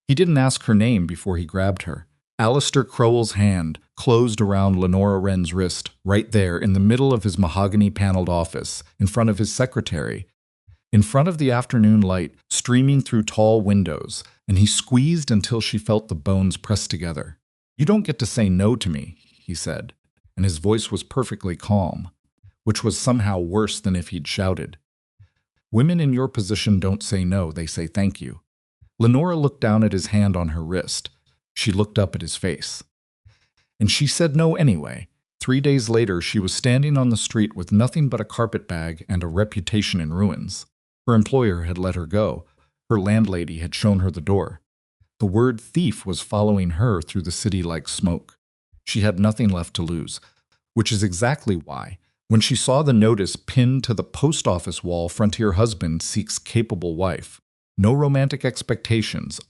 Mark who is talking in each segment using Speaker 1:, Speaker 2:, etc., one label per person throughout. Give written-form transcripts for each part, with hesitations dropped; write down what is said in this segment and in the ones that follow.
Speaker 1: He didn't ask her name before he grabbed her. Alistair Crowell's hand closed around Lenora Wren's wrist, right there in the middle of his mahogany-paneled office, in front of his secretary, in front of the afternoon light streaming through tall windows, and he squeezed until she felt the bones pressed together. "You don't get to say no to me," he said, and his voice was perfectly calm, which was somehow worse than if he'd shouted. "Women in your position don't say no, they say thank you." Lenora looked down at his hand on her wrist. She looked up at his face. And she said no anyway. 3 days later, she was standing on the street with nothing but a carpetbag and a reputation in ruins. Her employer had let her go. Her landlady had shown her the door. The word thief was following her through the city like smoke. She had nothing left to lose, which is exactly why, when she saw the notice pinned to the post office wall, "Frontier husband seeks capable wife," no romantic expectations,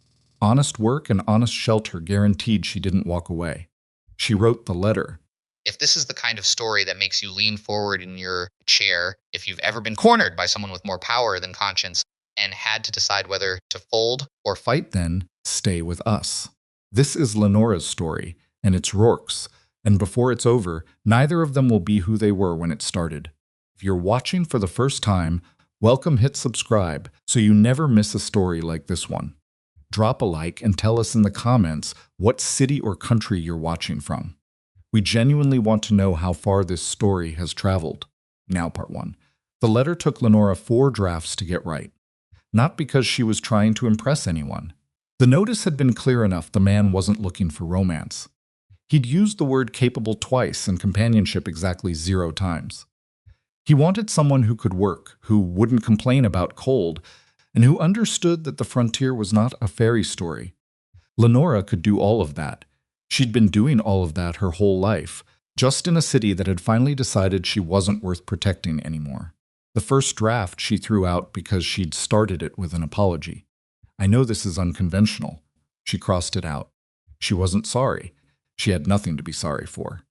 Speaker 1: honest work and honest shelter guaranteed she didn't walk away. She wrote the letter.
Speaker 2: If this is the kind of story that makes you lean forward in your chair, if you've ever been cornered by someone with more power than conscience and had to decide whether to fold or
Speaker 1: Fight, then stay with us. This is Lenora's story, and it's Rourke's, and before it's over, neither of them will be who they were when it started. If you're watching for the first time, welcome, hit subscribe so you never miss a story like this one. Drop a like and tell us in the comments what city or country you're watching from. We genuinely want to know how far this story has traveled. Now, part 1. The letter took Lenora 4 drafts to get right. Not because she was trying to impress anyone. The notice had been clear enough the man wasn't looking for romance. He'd used the word capable twice and companionship exactly 0 times. He wanted someone who could work, who wouldn't complain about cold, and who understood that the frontier was not a fairy story. Lenora could do all of that. She'd been doing all of that her whole life, just in a city that had finally decided she wasn't worth protecting anymore. The first draft she threw out because she'd started it with an apology. "I know this is unconventional." She crossed it out. She wasn't sorry. She had nothing to be sorry for.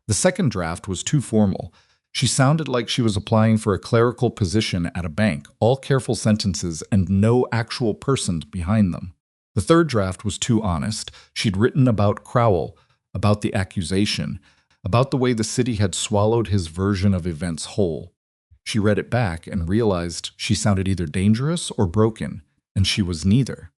Speaker 1: The second draft was too formal. She sounded like she was applying for a clerical position at a bank, all careful sentences and no actual persons behind them. The third draft was too honest. She'd written about Crowell, about the accusation, about the way the city had swallowed his version of events whole. She read it back and realized she sounded either dangerous or broken, and she was neither.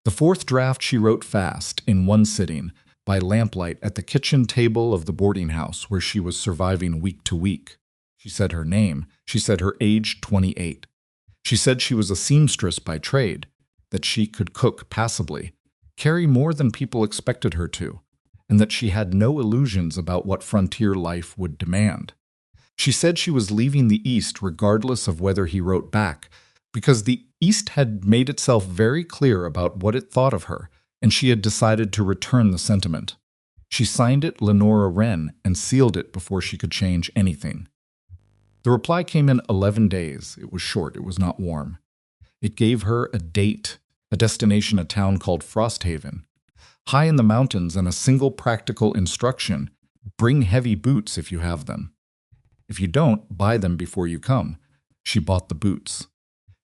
Speaker 1: The fourth draft she wrote fast, in one sitting, by lamplight at the kitchen table of the boarding house where she was surviving week to week. She said her name. She said her age, 28. She said she was a seamstress by trade, that she could cook passably, carry more than people expected her to, and that she had no illusions about what frontier life would demand. She said she was leaving the East regardless of whether he wrote back, because the East had made itself very clear about what it thought of her, and she had decided to return the sentiment. She signed it Lenora Wren and sealed it before she could change anything. The reply came in 11 days. It was short, it was not warm. It gave her a date, a destination, a town called Frosthaven. High in the mountains, and a single practical instruction: bring heavy boots if you have them. If you don't, buy them before you come. She bought the boots.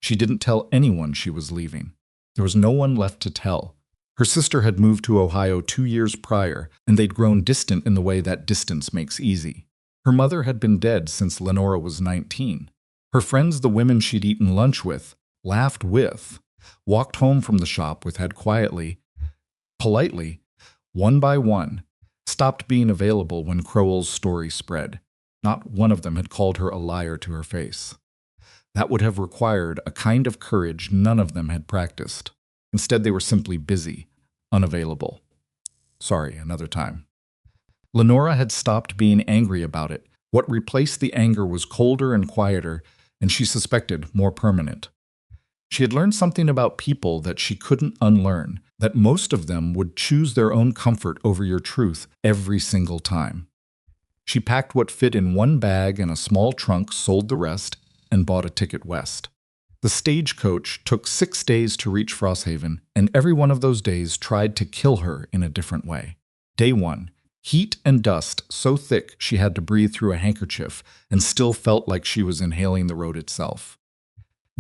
Speaker 1: She didn't tell anyone she was leaving. There was no one left to tell. Her sister had moved to Ohio 2 years prior, and they'd grown distant in the way that distance makes easy. Her mother had been dead since Lenora was 19. Her friends, the women she'd eaten lunch with, laughed with, walked home from the shop with, had quietly, politely, one by one, stopped being available when Crowell's story spread. Not one of them had called her a liar to her face. That would have required a kind of courage none of them had practiced. Instead, they were simply busy, unavailable. Sorry, another time. Lenora had stopped being angry about it. What replaced the anger was colder and quieter, and she suspected more permanent. She had learned something about people that she couldn't unlearn, that most of them would choose their own comfort over your truth every single time. She packed what fit in one bag and a small trunk, sold the rest, and bought a ticket west. The stagecoach took 6 days to reach Frosthaven, and every one of those days tried to kill her in a different way. Day 1. Heat and dust so thick she had to breathe through a handkerchief and still felt like she was inhaling the road itself.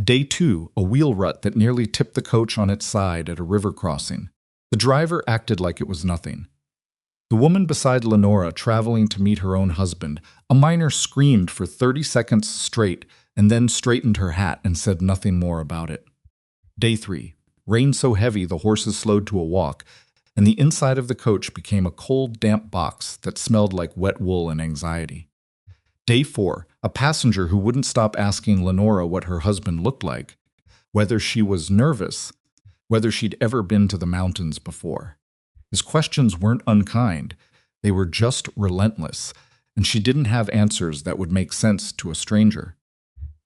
Speaker 1: Day 2, a wheel rut that nearly tipped the coach on its side at a river crossing. The driver acted like it was nothing. The woman beside Lenora, traveling to meet her own husband, a miner, screamed for 30 seconds straight and then straightened her hat and said nothing more about it. Day 3, rain so heavy the horses slowed to a walk, and the inside of the coach became a cold, damp box that smelled like wet wool and anxiety. Day 4, a passenger who wouldn't stop asking Lenora what her husband looked like, whether she was nervous, whether she'd ever been to the mountains before. His questions weren't unkind, they were just relentless, and she didn't have answers that would make sense to a stranger.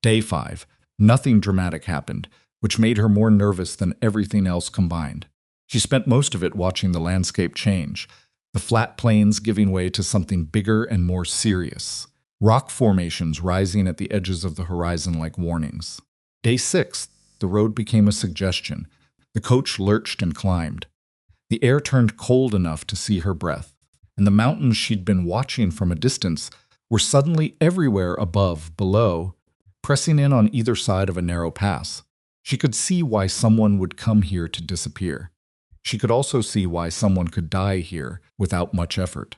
Speaker 1: Day 5, nothing dramatic happened, which made her more nervous than everything else combined. She spent most of it watching the landscape change, the flat plains giving way to something bigger and more serious, rock formations rising at the edges of the horizon like warnings. Day 6, the road became a suggestion. The coach lurched and climbed. The air turned cold enough to see her breath, and the mountains she'd been watching from a distance were suddenly everywhere above, below, pressing in on either side of a narrow pass. She could see why someone would come here to disappear. She could also see why someone could die here without much effort.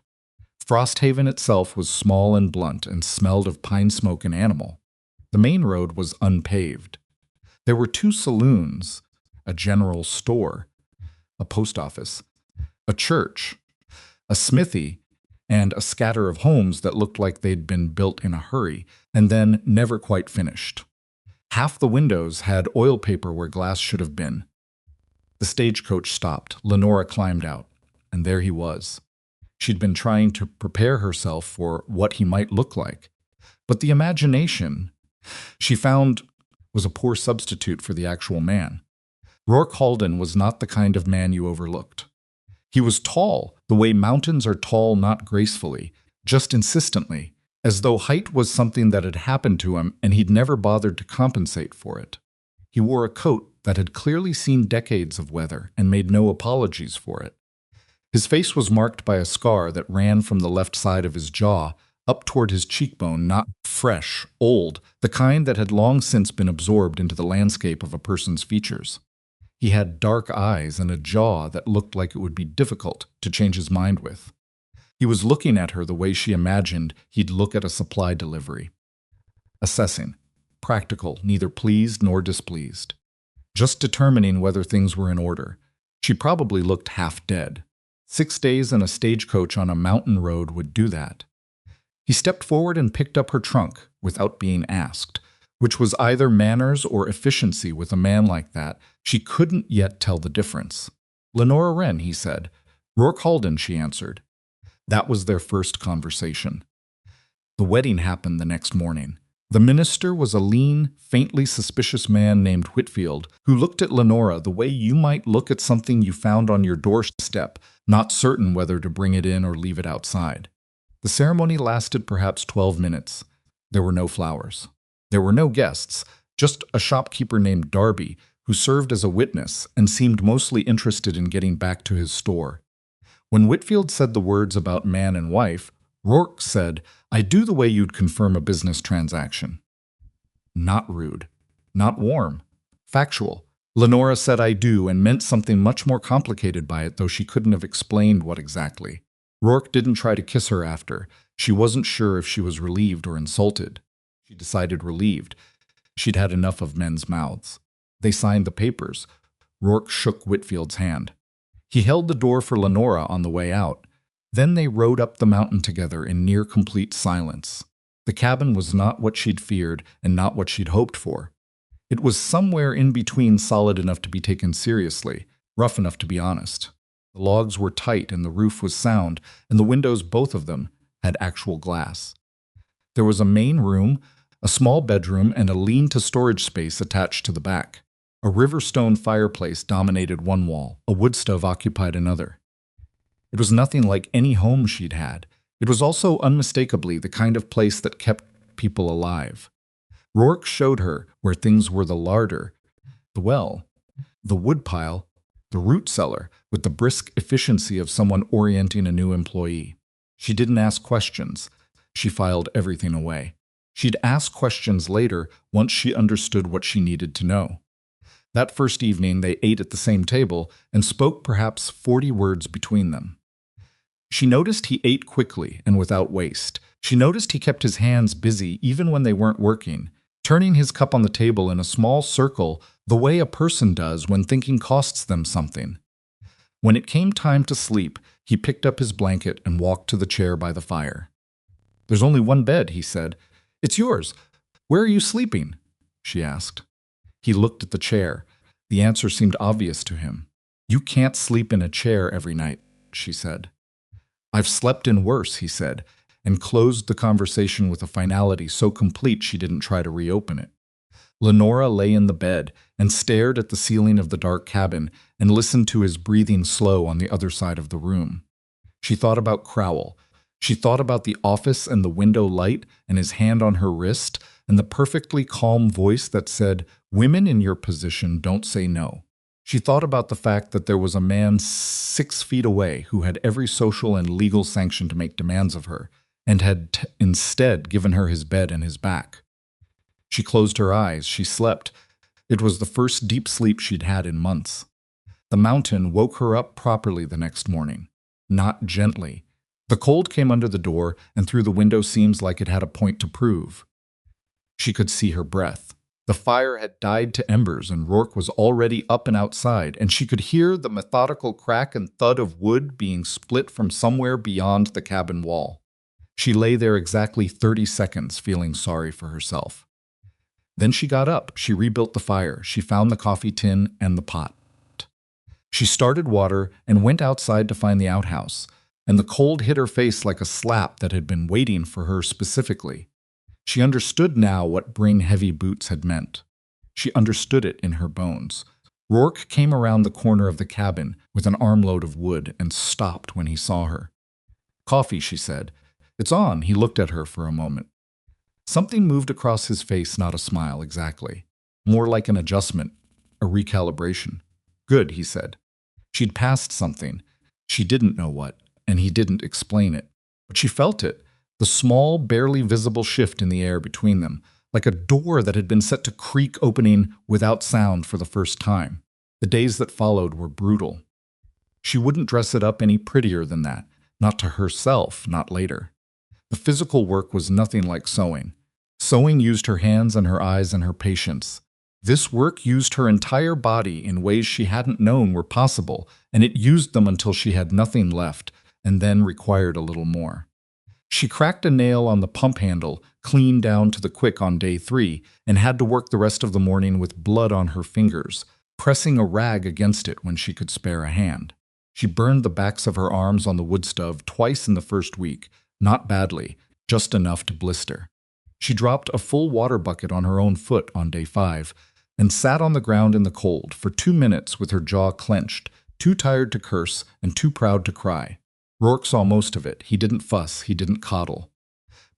Speaker 1: Frosthaven itself was small and blunt and smelled of pine smoke and animal. The main road was unpaved. There were 2 saloons, a general store, a post office, a church, a smithy, and a scatter of homes that looked like they'd been built in a hurry and then never quite finished. Half the windows had oil paper where glass should have been. The stagecoach stopped. Lenora climbed out, and there he was. She'd been trying to prepare herself for what he might look like, but the imagination, she found, was a poor substitute for the actual man. Rourke Halden was not the kind of man you overlooked. He was tall, the way mountains are tall not gracefully, just insistently, as though height was something that had happened to him and he'd never bothered to compensate for it. He wore a coat that had clearly seen decades of weather and made no apologies for it. His face was marked by a scar that ran from the left side of his jaw up toward his cheekbone, not fresh, old, the kind that had long since been absorbed into the landscape of a person's features. He had dark eyes and a jaw that looked like it would be difficult to change his mind with. He was looking at her the way she imagined he'd look at a supply delivery. Assessing. Practical, neither pleased nor displeased. Just determining whether things were in order. She probably looked half dead. 6 days in a stagecoach on a mountain road would do that. He stepped forward and picked up her trunk without being asked, which was either manners or efficiency with a man like that. She couldn't yet tell the difference. "Lenora Wren," he said. "Rourke Halden," she answered. That was their first conversation. The wedding happened the next morning. The minister was a lean, faintly suspicious man named Whitfield, who looked at Lenora the way you might look at something you found on your doorstep, not certain whether to bring it in or leave it outside. The ceremony lasted perhaps 12 minutes. There were no flowers. There were no guests, just a shopkeeper named Darby, who served as a witness and seemed mostly interested in getting back to his store. When Whitfield said the words about man and wife, Rourke said, "I do the way you'd confirm a business transaction." Not rude. Not warm. Factual. Lenora said "I do" and meant something much more complicated by it, though she couldn't have explained what exactly. Rourke didn't try to kiss her after. She wasn't sure if she was relieved or insulted. She decided relieved. She'd had enough of men's mouths. They signed the papers. Rourke shook Whitfield's hand. He held the door for Lenora on the way out. Then they rode up the mountain together in near-complete silence. The cabin was not what she'd feared and not what she'd hoped for. It was somewhere in between, solid enough to be taken seriously, rough enough to be honest. The logs were tight and the roof was sound, and the windows, both of them, had actual glass. There was a main room, a small bedroom, and a lean-to storage space attached to the back. A river-stone fireplace dominated one wall. A wood stove occupied another. It was nothing like any home she'd had. It was also unmistakably the kind of place that kept people alive. Rourke showed her where things were: the larder, the well, the woodpile, the root cellar, with the brisk efficiency of someone orienting a new employee. She didn't ask questions. She filed everything away. She'd ask questions later once she understood what she needed to know. That first evening, they ate at the same table and spoke perhaps 40 words between them. She noticed he ate quickly and without waste. She noticed he kept his hands busy even when they weren't working, turning his cup on the table in a small circle the way a person does when thinking costs them something. When it came time to sleep, he picked up his blanket and walked to the chair by the fire. "There's only one bed," he said. "It's yours. Where are you sleeping?" she asked. He looked at the chair. The answer seemed obvious to him. "You can't sleep in a chair every night," she said. "I've slept in worse," he said, and closed the conversation with a finality so complete she didn't try to reopen it. Lenora lay in the bed and stared at the ceiling of the dark cabin and listened to his breathing slow on the other side of the room. She thought about Crowell. She thought about the office and the window light and his hand on her wrist and the perfectly calm voice that said, "Women in your position don't say no." She thought about the fact that there was a man 6 feet away who had every social and legal sanction to make demands of her and had instead given her his bed and his back. She closed her eyes. She slept. It was the first deep sleep she'd had in months. The mountain woke her up properly the next morning, not gently. The cold came under the door and through the window seams like it had a point to prove. She could see her breath. The fire had died to embers and Rourke was already up and outside, and she could hear the methodical crack and thud of wood being split from somewhere beyond the cabin wall. She lay there exactly 30 seconds, feeling sorry for herself. Then she got up. She rebuilt the fire. She found the coffee tin and the pot. She started water and went outside to find the outhouse, and the cold hit her face like a slap that had been waiting for her specifically. She understood now what bring heavy boots had meant. She understood it in her bones. Rourke came around the corner of the cabin with an armload of wood and stopped when he saw her. "Coffee," she said. "It's on." He looked at her for a moment. Something moved across his face, not a smile exactly. More like an adjustment, a recalibration. "Good," he said. She'd passed something. She didn't know what, and he didn't explain it. But she felt it, the small, barely visible shift in the air between them, like a door that had been set to creak opening without sound for the first time. The days that followed were brutal. She wouldn't dress it up any prettier than that, not to herself, not later. The physical work was nothing like sewing. Sewing used her hands and her eyes and her patience. This work used her entire body in ways she hadn't known were possible, and it used them until she had nothing left, and then required a little more. She cracked a nail on the pump handle, clean down to the quick on day 3, and had to work the rest of the morning with blood on her fingers, pressing a rag against it when she could spare a hand. She burned the backs of her arms on the wood stove twice in the first week, not badly, just enough to blister. She dropped a full water bucket on her own foot on day 5, and sat on the ground in the cold for 2 minutes with her jaw clenched, too tired to curse and too proud to cry. Rourke saw most of it. He didn't fuss, he didn't coddle.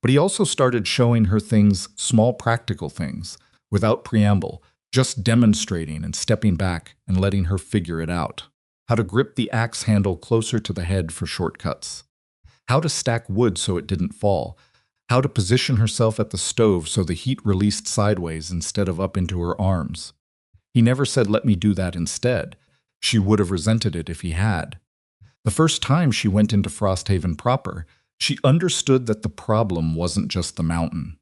Speaker 1: But he also started showing her things, small practical things, without preamble, just demonstrating and stepping back and letting her figure it out. How to grip the axe handle closer to the head for shortcuts. How to stack wood so it didn't fall. How to position herself at the stove so the heat released sideways instead of up into her arms. He never said, "Let me do that instead." She would have resented it if he had. The first time she went into Frosthaven proper, she understood that the problem wasn't just the mountain.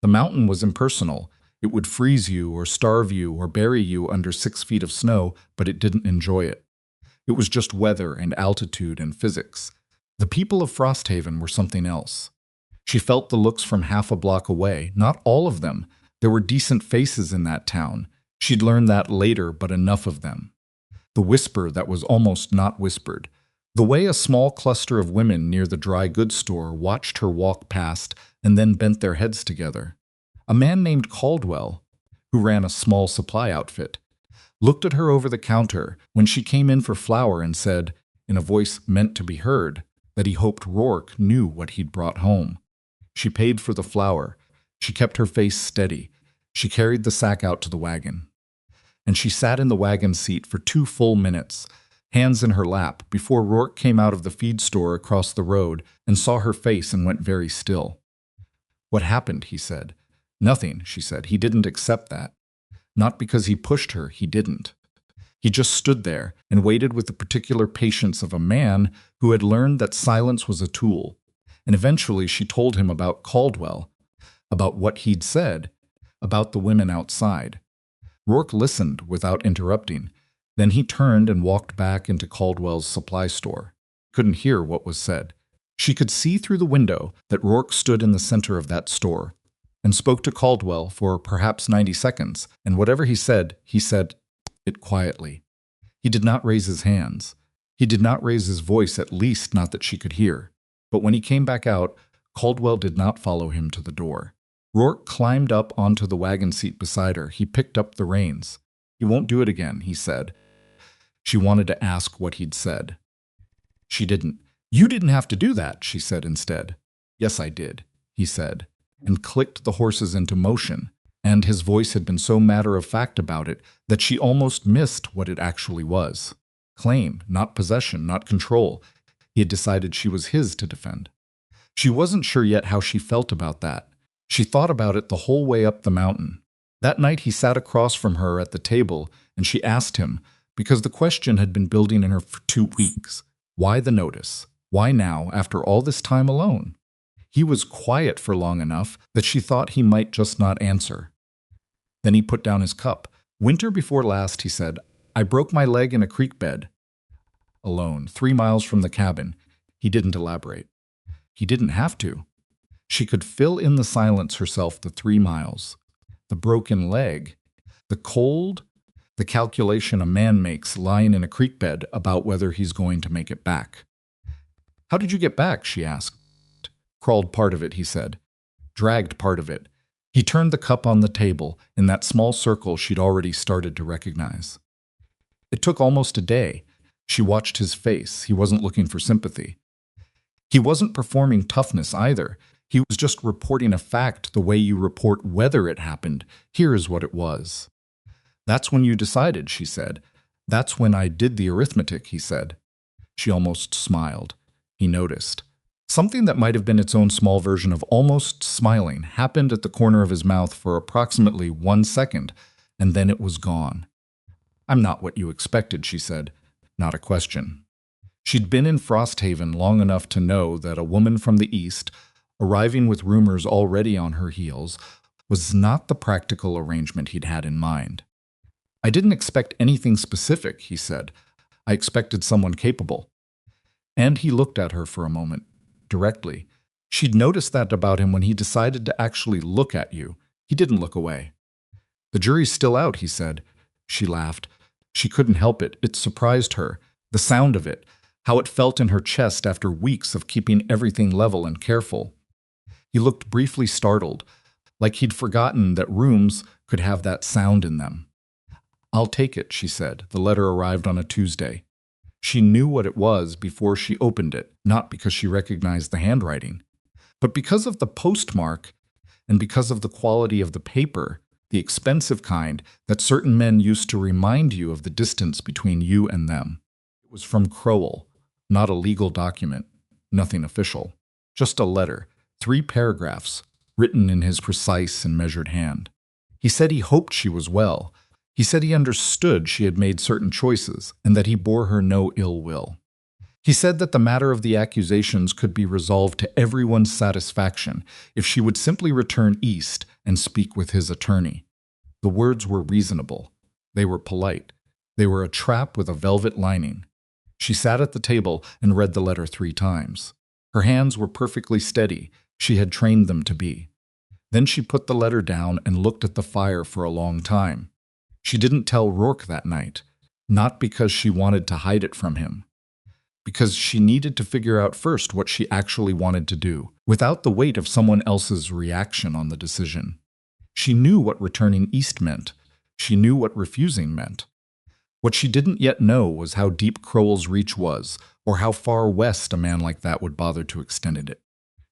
Speaker 1: The mountain was impersonal. It would freeze you or starve you or bury you under 6 feet of snow, but it didn't enjoy it. It was just weather and altitude and physics. The people of Frosthaven were something else. She felt the looks from half a block away, not all of them. There were decent faces in that town. She'd learned that later, but enough of them. The whisper that was almost not whispered. The way a small cluster of women near the dry goods store watched her walk past and then bent their heads together. A man named Caldwell, who ran a small supply outfit, looked at her over the counter when she came in for flour and said, in a voice meant to be heard, that he hoped Rourke knew what he'd brought home. She paid for the flour. She kept her face steady. She carried the sack out to the wagon. And she sat in the wagon seat for 2 full minutes, hands in her lap, before Rourke came out of the feed store across the road and saw her face and went very still. What happened, he said. Nothing, she said. He didn't accept that. Not because he pushed her, he didn't. He just stood there and waited with the particular patience of a man who had learned that silence was a tool. And eventually she told him about Caldwell, about what he'd said, about the women outside. Rourke listened without interrupting. Then he turned and walked back into Caldwell's supply store. Couldn't hear what was said. She could see through the window that Rourke stood in the center of that store and spoke to Caldwell for perhaps 90 seconds, and whatever he said it quietly. He did not raise his hands. He did not raise his voice, at least not that she could hear. But when he came back out, Caldwell did not follow him to the door. Rourke climbed up onto the wagon seat beside her. He picked up the reins. "He won't do it again," he said. She wanted to ask what he'd said. She didn't. "You didn't have to do that," she said instead. "Yes, I did," he said, and clicked the horses into motion, and his voice had been so matter-of-fact about it that she almost missed what it actually was. Claim, not possession, not control. He had decided she was his to defend. She wasn't sure yet how she felt about that. She thought about it the whole way up the mountain. That night he sat across from her at the table, and she asked him, because the question had been building in her for 2 weeks, why the notice? Why now, after all this time alone? He was quiet for long enough that she thought he might just not answer. Then he put down his cup. "Winter before last," he said, "I broke my leg in a creek bed. Alone, 3 miles from the cabin." He didn't elaborate. He didn't have to. She could fill in the silence herself, the 3 miles. The broken leg. The cold. The calculation a man makes lying in a creek bed about whether he's going to make it back. "How did you get back?" she asked. "Crawled part of it," he said. "Dragged part of it." He turned the cup on the table in that small circle she'd already started to recognize. "It took almost a day." She watched his face. He wasn't looking for sympathy. He wasn't performing toughness either. He was just reporting a fact the way you report whether it happened. "Here is what it was." "That's when you decided," she said. "That's when I did the arithmetic," he said. She almost smiled. He noticed. Something that might have been its own small version of almost smiling happened at the corner of his mouth for approximately 1 second, and then it was gone. "I'm not what you expected," she said. Not a question. She'd been in Frosthaven long enough to know that a woman from the East, arriving with rumors already on her heels, was not the practical arrangement he'd had in mind. "I didn't expect anything specific," he said. "I expected someone capable." And he looked at her for a moment, directly. She'd noticed that about him when he decided to actually look at you. He didn't look away. "The jury's still out," he said. She laughed. She couldn't help it. It surprised her. The sound of it. How it felt in her chest after weeks of keeping everything level and careful. He looked briefly startled, like he'd forgotten that rooms could have that sound in them. "I'll take it," she said. The letter arrived on a Tuesday. She knew what it was before she opened it, not because she recognized the handwriting, but because of the postmark and because of the quality of the paper, the expensive kind that certain men used to remind you of the distance between you and them. It was from Crowell, not a legal document, nothing official, just a letter, 3 paragraphs, written in his precise and measured hand. He said he hoped she was well. He said he understood she had made certain choices and that he bore her no ill will. He said that the matter of the accusations could be resolved to everyone's satisfaction if she would simply return east and speak with his attorney. The words were reasonable. They were polite. They were a trap with a velvet lining. She sat at the table and read the letter 3 times. Her hands were perfectly steady. She had trained them to be. Then she put the letter down and looked at the fire for a long time. She didn't tell Rourke that night, not because she wanted to hide it from him, because she needed to figure out first what she actually wanted to do, without the weight of someone else's reaction on the decision. She knew what returning east meant. She knew what refusing meant. What she didn't yet know was how deep Crowell's reach was, or how far west a man like that would bother to extend it.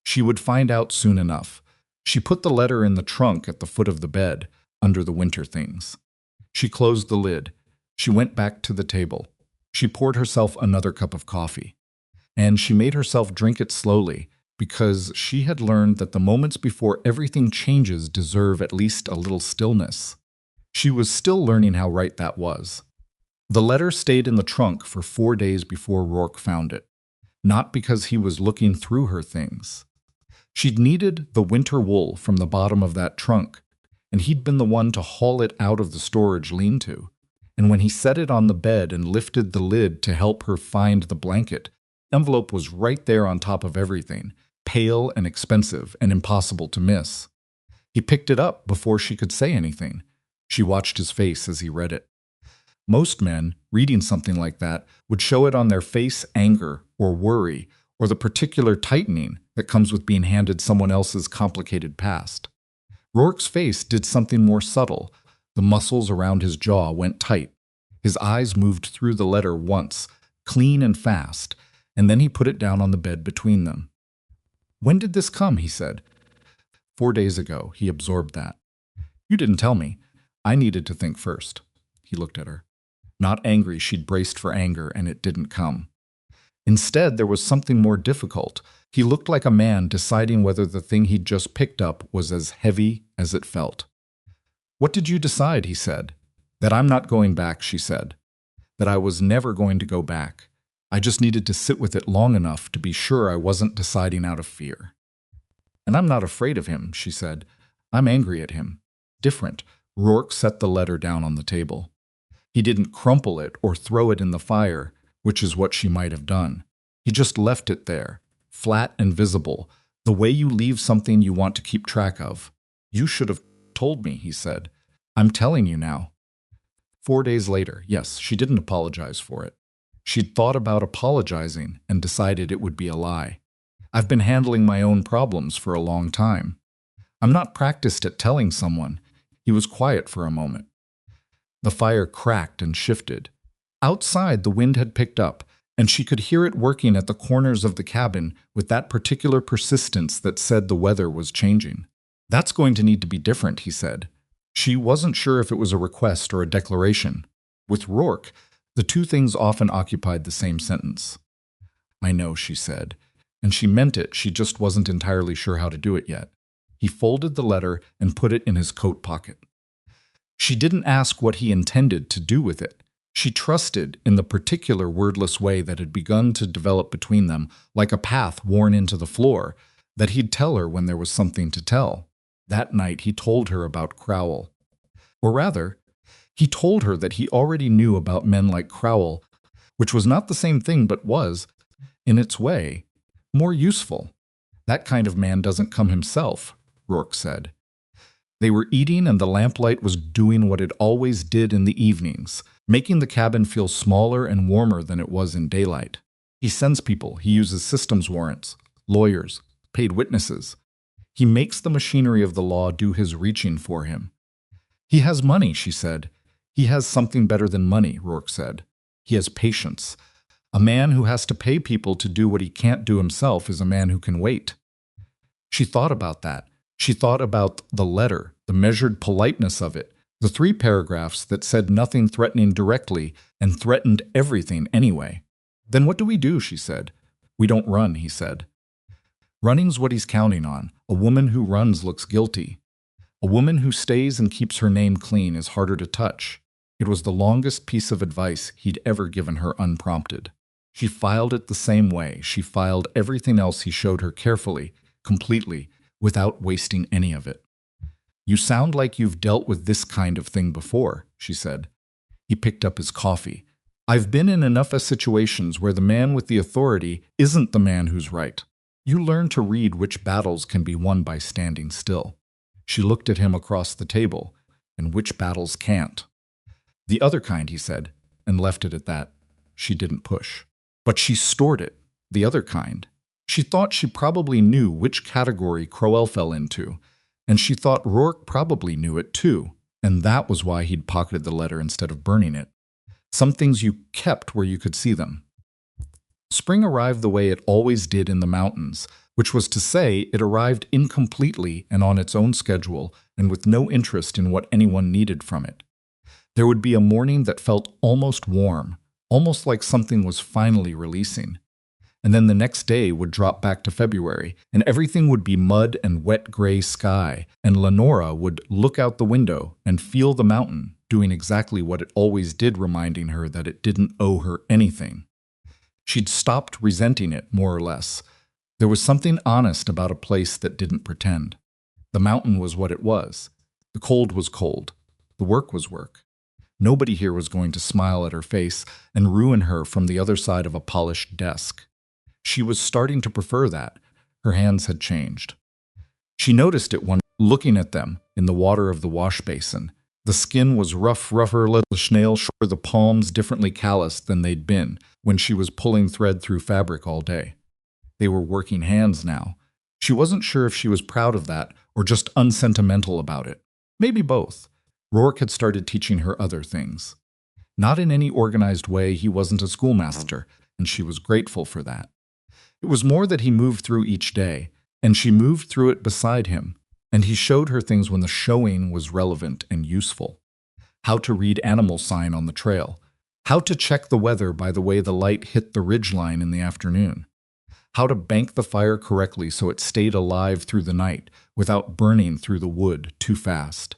Speaker 1: She would find out soon enough. She put the letter in the trunk at the foot of the bed, under the winter things. She closed the lid. She went back to the table. She poured herself another cup of coffee. And she made herself drink it slowly, because she had learned that the moments before everything changes deserve at least a little stillness. She was still learning how right that was. The letter stayed in the trunk for 4 days before Rourke found it, not because he was looking through her things. She'd needed the winter wool from the bottom of that trunk, and he'd been the one to haul it out of the storage lean-to. And when he set it on the bed and lifted the lid to help her find the blanket, the envelope was right there on top of everything, pale and expensive and impossible to miss. He picked it up before she could say anything. She watched his face as he read it. Most men, reading something like that, would show it on their face anger or worry or the particular tightening that comes with being handed someone else's complicated past. Rourke's face did something more subtle. The muscles around his jaw went tight. His eyes moved through the letter once, clean and fast, and then he put it down on the bed between them. "When did this come?" he said. 4 days ago, he absorbed that. "You didn't tell me. I needed to think first." He looked at her. Not angry, she'd braced for anger, and it didn't come. Instead, there was something more difficult. He looked like a man deciding whether the thing he'd just picked up was as heavy as it felt. "What did you decide?" he said. "That I'm not going back," she said. "That I was never going to go back. I just needed to sit with it long enough to be sure I wasn't deciding out of fear." "And I'm not afraid of him," she said. "I'm angry at him." Different. Rourke set the letter down on the table. He didn't crumple it or throw it in the fire, which is what she might have done. He just left it there, flat and visible, the way you leave something you want to keep track of. "You should have told me," he said. "I'm telling you now." 4 days later, yes, she didn't apologize for it. She'd thought about apologizing and decided it would be a lie. "I've been handling my own problems for a long time. I'm not practiced at telling someone." He was quiet for a moment. The fire cracked and shifted. Outside, the wind had picked up, and she could hear it working at the corners of the cabin with that particular persistence that said the weather was changing. "That's going to need to be different," he said. She wasn't sure if it was a request or a declaration. With Rourke, the two things often occupied the same sentence. "I know," she said, and she meant it, she just wasn't entirely sure how to do it yet. He folded the letter and put it in his coat pocket. She didn't ask what he intended to do with it. She trusted in the particular wordless way that had begun to develop between them, like a path worn into the floor, that he'd tell her when there was something to tell. That night he told her about Crowell. Or rather, he told her that he already knew about men like Crowell, which was not the same thing but was, in its way, more useful. "That kind of man doesn't come himself," Rourke said. They were eating and the lamplight was doing what it always did in the evenings, making the cabin feel smaller and warmer than it was in daylight. He sends people, he uses systems warrants, lawyers, paid witnesses. He makes the machinery of the law do his reaching for him. "He has money," she said. "He has something better than money," Rourke said. "He has patience. A man who has to pay people to do what he can't do himself is a man who can wait." She thought about that. She thought about the letter, the measured politeness of it, the 3 paragraphs that said nothing threatening directly and threatened everything anyway. "Then what do we do?" she said. "We don't run," he said. "Running's what he's counting on. A woman who runs looks guilty. A woman who stays and keeps her name clean is harder to touch." It was the longest piece of advice he'd ever given her unprompted. She filed it the same way. She filed everything else he showed her carefully, completely, without wasting any of it. "You sound like you've dealt with this kind of thing before," she said. He picked up his coffee. "I've been in enough situations where the man with the authority isn't the man who's right. You learn to read which battles can be won by standing still." She looked at him across the table, "and which battles can't." "The other kind," he said, and left it at that. She didn't push. But she stored it, the other kind. She thought she probably knew which category Crowell fell into, and she thought Rourke probably knew it too, and that was why he'd pocketed the letter instead of burning it. Some things you kept where you could see them. Spring arrived the way it always did in the mountains, which was to say it arrived incompletely and on its own schedule and with no interest in what anyone needed from it. There would be a morning that felt almost warm, almost like something was finally releasing. and then the next day would drop back to February, and everything would be mud and wet gray sky, and Lenora would look out the window and feel the mountain, doing exactly what it always did, reminding her that it didn't owe her anything. She'd stopped resenting it, more or less. There was something honest about a place that didn't pretend. The mountain was what it was. The cold was cold. The work was work. Nobody here was going to smile at her face and ruin her from the other side of a polished desk. She was starting to prefer that. Her hands had changed. She noticed it one looking at them in the water of the wash basin. The skin was rougher, little snail shore, the palms differently calloused than they'd been when she was pulling thread through fabric all day. They were working hands now. She wasn't sure if she was proud of that or just unsentimental about it. Maybe both. Rourke had started teaching her other things. Not in any organized way, he wasn't a schoolmaster, and she was grateful for that. It was more that he moved through each day, and she moved through it beside him, and he showed her things when the showing was relevant and useful. How to read animal sign on the trail. How to check the weather by the way the light hit the ridgeline in the afternoon. How to bank the fire correctly so it stayed alive through the night without burning through the wood too fast.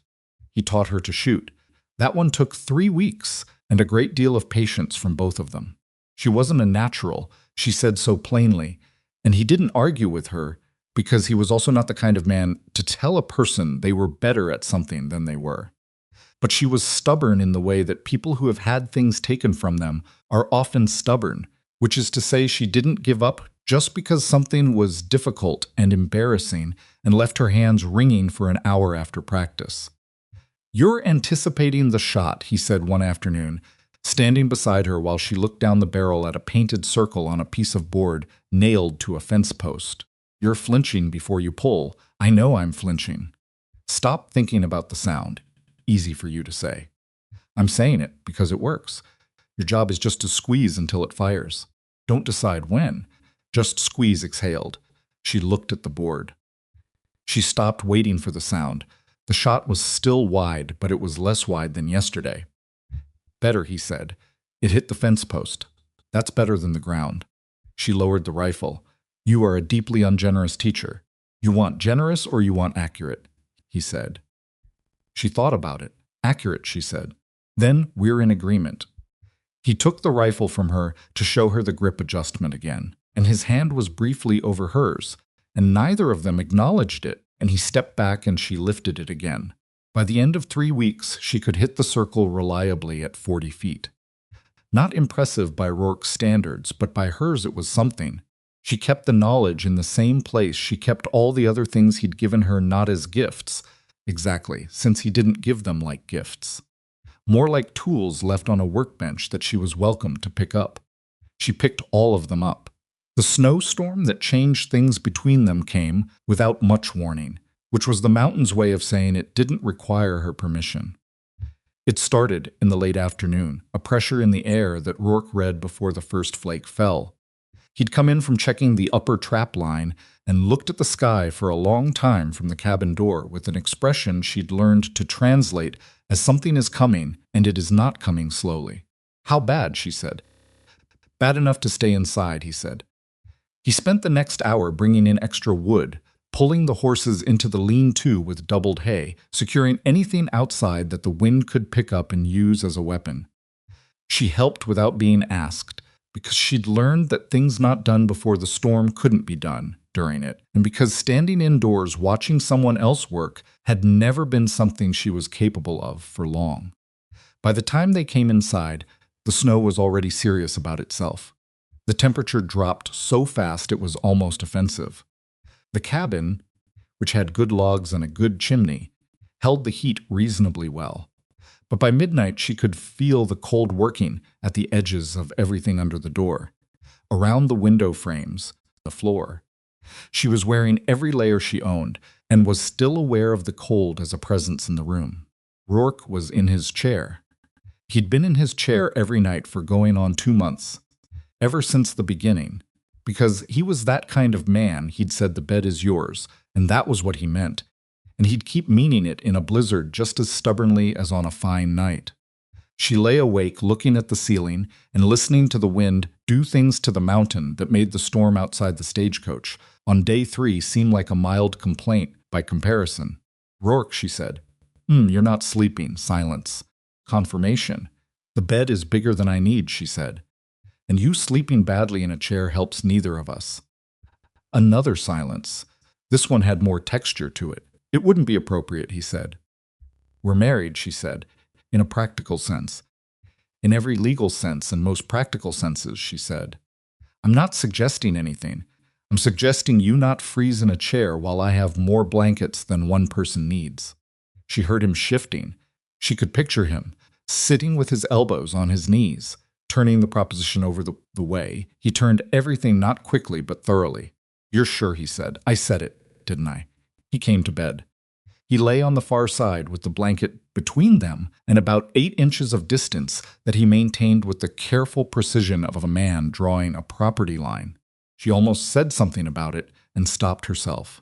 Speaker 1: He taught her to shoot. That one took 3 weeks and a great deal of patience from both of them. She wasn't a natural, she said so plainly, and he didn't argue with her because he was also not the kind of man to tell a person they were better at something than they were. But she was stubborn in the way that people who have had things taken from them are often stubborn, which is to say she didn't give up just because something was difficult and embarrassing and left her hands ringing for an hour after practice. "You're anticipating the shot," he said one afternoon, standing beside her while she looked down the barrel at a painted circle on a piece of board nailed to a fence post. "You're flinching before you pull. I know I'm flinching. Stop thinking about the sound. Easy for you to say. I'm saying it because it works. Your job is just to squeeze until it fires. Don't decide when. Just squeeze," exhaled. She looked at the board. She stopped waiting for the sound. The shot was still wide, but it was less wide than yesterday. "Better," he said. "It hit the fence post. That's better than the ground." She lowered the rifle. "You are a deeply ungenerous teacher. You want generous or you want accurate," he said. She thought about it. "Accurate," she said. "Then we're in agreement." He took the rifle from her to show her the grip adjustment again, and his hand was briefly over hers, and neither of them acknowledged it, and he stepped back and she lifted it again. By the end of 3 weeks, she could hit the circle reliably at 40 feet. Not impressive by Rourke's standards, but by hers it was something. She kept the knowledge in the same place she kept all the other things he'd given her, not as gifts. Exactly, since he didn't give them like gifts. More like tools left on a workbench that she was welcome to pick up. She picked all of them up. The snowstorm that changed things between them came without much warning, which was the mountain's way of saying it didn't require her permission. It started in the late afternoon, a pressure in the air that Rourke read before the first flake fell. He'd come in from checking the upper trap line and looked at the sky for a long time from the cabin door with an expression she'd learned to translate as something is coming and it is not coming slowly. "How bad?" she said. "Bad enough to stay inside," he said. He spent the next hour bringing in extra wood, pulling the horses into the lean-to with doubled hay, securing anything outside that the wind could pick up and use as a weapon. She helped without being asked, because she'd learned that things not done before the storm couldn't be done during it, and because standing indoors watching someone else work had never been something she was capable of for long. By the time they came inside, the snow was already serious about itself. The temperature dropped so fast it was almost offensive. The cabin, which had good logs and a good chimney, held the heat reasonably well. But by midnight she could feel the cold working at the edges of everything under the door, around the window frames, the floor. She was wearing every layer she owned, and was still aware of the cold as a presence in the room. Rourke was in his chair. He'd been in his chair every night for going on 2 months, ever since the beginning, because he was that kind of man. He'd said the bed is yours, and that was what he meant, and he'd keep meaning it in a blizzard just as stubbornly as on a fine night. She lay awake looking at the ceiling and listening to the wind do things to the mountain that made the storm outside the stagecoach on day 3 seem like a mild complaint by comparison. Rourke, she said. You're not sleeping. Silence. Confirmation. The bed is bigger than I need, she said. And you sleeping badly in a chair helps neither of us. Another silence. This one had more texture to it. It wouldn't be appropriate, he said. We're married, she said, in a practical sense. In every legal sense and most practical senses, she said. I'm not suggesting anything. I'm suggesting you not freeze in a chair while I have more blankets than one person needs. She heard him shifting. She could picture him, sitting with his elbows on his knees, turning the proposition over the way. He turned everything not quickly but thoroughly. You're sure, he said. I said it, didn't I? He came to bed. He lay on the far side with the blanket between them and about 8 inches of distance that he maintained with the careful precision of a man drawing a property line. She almost said something about it and stopped herself.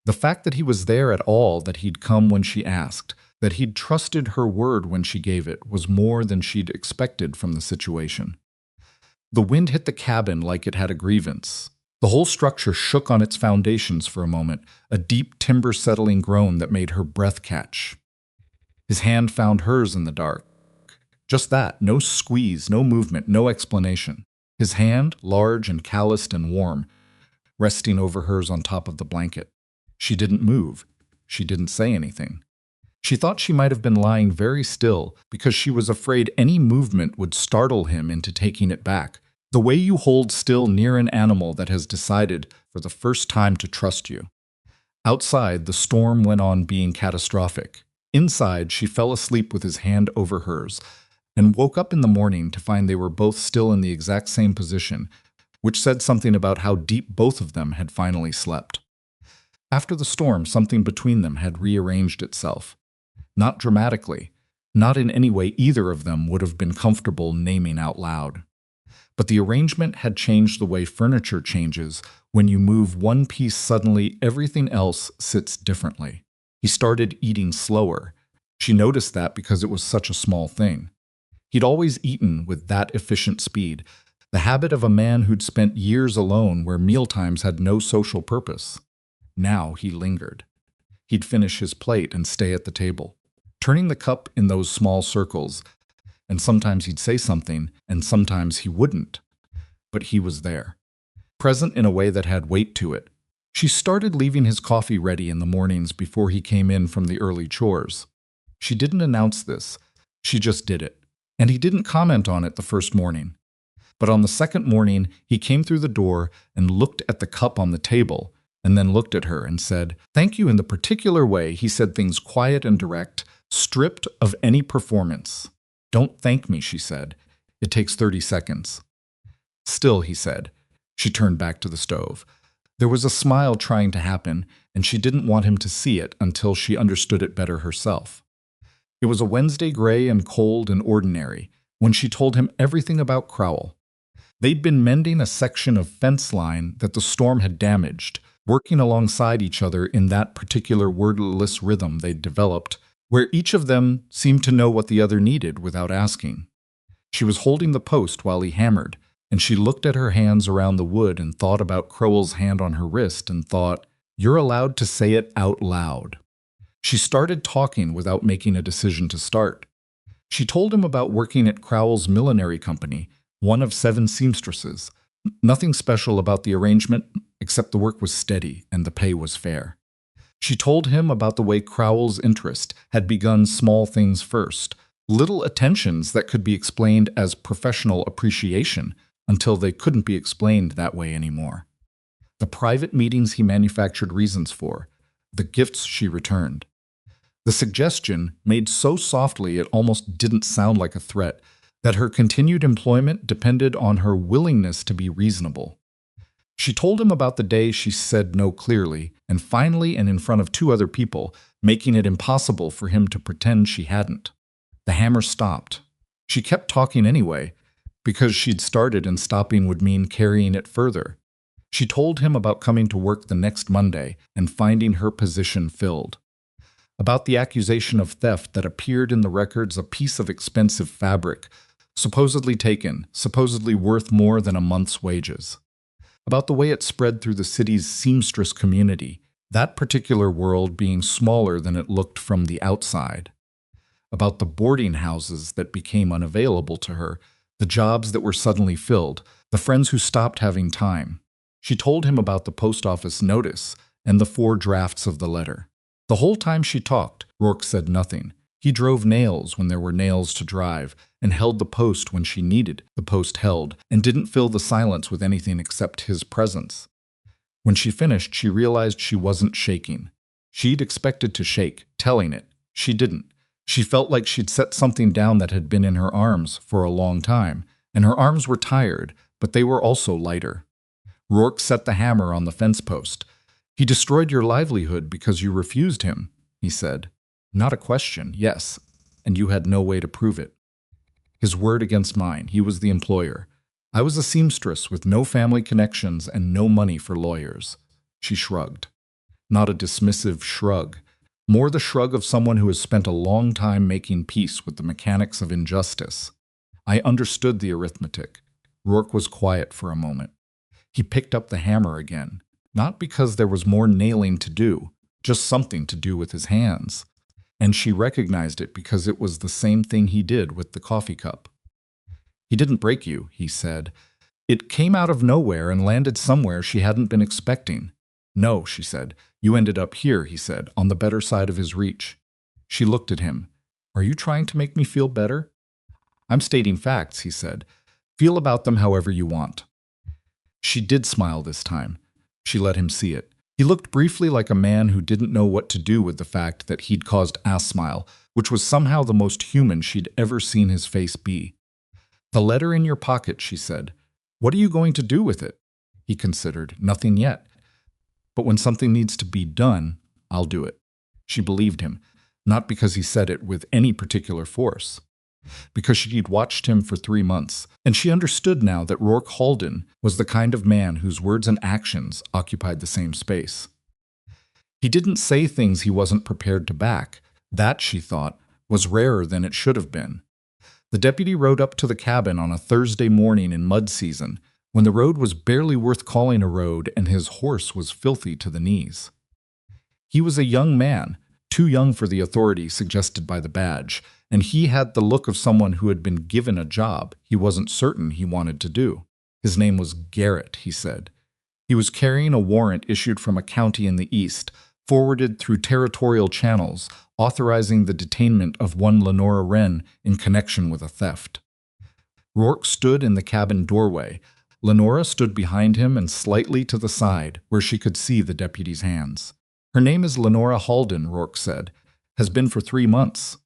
Speaker 1: The fact that he was there at all, that he'd come when she asked, that he'd trusted her word when she gave it, was more than she'd expected from the situation. The wind hit the cabin like it had a grievance. The whole structure shook on its foundations for a moment, a deep timber-settling groan that made her breath catch. His hand found hers in the dark. Just that, no squeeze, no movement, no explanation. His hand, large and calloused and warm, resting over hers on top of the blanket. She didn't move. She didn't say anything. She thought she might have been lying very still because she was afraid any movement would startle him into taking it back. The way you hold still near an animal that has decided for the first time to trust you. Outside, the storm went on being catastrophic. Inside, she fell asleep with his hand over hers and woke up in the morning to find they were both still in the exact same position, which said something about how deep both of them had finally slept. After the storm, something between them had rearranged itself. Not dramatically, not in any way either of them would have been comfortable naming out loud. But the arrangement had changed the way furniture changes. When you move one piece suddenly, everything else sits differently. He started eating slower. She noticed that because it was such a small thing. He'd always eaten with that efficient speed, the habit of a man who'd spent years alone where mealtimes had no social purpose. Now he lingered. He'd finish his plate and stay at the table, turning the cup in those small circles, and sometimes he'd say something, and sometimes he wouldn't. But he was there, present in a way that had weight to it. She started leaving his coffee ready in the mornings before he came in from the early chores. She didn't announce this. She just did it. And he didn't comment on it the first morning. But on the second morning, he came through the door and looked at the cup on the table, and then looked at her and said, "Thank you in the particular way." He said things quiet and direct, stripped of any performance. "Don't thank me," she said. "It takes 30 seconds. Still," he said. She turned back to the stove. There was a smile trying to happen, and she didn't want him to see it until she understood it better herself. It was a Wednesday, gray and cold and ordinary, when she told him everything about Crowell. They'd been mending a section of fence line that the storm had damaged, working alongside each other in that particular wordless rhythm they'd developed, where each of them seemed to know what the other needed without asking. She was holding the post while he hammered, and she looked at her hands around the wood and thought about Crowell's hand on her wrist and thought, "You're allowed to say it out loud." She started talking without making a decision to start. She told him about working at Crowell's millinery company, one of 7 seamstresses. Nothing special about the arrangement, except the work was steady and the pay was fair. She told him about the way Crowell's interest had begun small things first, little attentions that could be explained as professional appreciation until they couldn't be explained that way anymore. The private meetings he manufactured reasons for, the gifts she returned. The suggestion, made so softly it almost didn't sound like a threat, that her continued employment depended on her willingness to be reasonable. She told him about the day she said no clearly, and finally and in front of 2 other people, making it impossible for him to pretend she hadn't. The hammer stopped. She kept talking anyway, because she'd started and stopping would mean carrying it further. She told him about coming to work the next Monday and finding her position filled. About the accusation of theft that appeared in the records, a piece of expensive fabric, supposedly taken, supposedly worth more than a month's wages. About the way it spread through the city's seamstress community, that particular world being smaller than it looked from the outside. About the boarding houses that became unavailable to her, the jobs that were suddenly filled, the friends who stopped having time. She told him about the post office notice and the 4 drafts of the letter. The whole time she talked, Rourke said nothing. He drove nails when there were nails to drive, and held the post when she needed the post held, and didn't fill the silence with anything except his presence. When she finished, she realized she wasn't shaking. She'd expected to shake, telling it. She didn't. She felt like she'd set something down that had been in her arms for a long time, and her arms were tired, but they were also lighter. Rourke set the hammer on the fence post. "He destroyed your livelihood because you refused him," he said. "Not a question, yes, and you had no way to prove it." His word against mine. He was the employer. I was a seamstress with no family connections and no money for lawyers. She shrugged. Not a dismissive shrug. More the shrug of someone who has spent a long time making peace with the mechanics of injustice. I understood the arithmetic. Rourke was quiet for a moment. He picked up the hammer again, not because there was more nailing to do, just something to do with his hands. And she recognized it because it was the same thing he did with the coffee cup. "He didn't break you," he said. "It came out of nowhere and landed somewhere she hadn't been expecting." "No," she said. "You ended up here," he said, on the better side of his reach. She looked at him. "Are you trying to make me feel better?" "I'm stating facts," he said. "Feel about them however you want." She did smile this time. She let him see it. He looked briefly like a man who didn't know what to do with the fact that he'd caused a smile, which was somehow the most human she'd ever seen his face be. "The letter in your pocket," she said. "What are you going to do with it?" He considered. "Nothing yet. But when something needs to be done, I'll do it." She believed him, not because he said it with any particular force, because she'd watched him for 3 months, and she understood now that Rourke Halden was the kind of man whose words and actions occupied the same space. He didn't say things he wasn't prepared to back. That, she thought, was rarer than it should have been. The deputy rode up to the cabin on a Thursday morning in mud season, when the road was barely worth calling a road and his horse was filthy to the knees. He was a young man, too young for the authority suggested by the badge, and he had the look of someone who had been given a job he wasn't certain he wanted to do. His name was Garrett, he said. He was carrying a warrant issued from a county in the east, forwarded through territorial channels, authorizing the detainment of one Lenora Wren in connection with a theft. Rourke stood in the cabin doorway. Lenora stood behind him and slightly to the side, where she could see the deputy's hands. "Her name is Lenora Halden," Rourke said. "Has been for 3 months."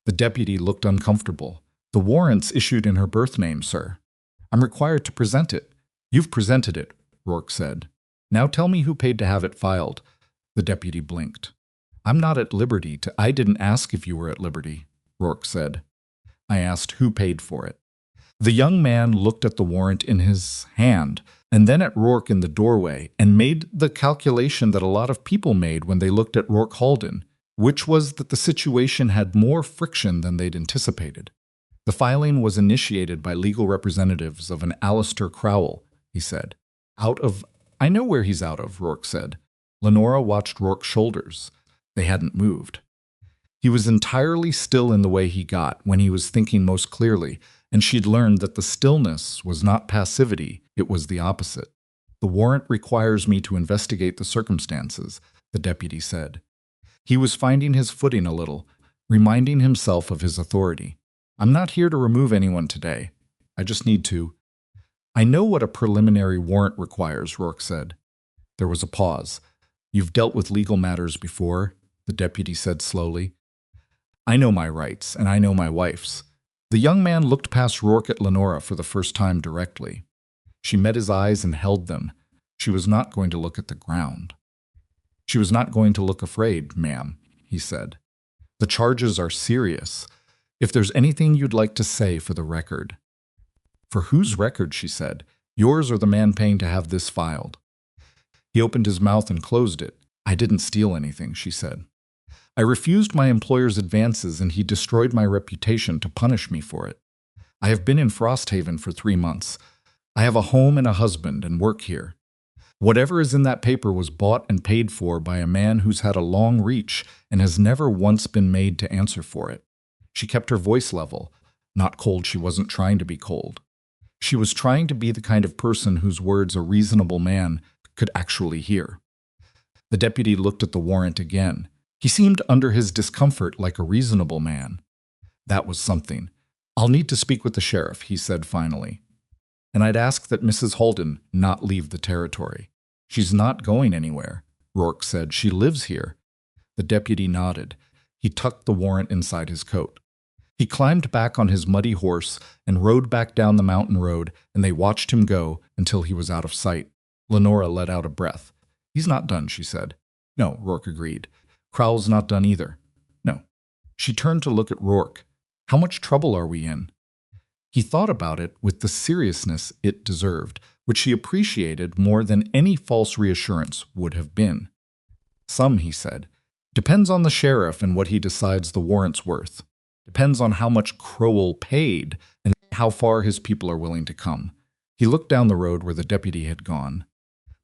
Speaker 1: The deputy looked uncomfortable. "The warrant's issued in her birth name, sir. I'm required to present it." "You've presented it," Rourke said. "Now tell me who paid to have it filed." The deputy blinked. "I'm not at liberty to—" "I didn't ask if you were at liberty," Rourke said. "I asked who paid for it." The young man looked at the warrant in his hand, and then at Rourke in the doorway, and made the calculation that a lot of people made when they looked at Rourke Halden, which was that the situation had more friction than they'd anticipated. "The filing was initiated by legal representatives of an Alistair Crowell," he said. "Out of—" "I know where he's out of," Rourke said. Lenora watched Rourke's shoulders. They hadn't moved. He was entirely still in the way he got when he was thinking most clearly, and she'd learned that the stillness was not passivity, it was the opposite. "The warrant requires me to investigate the circumstances," the deputy said. He was finding his footing a little, reminding himself of his authority. "I'm not here to remove anyone today. I just need to—" "I know what a preliminary warrant requires," Rourke said. There was a pause. "You've dealt with legal matters before," the deputy said slowly. "I know my rights, and I know my wife's." The young man looked past Rourke at Lenora for the first time directly. She met his eyes and held them. She was not going to look at the ground. "She was not going to look afraid, ma'am," he said. "The charges are serious. If there's anything you'd like to say for the record—" "For whose record?" she said. "Yours or the man paying to have this filed?" He opened his mouth and closed it. "I didn't steal anything," she said. I refused my employer's advances and he destroyed my reputation to punish me for it. I have been in Frosthaven for 3 months. I have a home and a husband and work here. Whatever is in that paper was bought and paid for by a man who's had a long reach and has never once been made to answer for it. She kept her voice level. Not cold, she wasn't trying to be cold. She was trying to be the kind of person whose words a reasonable man could actually hear. The deputy looked at the warrant again. He seemed under his discomfort like a reasonable man. That was something. I'll need to speak with the sheriff, he said finally. And I'd ask that Mrs. Halden not leave the territory. She's not going anywhere, Rourke said. She lives here. The deputy nodded. He tucked the warrant inside his coat. He climbed back on his muddy horse and rode back down the mountain road, and they watched him go until he was out of sight. Lenora let out a breath. He's not done, she said. No, Rourke agreed. Crowell's not done either. No. She turned to look at Rourke. How much trouble are we in? He thought about it with the seriousness it deserved, which he appreciated more than any false reassurance would have been. Some, he said. Depends on the sheriff and what he decides the warrant's worth. Depends on how much Crowell paid and how far his people are willing to come. He looked down the road where the deputy had gone.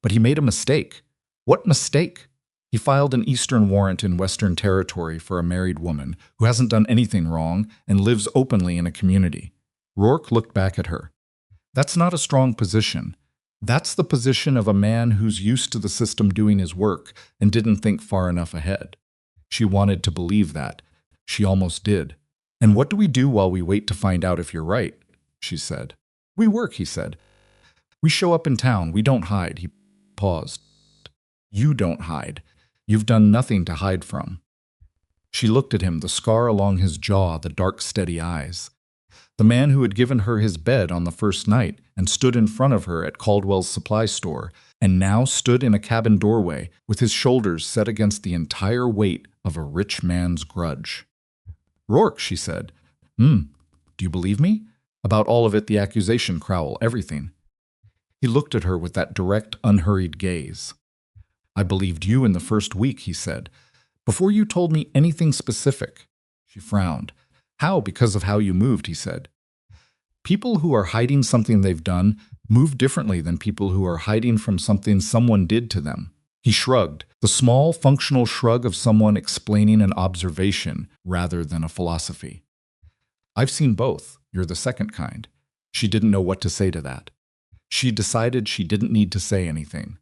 Speaker 1: But he made a mistake. What mistake? He filed an Eastern warrant in Western Territory for a married woman who hasn't done anything wrong and lives openly in a community. Rourke looked back at her. That's not a strong position. That's the position of a man who's used to the system doing his work and didn't think far enough ahead. She wanted to believe that. She almost did. And what do we do while we wait to find out if you're right? She said. We work, he said. We show up in town. We don't hide. He paused. You don't hide. You've done nothing to hide from. She looked at him, the scar along his jaw, the dark, steady eyes. The man who had given her his bed on the first night and stood in front of her at Caldwell's supply store, and now stood in a cabin doorway with his shoulders set against the entire weight of a rich man's grudge. Rourke, she said. Do you believe me? About all of it, the accusation, Crowell, everything. He looked at her with that direct, unhurried gaze. I believed you in the first week, he said, before you told me anything specific. She frowned. How? Because of how you moved, he said. People who are hiding something they've done move differently than people who are hiding from something someone did to them. He shrugged, the small, functional shrug of someone explaining an observation rather than a philosophy. I've seen both. You're the second kind. She didn't know what to say to that. She decided she didn't need to say anything.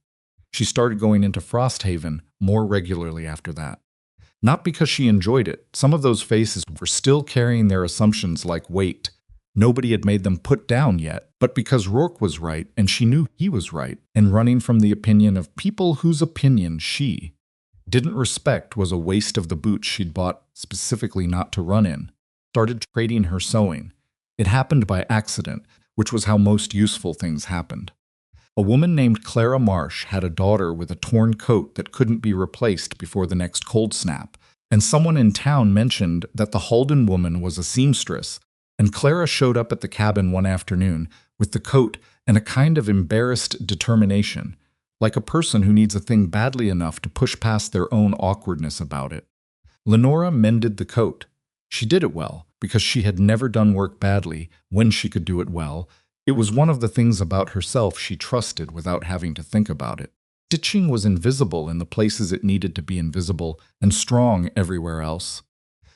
Speaker 1: She started going into Frosthaven more regularly after that. Not because she enjoyed it. Some of those faces were still carrying their assumptions like weight. Nobody had made them put down yet, but because Rourke was right and she knew he was right, and running from the opinion of people whose opinion she didn't respect was a waste of the boots she'd bought specifically not to run in. Started trading her sewing. It happened by accident, which was how most useful things happened. A woman named Clara Marsh had a daughter with a torn coat that couldn't be replaced before the next cold snap, and someone in town mentioned that the Halden woman was a seamstress, and Clara showed up at the cabin one afternoon with the coat and a kind of embarrassed determination, like a person who needs a thing badly enough to push past their own awkwardness about it. Lenora mended the coat. She did it well, because she had never done work badly when she could do it well. It was one of the things about herself she trusted without having to think about it. Stitching was invisible in the places it needed to be invisible and strong everywhere else.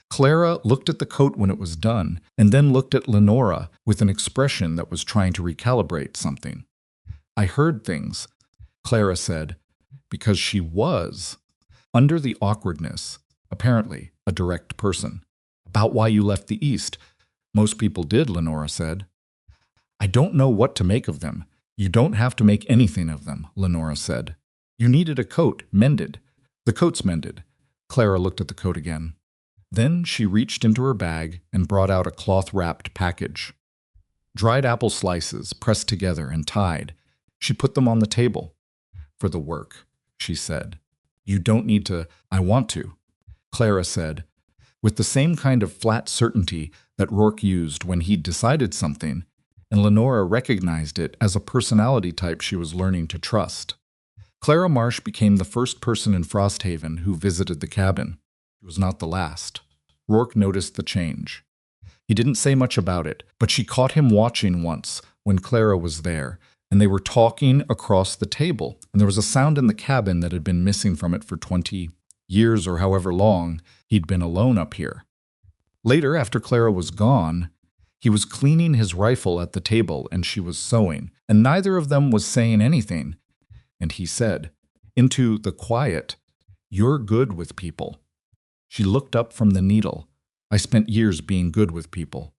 Speaker 1: Clara looked at the coat when it was done, and then looked at Lenora with an expression that was trying to recalibrate something. I heard things, Clara said, because she was, under the awkwardness, apparently a direct person. About why you left the East. Most people did, Lenora said. I don't know what to make of them. You don't have to make anything of them, Lenora said. You needed a coat, mended. The coat's mended. Clara looked at the coat again. Then she reached into her bag and brought out a cloth-wrapped package. Dried apple slices, pressed together and tied. She put them on the table. For the work, she said. You don't need to. I want to, Clara said, with the same kind of flat certainty that Rourke used when he'd decided something, and Lenora recognized it as a personality type she was learning to trust. Clara Marsh became the first person in Frosthaven who visited the cabin. It was not the last. Rourke noticed the change. He didn't say much about it, but she caught him watching once when Clara was there, and they were talking across the table, and there was a sound in the cabin that had been missing from it for 20 years or however long he'd been alone up here. Later, after Clara was gone, he was cleaning his rifle at the table and she was sewing, and neither of them was saying anything. And he said, into the quiet, "You're good with people." She looked up from the needle. "I spent years being good with people."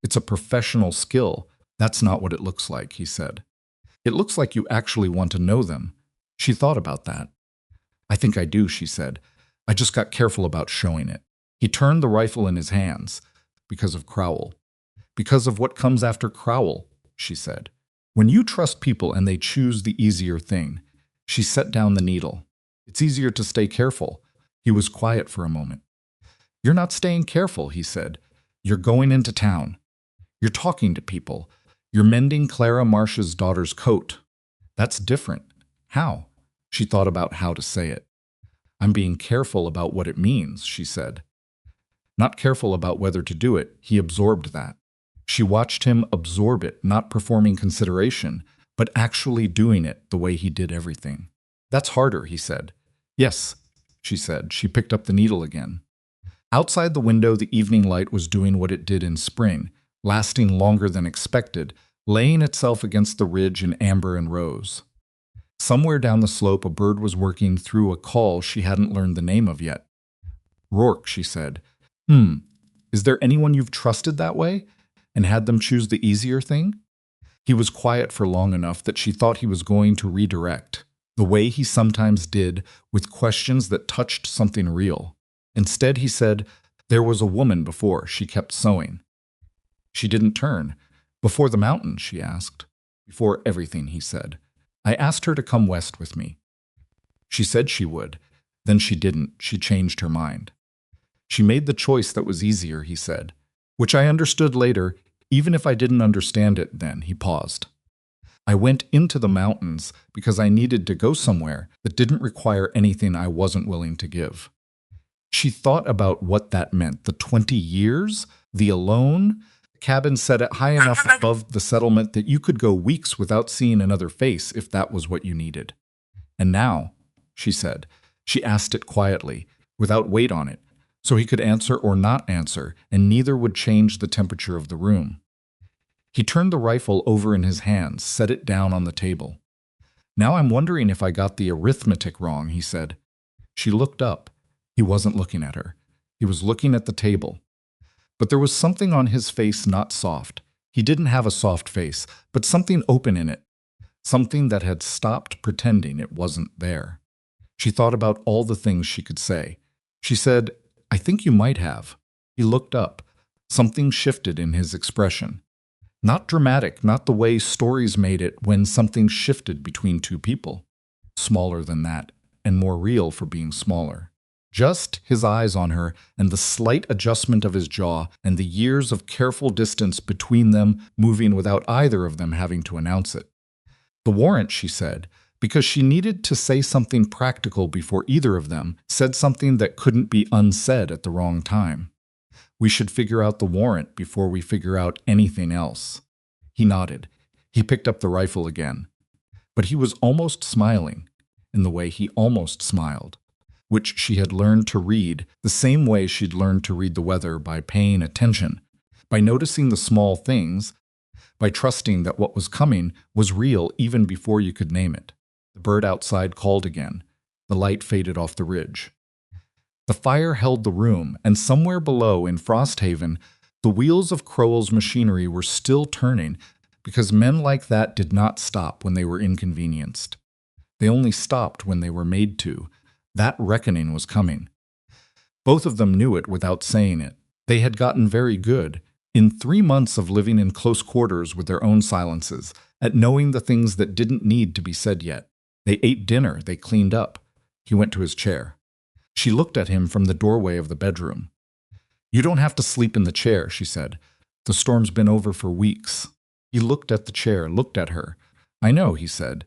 Speaker 1: "It's a professional skill. That's not what it looks like," he said. "It looks like you actually want to know them." She thought about that. "I think I do," she said. "I just got careful about showing it." He turned the rifle in his hands because of Crowell. "Because of what comes after Crowell," she said. "When you trust people and they choose the easier thing." She set down the needle. "It's easier to stay careful." He was quiet for a moment. "You're not staying careful," he said. "You're going into town. You're talking to people. You're mending Clara Marsh's daughter's coat. That's different." "How?" She thought about how to say it. "I'm being careful about what it means," she said. Not careful about whether to do it, he absorbed that. She watched him absorb it, not performing consideration, but actually doing it the way he did everything. "That's harder," he said. "Yes," she said. She picked up the needle again. Outside the window, the evening light was doing what it did in spring, lasting longer than expected, laying itself against the ridge in amber and rose. Somewhere down the slope, a bird was working through a call she hadn't learned the name of yet. "Rourke," she said. Is there anyone you've trusted that way and had them choose the easier thing?" He was quiet for long enough that she thought he was going to redirect, the way he sometimes did, with questions that touched something real. Instead, he said, "There was a woman before. She kept sewing." She didn't turn. "Before the mountain?" she asked. "Before everything," he said. "I asked her to come west with me. She said she would. Then she didn't. She changed her mind. She made the choice that was easier," he said, "which I understood later, even if I didn't understand it then." He paused. "I went into the mountains because I needed to go somewhere that didn't require anything I wasn't willing to give." She thought about what that meant, the 20 years, the alone, the cabin set it high enough above the settlement that you could go weeks without seeing another face if that was what you needed. "And now," she said, she asked it quietly, without weight on it, so he could answer or not answer, and neither would change the temperature of the room. He turned the rifle over in his hands, set it down on the table. "Now I'm wondering if I got the arithmetic wrong," he said. She looked up. He wasn't looking at her. He was looking at the table. But there was something on his face not soft. He didn't have a soft face, but something open in it. Something that had stopped pretending it wasn't there. She thought about all the things she could say. She said, "I think you might have." He looked up. Something shifted in his expression. Not dramatic, not the way stories made it when something shifted between two people. Smaller than that, and more real for being smaller. Just his eyes on her, and the slight adjustment of his jaw, and the years of careful distance between them moving without either of them having to announce it. "The warrant," she said, because she needed to say something practical before either of them said something that couldn't be unsaid at the wrong time. "We should figure out the warrant before we figure out anything else." He nodded. He picked up the rifle again. But he was almost smiling, in the way he almost smiled, which she had learned to read the same way she'd learned to read the weather, by paying attention, by noticing the small things, by trusting that what was coming was real even before you could name it. The bird outside called again. The light faded off the ridge. The fire held the room, and somewhere below in Frosthaven, the wheels of Crowell's machinery were still turning, because men like that did not stop when they were inconvenienced. They only stopped when they were made to. That reckoning was coming. Both of them knew it without saying it. They had gotten very good, in 3 months of living in close quarters with their own silences, at knowing the things that didn't need to be said yet. They ate dinner, they cleaned up. He went to his chair. She looked at him from the doorway of the bedroom. "You don't have to sleep in the chair," she said. "The storm's been over for weeks." He looked at the chair, looked at her. "I know," he said.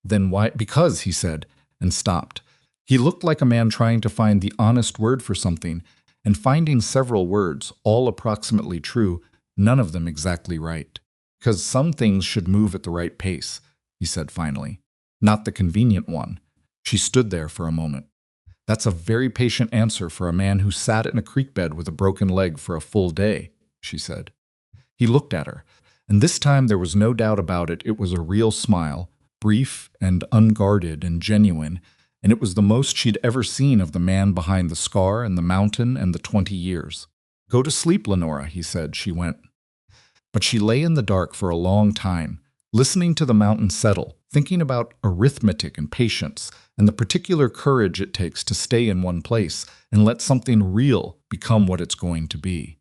Speaker 1: "Then why?" "Because," he said, and stopped. He looked like a man trying to find the honest word for something, and finding several words, all approximately true, none of them exactly right. Because some things should move at the right pace, he said finally. Not the convenient one. She stood there for a moment. That's a very patient answer for a man who sat in a creek bed with a broken leg for a full day, she said. He looked at her, and this time there was no doubt about it. It was a real smile, brief and unguarded and genuine, and it was the most she'd ever seen of the man behind the scar and the mountain and the 20 years. Go to sleep, Lenora, he said. She went. But she lay in the dark for a long time, listening to the mountain settle, thinking about arithmetic and patience, and the particular courage it takes to stay in one place and let something real become what it's going to be.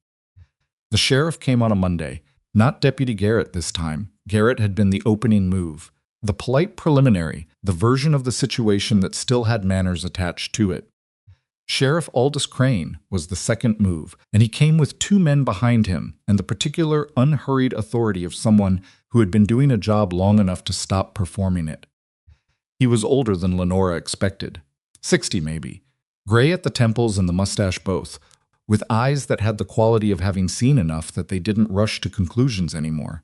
Speaker 1: The sheriff came on a Monday, not Deputy Garrett this time. Garrett had been the opening move, the polite preliminary, the version of the situation that still had manners attached to it. Sheriff Aldous Crane was the second move, and he came with 2 men behind him and the particular unhurried authority of someone who had been doing a job long enough to stop performing it. He was older than Lenora expected, 60 maybe, gray at the temples and the mustache both, with eyes that had the quality of having seen enough that they didn't rush to conclusions anymore.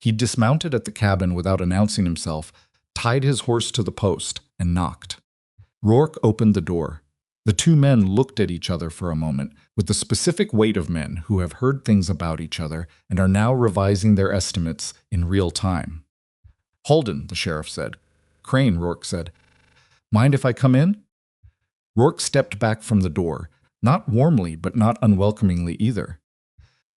Speaker 1: He dismounted at the cabin without announcing himself, tied his horse to the post, and knocked. Rourke opened the door. The 2 men looked at each other for a moment, with the specific weight of men who have heard things about each other and are now revising their estimates in real time. Halden, the sheriff said. Crane, Rourke said. Mind if I come in? Rourke stepped back from the door, not warmly but not unwelcomingly either.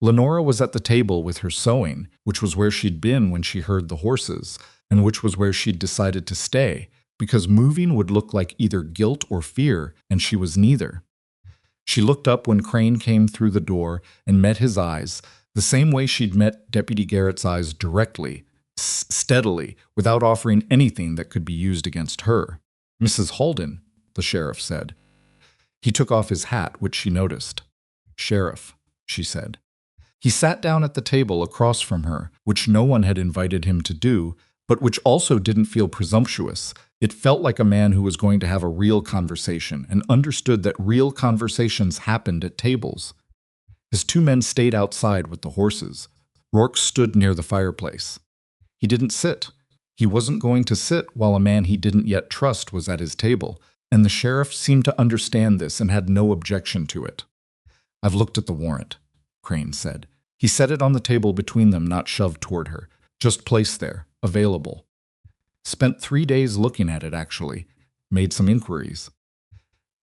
Speaker 1: Lenora was at the table with her sewing, which was where she'd been when she heard the horses, and which was where she'd decided to stay, because moving would look like either guilt or fear, and she was neither. She looked up when Crane came through the door and met his eyes, the same way she'd met Deputy Garrett's eyes directly, steadily, without offering anything that could be used against her. Mrs. Halden, the sheriff said. He took off his hat, which she noticed. Sheriff, she said. He sat down at the table across from her, which no one had invited him to do, but which also didn't feel presumptuous. It felt like a man who was going to have a real conversation and understood that real conversations happened at tables. His 2 men stayed outside with the horses. Rourke stood near the fireplace. He didn't sit. He wasn't going to sit while a man he didn't yet trust was at his table, and the sheriff seemed to understand this and had no objection to it. I've looked at the warrant, Crane said. He set it on the table between them, not shoved toward her, just placed there, available. Spent 3 days looking at it, actually. Made some inquiries.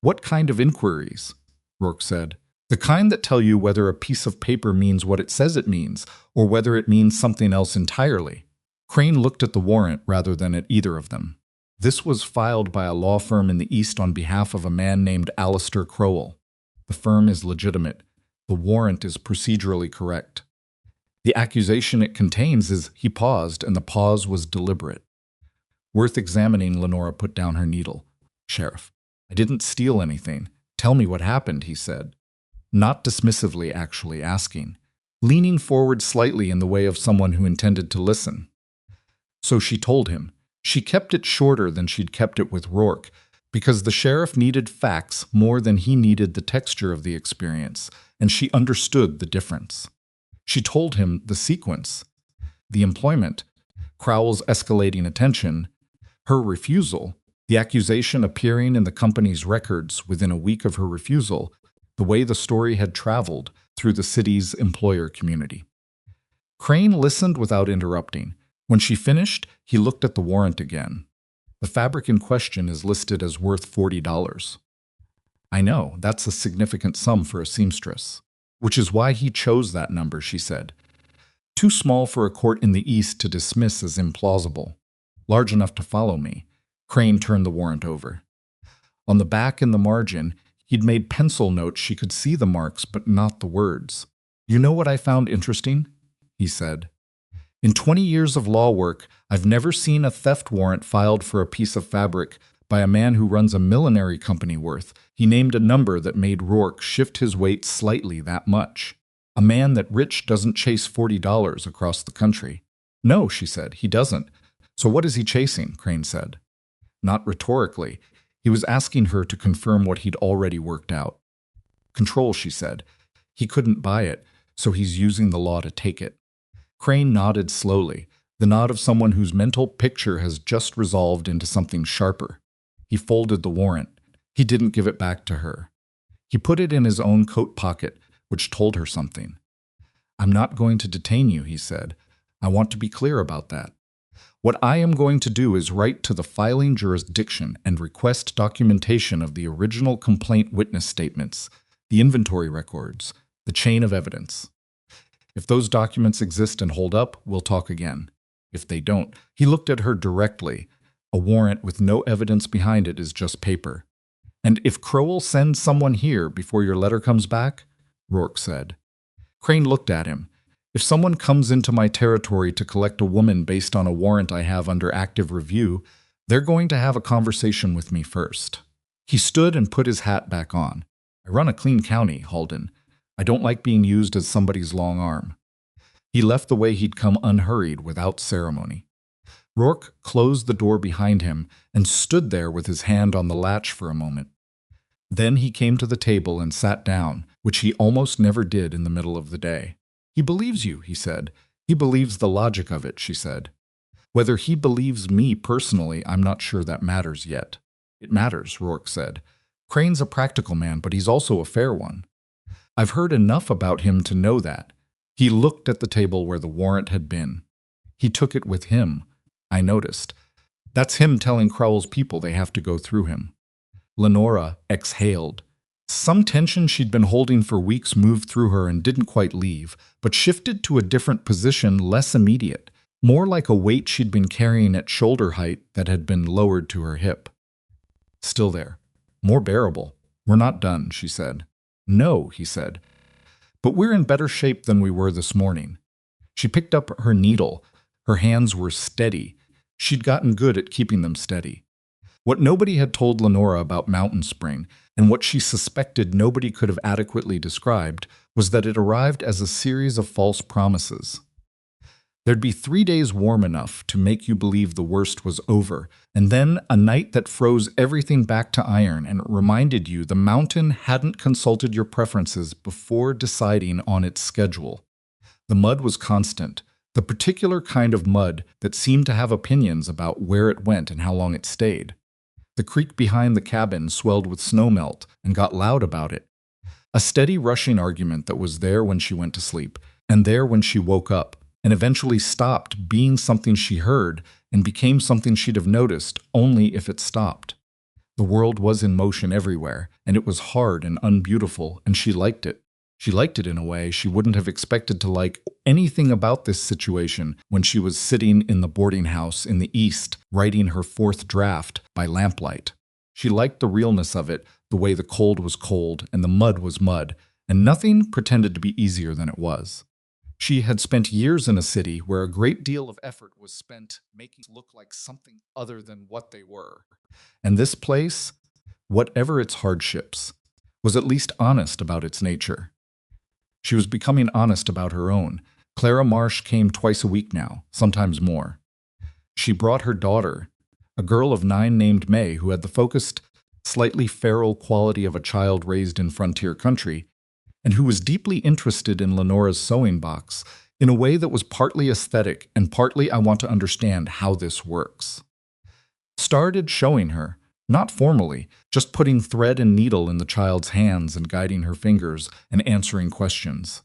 Speaker 1: What kind of inquiries? Rourke said. The kind that tell you whether a piece of paper means what it says it means, or whether it means something else entirely. Crane looked at the warrant rather than at either of them. This was filed by a law firm in the East on behalf of a man named Alistair Crowell. The firm is legitimate. The warrant is procedurally correct. The accusation it contains is, he paused, and the pause was deliberate. Worth examining, Lenora put down her needle. Sheriff, I didn't steal anything. Tell me what happened, he said. Not dismissively, actually, asking. Leaning forward slightly in the way of someone who intended to listen. So she told him. She kept it shorter than she'd kept it with Rourke, because the sheriff needed facts more than he needed the texture of the experience, and she understood the difference. She told him the sequence, the employment, Crowell's escalating attention, her refusal, the accusation appearing in the company's records within a week of her refusal, the way the story had traveled through the city's employer community. Crane listened without interrupting. When she finished, he looked at the warrant again. The fabric in question is listed as worth $40. I know, that's a significant sum for a seamstress. Which is why he chose that number, she said. Too small for a court in the East to dismiss as implausible. Large enough to follow me. Crane turned the warrant over. On the back in the margin, he'd made pencil notes she could see the marks but not the words. You know what I found interesting? He said. In 20 years of law work, I've never seen a theft warrant filed for a piece of fabric by a man who runs a millinery company worth. He named a number that made Rourke shift his weight slightly that much. A man that rich doesn't chase $40 across the country. No, she said, he doesn't. So what is he chasing? Crane said. Not rhetorically. He was asking her to confirm what he'd already worked out. Control, she said. He couldn't buy it, so he's using the law to take it. Crane nodded slowly, the nod of someone whose mental picture has just resolved into something sharper. He folded the warrant. He didn't give it back to her. He put it in his own coat pocket, which told her something. "I'm not going to detain you," he said. "I want to be clear about that. What I am going to do is write to the filing jurisdiction and request documentation of the original complaint witness statements, the inventory records, the chain of evidence. If those documents exist and hold up, we'll talk again. If they don't," he looked at her directly. "A warrant with no evidence behind it is just paper. And if Crowell sends someone here before your letter comes back," Rourke said. Crane looked at him. "If someone comes into my territory to collect a woman based on a warrant I have under active review, they're going to have a conversation with me first." He stood and put his hat back on. "I run a clean county, Halden. I don't like being used as somebody's long arm." He left the way he'd come, unhurried, without ceremony. Rourke closed the door behind him and stood there with his hand on the latch for a moment. Then he came to the table and sat down, which he almost never did in the middle of the day. "He believes you," he said. "He believes the logic of it," she said. "Whether he believes me personally, I'm not sure that matters yet." "It matters," Rourke said. "Crane's a practical man, but he's also a fair one. I've heard enough about him to know that." He looked at the table where the warrant had been. "He took it with him, I noticed. That's him telling Crowell's people they have to go through him." Lenora exhaled. Some tension she'd been holding for weeks moved through her and didn't quite leave, but shifted to a different position, less immediate, more like a weight she'd been carrying at shoulder height that had been lowered to her hip. Still there. More bearable. "We're not done," she said. "No," he said. "But we're in better shape than we were this morning." She picked up her needle. Her hands were steady. She'd gotten good at keeping them steady. What nobody had told Lenora about Mountain Spring, and what she suspected nobody could have adequately described, was that it arrived as a series of false promises. There'd be 3 days warm enough to make you believe the worst was over, and then a night that froze everything back to iron and reminded you the mountain hadn't consulted your preferences before deciding on its schedule. The mud was constant, the particular kind of mud that seemed to have opinions about where it went and how long it stayed. The creek behind the cabin swelled with snowmelt and got loud about it. A steady rushing argument that was there when she went to sleep, and there when she woke up, and eventually stopped being something she heard and became something she'd have noticed only if it stopped. The world was in motion everywhere, and it was hard and unbeautiful, and she liked it. She liked it in a way she wouldn't have expected to like anything about this situation when she was sitting in the boarding house in the east, writing her 4th draft by lamplight. She liked the realness of it, the way the cold was cold and the mud was mud, and nothing pretended to be easier than it was. She had spent years in a city where a great deal of effort was spent making it look like something other than what they were. And this place, whatever its hardships, was at least honest about its nature. She was becoming honest about her own. Clara Marsh came twice a week now, sometimes more. She brought her daughter, a girl of 9 named May, who had the focused, slightly feral quality of a child raised in frontier country, and who was deeply interested in Lenora's sewing box in a way that was partly aesthetic and partly I want to understand how this works. Started showing her, not formally, just putting thread and needle in the child's hands and guiding her fingers and answering questions.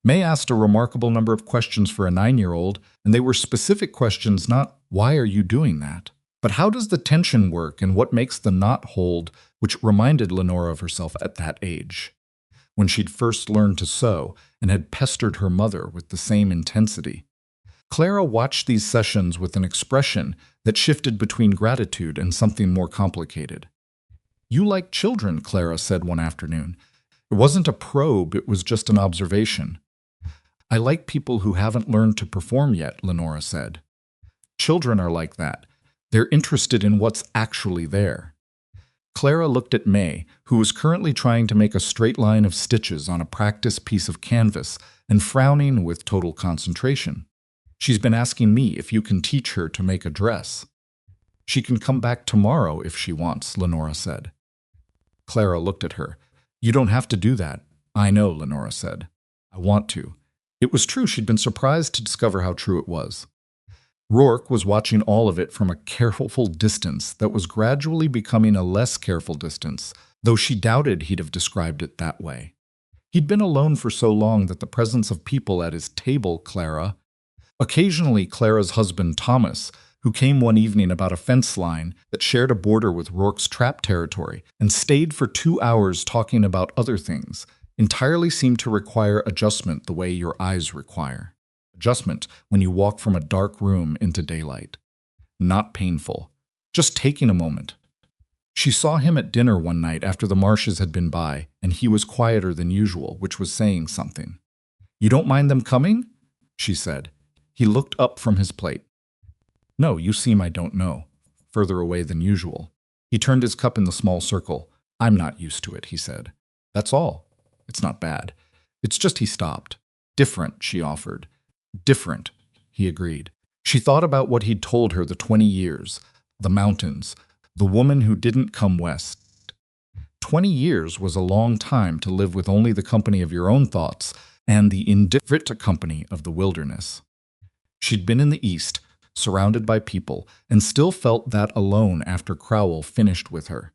Speaker 1: May asked a remarkable number of questions for a 9-year-old, and they were specific questions, not "why are you doing that?" but "how does the tension work and what makes the knot hold," which reminded Lenora of herself at that age, when she'd first learned to sew and had pestered her mother with the same intensity. Clara watched these sessions with an expression that shifted between gratitude and something more complicated. "You like children," Clara said one afternoon. It wasn't a probe, it was just an observation. "I like people who haven't learned to perform yet," Lenora said. "Children are like that. They're interested in what's actually there." Clara looked at May, who was currently trying to make a straight line of stitches on a practice piece of canvas and frowning with total concentration. "She's been asking me if you can teach her to make a dress." She can come back tomorrow if she wants, Lenora said. Clara looked at her. You don't have to do that. I know, Lenora said. I want to. It was true. She'd been surprised to discover how true it was. Rourke was watching all of it from a careful distance that was gradually becoming a less careful distance, though she doubted he'd have described it that way. He'd been alone for so long that the presence of people at his table, occasionally Clara's husband Thomas, who came one evening about a fence line that shared a border with Rourke's trap territory and stayed for 2 hours talking about other things, entirely seemed to require adjustment the way your eyes require. Adjustment when you walk from a dark room into daylight. Not painful. Just taking a moment. She saw him at dinner one night after the Marshes had been by, and he was quieter than usual, which was saying something. You don't mind them coming? She said. He looked up from his plate. No, you seem I don't know. Further away than usual. He turned his cup in the small circle. I'm not used to it, he said. That's all. It's not bad. It's just he stopped. Different, she offered. Different, he agreed. She thought about what he'd told her the 20 years, the mountains, the woman who didn't come west. 20 years was a long time to live with only the company of your own thoughts and the indifferent company of the wilderness. She'd been in the East, surrounded by people, and still felt that alone after Crowell finished with her.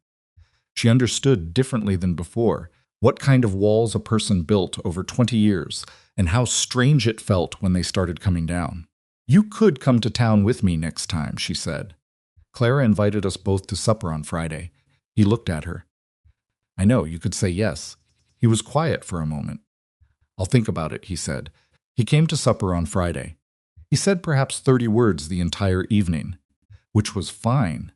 Speaker 1: She understood differently than before what kind of walls a person built over 20 years, and how strange it felt when they started coming down. You could come to town with me next time, she said. Clara invited us both to supper on Friday. He looked at her. I know, you could say yes. He was quiet for a moment. I'll think about it, he said. He came to supper on Friday. He said perhaps 30 words the entire evening, which was fine,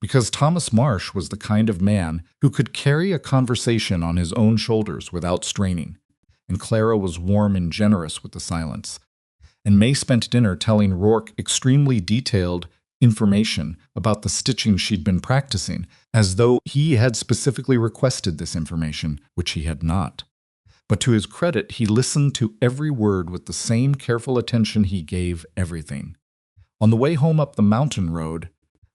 Speaker 1: because Thomas Marsh was the kind of man who could carry a conversation on his own shoulders without straining, and Clara was warm and generous with the silence. And May spent dinner telling Rourke extremely detailed information about the stitching she'd been practicing, as though he had specifically requested this information, which he had not. But to his credit, he listened to every word with the same careful attention he gave everything. On the way home up the mountain road,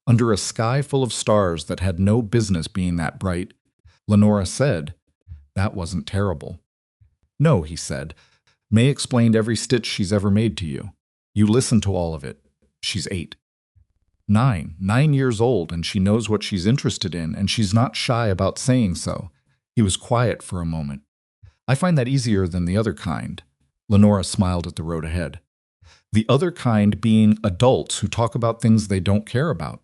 Speaker 1: under a sky full of stars that had no business being that bright, Lenora said, That wasn't terrible. No, he said. May explained every stitch she's ever made to you. You listened to all of it. She's 8. 9 years old, and she knows what she's interested in, and she's not shy about saying so. He was quiet for a moment. I find that easier than the other kind. Lenora smiled at the road ahead. The other kind being adults who talk about things they don't care about.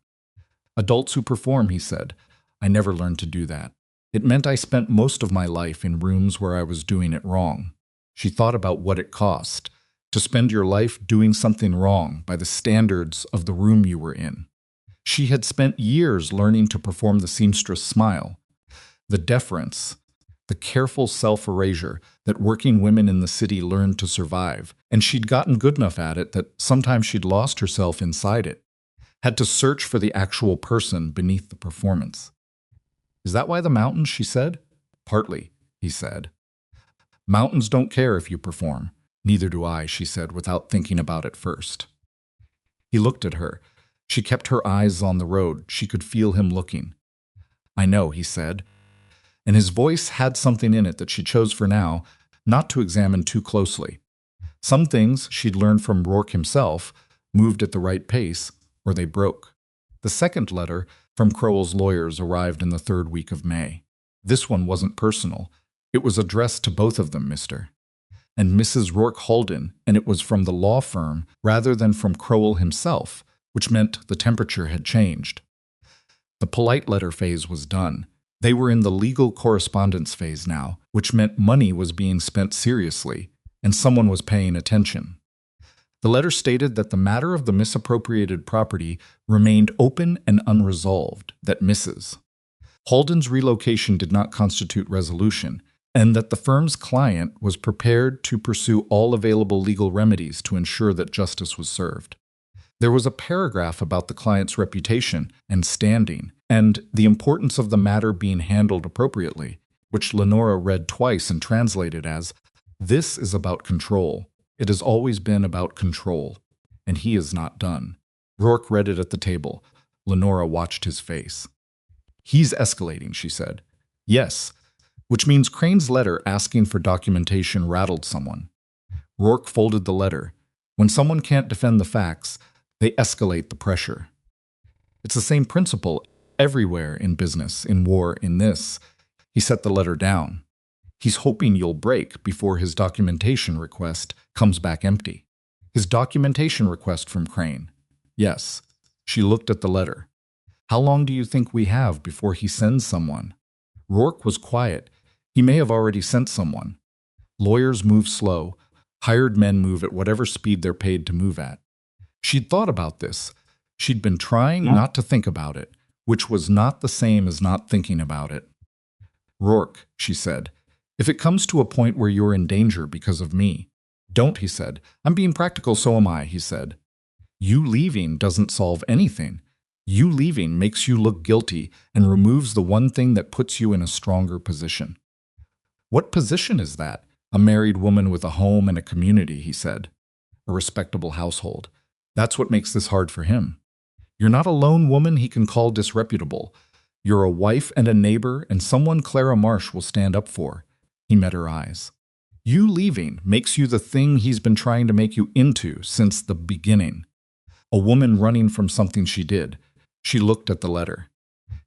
Speaker 1: Adults who perform, he said. I never learned to do that. It meant I spent most of my life in rooms where I was doing it wrong. She thought about what it cost to spend your life doing something wrong by the standards of the room you were in. She had spent years learning to perform the seamstress smile, the deference, the careful self-erasure that working women in the city learned to survive, and she'd gotten good enough at it that sometimes she'd lost herself inside it, had to search for the actual person beneath the performance. Is that why the mountains, she said? Partly, he said. Mountains don't care if you perform. Neither do I, she said, without thinking about it first. He looked at her. She kept her eyes on the road. She could feel him looking. I know, he said, and his voice had something in it that she chose for now not to examine too closely. Some things she'd learned from Rourke himself moved at the right pace, or they broke. The second letter from Crowell's lawyers arrived in the 3rd week of May. This one wasn't personal. It was addressed to both of them, Mr. and Mrs. Rourke Halden, and it was from the law firm rather than from Crowell himself, which meant the temperature had changed. The polite letter phase was done. They were in the legal correspondence phase now, which meant money was being spent seriously, and someone was paying attention. The letter stated that the matter of the misappropriated property remained open and unresolved, that Mrs. Halden's relocation did not constitute resolution, and that the firm's client was prepared to pursue all available legal remedies to ensure that justice was served. There was a paragraph about the client's reputation and standing, and the importance of the matter being handled appropriately, which Lenora read twice and translated as, This is about control. It has always been about control, and he is not done. Rourke read it at the table. Lenora watched his face. He's escalating, she said. Yes, which means Crane's letter asking for documentation rattled someone. Rourke folded the letter. When someone can't defend the facts, they escalate the pressure. It's the same principle everywhere in business, in war, in this. He set the letter down. He's hoping you'll break before his documentation request comes back empty. His documentation request from Crane. Yes. She looked at the letter. How long do you think we have before he sends someone? Rourke was quiet. He may have already sent someone. Lawyers move slow. Hired men move at whatever speed they're paid to move at. She'd thought about this. She'd been trying not to think about it, which was not the same as not thinking about it. Rourke, she said, if it comes to a point where you're in danger because of me. Don't, he said. I'm being practical, so am I, he said. You leaving doesn't solve anything. You leaving makes you look guilty and removes the one thing that puts you in a stronger position. What position is that? A married woman with a home and a community, he said. A respectable household. That's what makes this hard for him. You're not a lone woman he can call disreputable. You're a wife and a neighbor and someone Clara Marsh will stand up for. He met her eyes. You leaving makes you the thing he's been trying to make you into since the beginning. A woman running from something she did. She looked at the letter.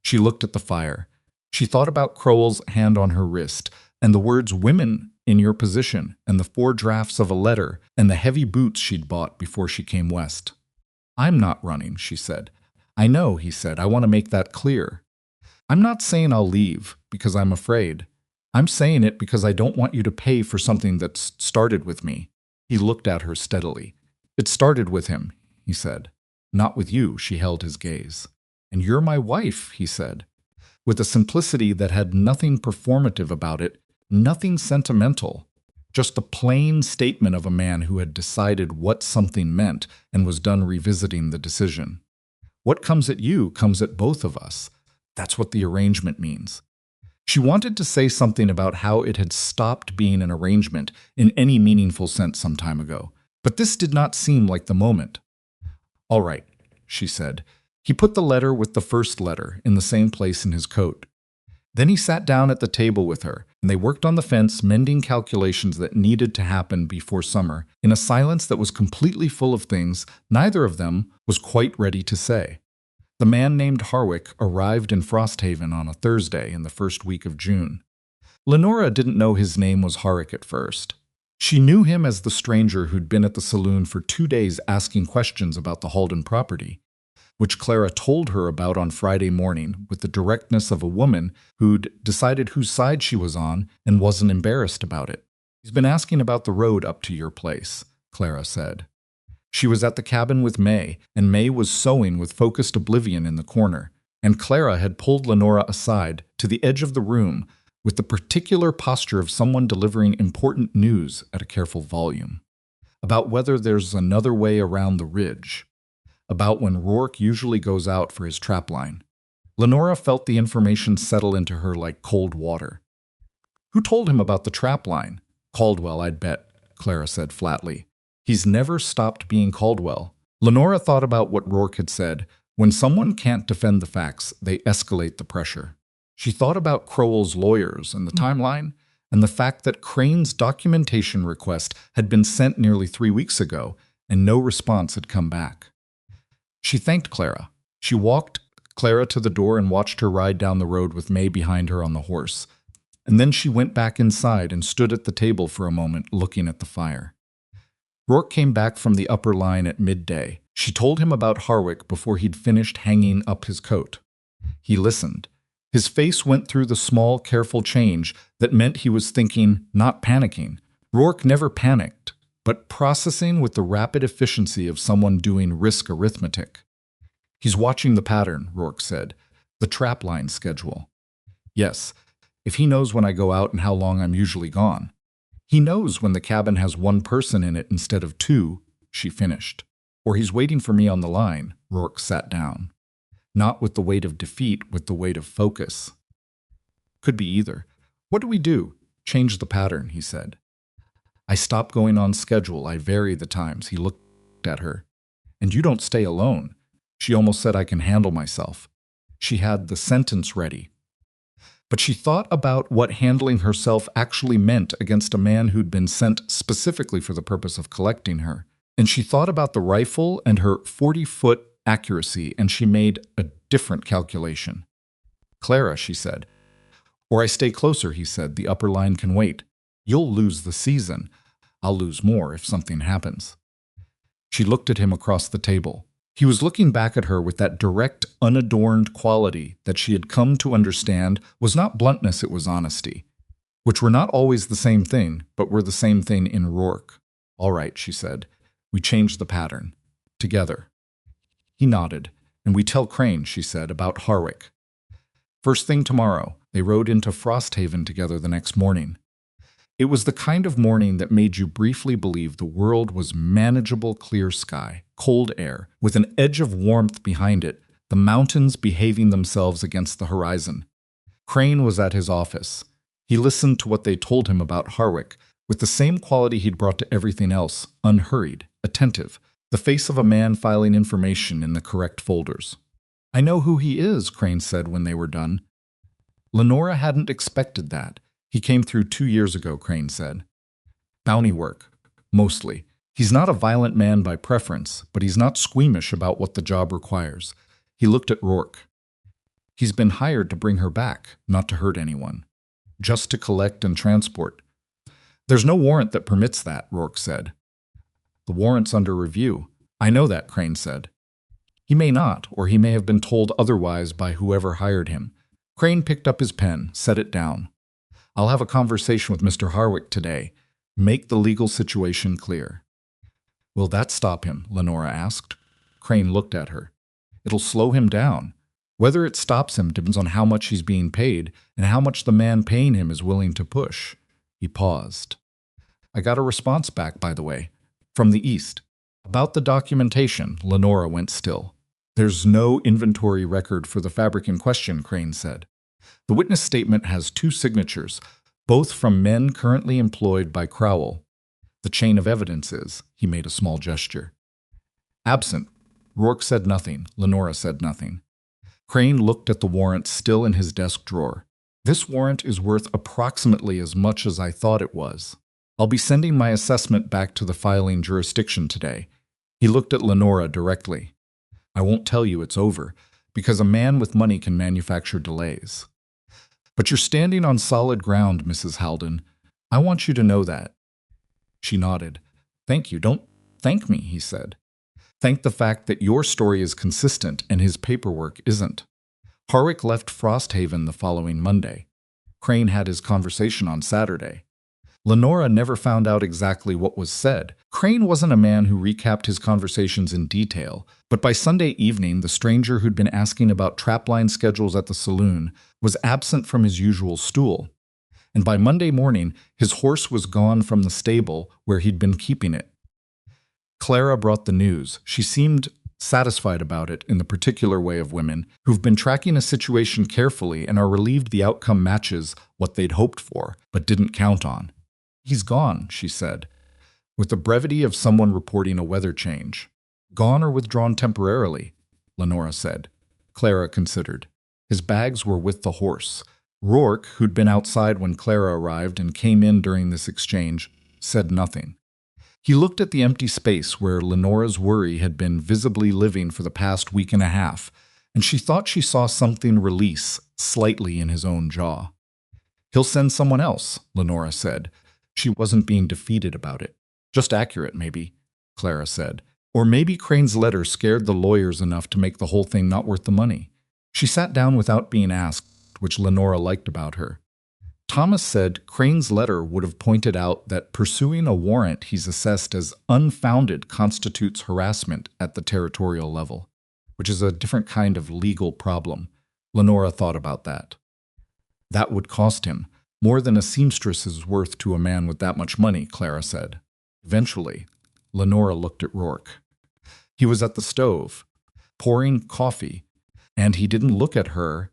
Speaker 1: She looked at the fire. She thought about Crowell's hand on her wrist, and the words women in your position, and the 4 drafts of a letter, and the heavy boots she'd bought before she came west. I'm not running, she said. I know, he said. I want to make that clear. I'm not saying I'll leave because I'm afraid. I'm saying it because I don't want you to pay for something that started with me. He looked at her steadily. It started with him, he said. Not with you, she held his gaze. And you're my wife, he said. With a simplicity that had nothing performative about it, nothing sentimental. Just the plain statement of a man who had decided what something meant and was done revisiting the decision. What comes at you comes at both of us. That's what the arrangement means. She wanted to say something about how it had stopped being an arrangement in any meaningful sense some time ago, but this did not seem like the moment. All right, she said. He put the letter with the first letter in the same place in his coat. Then he sat down at the table with her, and they worked on the fence, mending calculations that needed to happen before summer, in a silence that was completely full of things neither of them was quite ready to say. The man named Harwick arrived in Frosthaven on a Thursday in the first week of June. Lenora didn't know his name was Harwick at first. She knew him as the stranger who'd been at the saloon for 2 days asking questions about the Halden property, which Clara told her about on Friday morning with the directness of a woman who'd decided whose side she was on and wasn't embarrassed about it. He's been asking about the road up to your place, Clara said. She was at the cabin with May, and May was sewing with focused oblivion in the corner, and Clara had pulled Lenora aside to the edge of the room with the particular posture of someone delivering important news at a careful volume, about whether there's another way around the ridge, about when Rourke usually goes out for his trapline. Lenora felt the information settle into her like cold water. Who told him about the trapline? Caldwell, I'd bet, Clara said flatly. He's never stopped being Caldwell. Lenora thought about what Rourke had said. When someone can't defend the facts, they escalate the pressure. She thought about Crowell's lawyers and the timeline, and the fact that Crane's documentation request had been sent nearly 3 weeks ago, and no response had come back. She thanked Clara. She walked Clara to the door and watched her ride down the road with May behind her on the horse. And then she went back inside and stood at the table for a moment, looking at the fire. Rourke came back from the upper line at midday. She told him about Harwick before he'd finished hanging up his coat. He listened. His face went through the small, careful change that meant he was thinking, not panicking. Rourke never panicked, but processing with the rapid efficiency of someone doing risk arithmetic. He's watching the pattern, Rourke said. The trapline schedule. Yes, if he knows when I go out and how long I'm usually gone. He knows when the cabin has 1 person in it instead of 2, she finished. Or he's waiting for me on the line, Rourke sat down. Not with the weight of defeat, with the weight of focus. Could be either. What do we do? Change the pattern, he said. I stop going on schedule. I vary the times. He looked at her. And you don't stay alone. She almost said, "I can handle myself." She had the sentence ready. But she thought about what handling herself actually meant against a man who'd been sent specifically for the purpose of collecting her. And she thought about the rifle and her 40-foot accuracy, and she made a different calculation. "Clara," she said. "Or I stay closer," he said. "The upper line can wait. You'll lose the season. I'll lose more if something happens." She looked at him across the table. He was looking back at her with that direct, unadorned quality that she had come to understand was not bluntness, it was honesty, which were not always the same thing, but were the same thing in Rourke. "All right," she said. "We change the pattern. Together." He nodded. "And we tell Crane," she said, "about Harwick." First thing tomorrow, they rode into Frosthaven together the next morning. It was the kind of morning that made you briefly believe the world was manageable, clear sky, cold air, with an edge of warmth behind it, the mountains behaving themselves against the horizon. Crane was at his office. He listened to what they told him about Harwick, with the same quality he'd brought to everything else, unhurried, attentive, the face of a man filing information in the correct folders. "I know who he is," Crane said when they were done. Lenora hadn't expected that. "He came through 2 years ago," Crane said. "Bounty work, mostly. He's not a violent man by preference, but he's not squeamish about what the job requires." He looked at Rourke. "He's been hired to bring her back, not to hurt anyone. Just to collect and transport." "There's no warrant that permits that," Rourke said. "The warrant's under review." "I know that," Crane said. "He may not, or he may have been told otherwise by whoever hired him." Crane picked up his pen, set it down. "I'll have a conversation with Mr. Harwick today. Make the legal situation clear." "Will that stop him?" Lenora asked. Crane looked at her. "It'll slow him down. Whether it stops him depends on how much he's being paid and how much the man paying him is willing to push." He paused. "I got a response back, by the way, from the East. About the documentation." Lenora went still. "There's no inventory record for the fabric in question," Crane said. "The witness statement has 2 signatures, both from men currently employed by Crowell. The chain of evidence is," he made a small gesture, "absent." Rourke said nothing. Lenora said nothing. Crane looked at the warrant still in his desk drawer. "This warrant is worth approximately as much as I thought it was. I'll be sending my assessment back to the filing jurisdiction today." He looked at Lenora directly. "I won't tell you it's over, because a man with money can manufacture delays. But you're standing on solid ground, Mrs. Halden. I want you to know that." She nodded. "Thank you. Don't thank me," he said. "Thank the fact that your story is consistent and his paperwork isn't." Harwick left Frosthaven the following Monday. Crane had his conversation on Saturday. Lenora never found out exactly what was said. Crane wasn't a man who recapped his conversations in detail, but by Sunday evening, the stranger who'd been asking about trapline schedules at the saloon was absent from his usual stool. And by Monday morning, his horse was gone from the stable where he'd been keeping it. Clara brought the news. She seemed satisfied about it in the particular way of women who've been tracking a situation carefully and are relieved the outcome matches what they'd hoped for, but didn't count on. "He's gone," she said, with the brevity of someone reporting a weather change. "Gone or withdrawn temporarily," Lenora said. Clara considered. "His bags were with the horse." Rourke, who'd been outside when Clara arrived and came in during this exchange, said nothing. He looked at the empty space where Lenora's worry had been visibly living for the past week and a half, and she thought she saw something release slightly in his own jaw. "He'll send someone else," Lenora said. She wasn't being defeated about it. "Just accurate, maybe," Clara said. "Or maybe Crane's letter scared the lawyers enough to make the whole thing not worth the money." She sat down without being asked, which Lenora liked about her. Thomas said Crane's letter would have pointed out that pursuing a warrant he's assessed as unfounded constitutes harassment at the territorial level, which is a different kind of legal problem. Lenora thought about that. "That would cost him more than a seamstress is worth to a man with that much money," Clara said. Eventually, Lenora looked at Rourke. He was at the stove, pouring coffee, and he didn't look at her,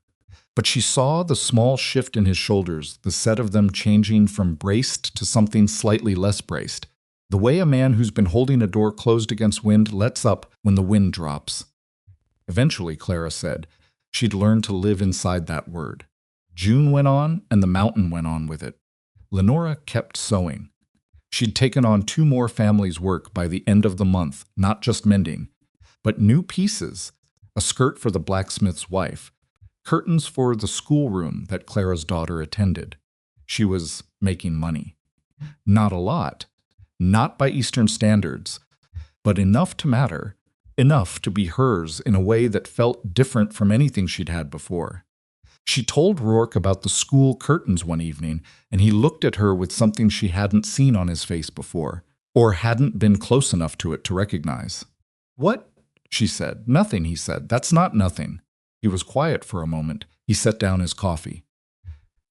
Speaker 1: but she saw the small shift in his shoulders, the set of them changing from braced to something slightly less braced, the way a man who's been holding a door closed against wind lets up when the wind drops. Eventually, Clara said, she'd learned to live inside that word. June went on, and the mountain went on with it. Lenora kept sewing. She'd taken on 2 more families' work by the end of the month, not just mending, but new pieces, a skirt for the blacksmith's wife, curtains for the schoolroom that Clara's daughter attended. She was making money. Not a lot, not by Eastern standards, but enough to matter, enough to be hers in a way that felt different from anything she'd had before. She told Rourke about the school curtains one evening, and he looked at her with something she hadn't seen on his face before, or hadn't been close enough to it to recognize. "What?" she said. "Nothing," he said. "That's not nothing." He was quiet for a moment. He set down his coffee.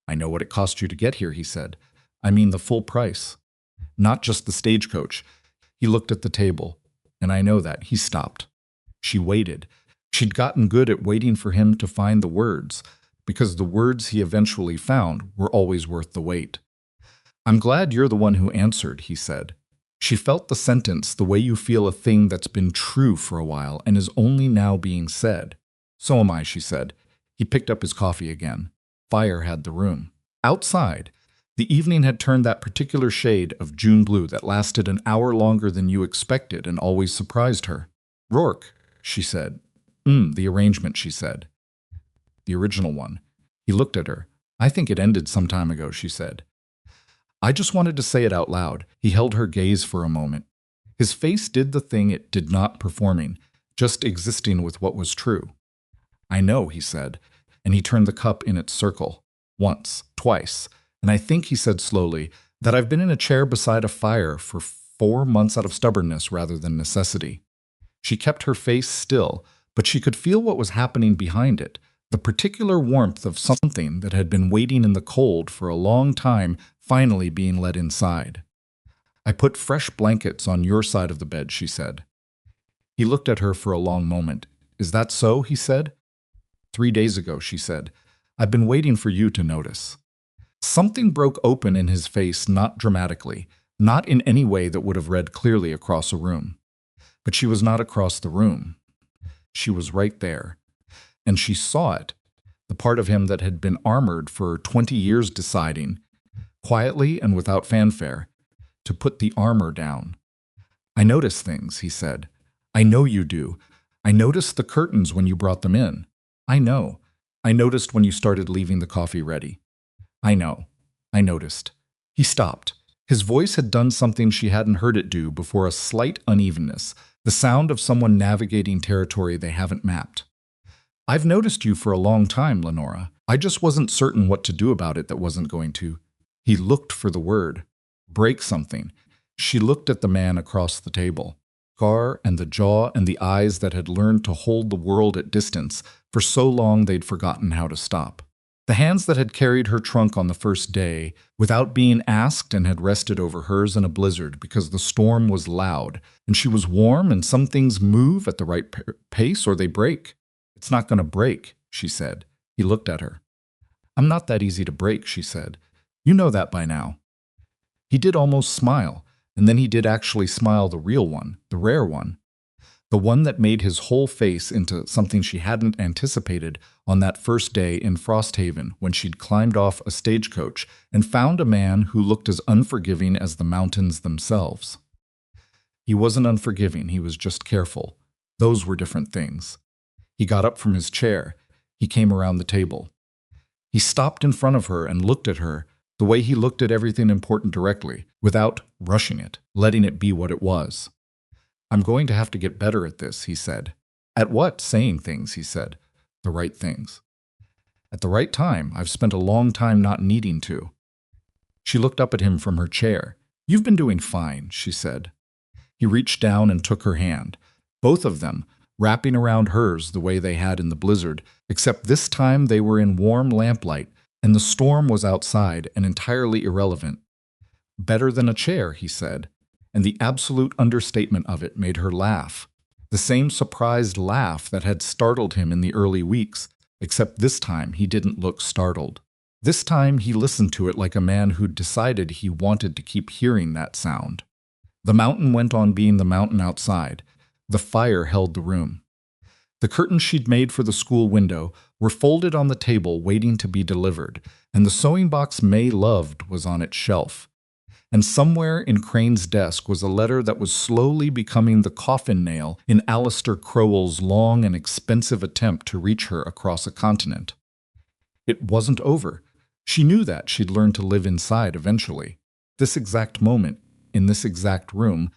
Speaker 1: "I know what it cost you to get here," he said. "I mean the full price. Not just the stagecoach." He looked at the table. "And I know that." He stopped. She waited. She'd gotten good at waiting for him to find the words, because the words he eventually found were always worth the wait. "I'm glad you're the one who answered," he said. She felt the sentence the way you feel a thing that's been true for a while and is only now being said. "So am I," she said. He picked up his coffee again. Fire had the room. Outside, the evening had turned that particular shade of June blue that lasted an hour longer than you expected and always surprised her. "Rourke," she said. The arrangement," she said. "The original one." He looked at her. "I think it ended some time ago," she said. "I just wanted to say it out loud." He held her gaze for a moment. His face did the thing it did not, performing, just existing with what was true. "I know," he said, and he turned the cup in its circle. "Once, twice, and I think," he said slowly, "that I've been in a chair beside a fire for 4 months out of stubbornness rather than necessity." She kept her face still, but she could feel what was happening behind it, the particular warmth of something that had been waiting in the cold for a long time finally being let inside. "I put fresh blankets on your side of the bed," she said. He looked at her for a long moment. "Is that so?" he said. 3 days ago," she said. "I've been waiting for you to notice." Something broke open in his face, not dramatically, not in any way that would have read clearly across a room. But she was not across the room. She was right there. And she saw it, the part of him that had been armored for 20 years deciding, quietly and without fanfare, to put the armor down. "I notice things," he said. "I know you do. I noticed the curtains when you brought them in. I know. I noticed when you started leaving the coffee ready. I know. I noticed." He stopped. His voice had done something she hadn't heard it do before, a slight unevenness, the sound of someone navigating territory they haven't mapped. "I've noticed you for a long time, Lenora. I just wasn't certain what to do about it that wasn't going to." He looked for the word. "Break something." She looked at the man across the table. Scar and the jaw and the eyes that had learned to hold the world at distance for so long they'd forgotten how to stop. The hands that had carried her trunk on the first day, without being asked, and had rested over hers in a blizzard because the storm was loud, and she was warm, and some things move at the right pace or they break. "It's not going to break," she said. He looked at her. "I'm not that easy to break," she said. "You know that by now." He did almost smile, and then he did actually smile, the real one, the rare one. The one that made his whole face into something she hadn't anticipated on that first day in Frosthaven when she'd climbed off a stagecoach and found a man who looked as unforgiving as the mountains themselves. He wasn't unforgiving, he was just careful. Those were different things. He got up from his chair. He came around the table. He stopped in front of her and looked at her the way he looked at everything important directly, without rushing it, letting it be what it was. "I'm going to have to get better at this," he said. "At what?" "Saying things," he said. "The right things." "At the right time. I've spent a long time not needing to." She looked up at him from her chair. "You've been doing fine," she said. He reached down and took her hand. Both of them, wrapping around hers the way they had in the blizzard, except this time they were in warm lamplight, and the storm was outside and entirely irrelevant. "Better than a chair," he said, and the absolute understatement of it made her laugh. The same surprised laugh that had startled him in the early weeks, except this time he didn't look startled. This time he listened to it like a man who'd decided he wanted to keep hearing that sound. The mountain went on being the mountain outside. The fire held the room. The curtains she'd made for the school window were folded on the table waiting to be delivered, and the sewing box May loved was on its shelf. And somewhere in Crane's desk was a letter that was slowly becoming the coffin nail in Alistair Crowell's long and expensive attempt to reach her across a continent. It wasn't over. She knew that she'd learn to live inside eventually. This exact moment, in this exact room,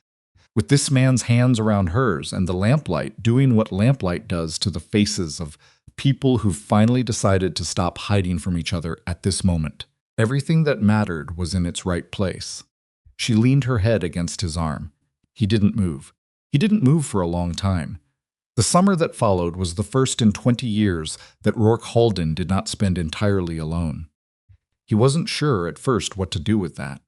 Speaker 1: with this man's hands around hers and the lamplight doing what lamplight does to the faces of people who've finally decided to stop hiding from each other at this moment. Everything that mattered was in its right place. She leaned her head against his arm. He didn't move. He didn't move for a long time. The summer that followed was the first in 20 years that Rourke Halden did not spend entirely alone. He wasn't sure at first what to do with that.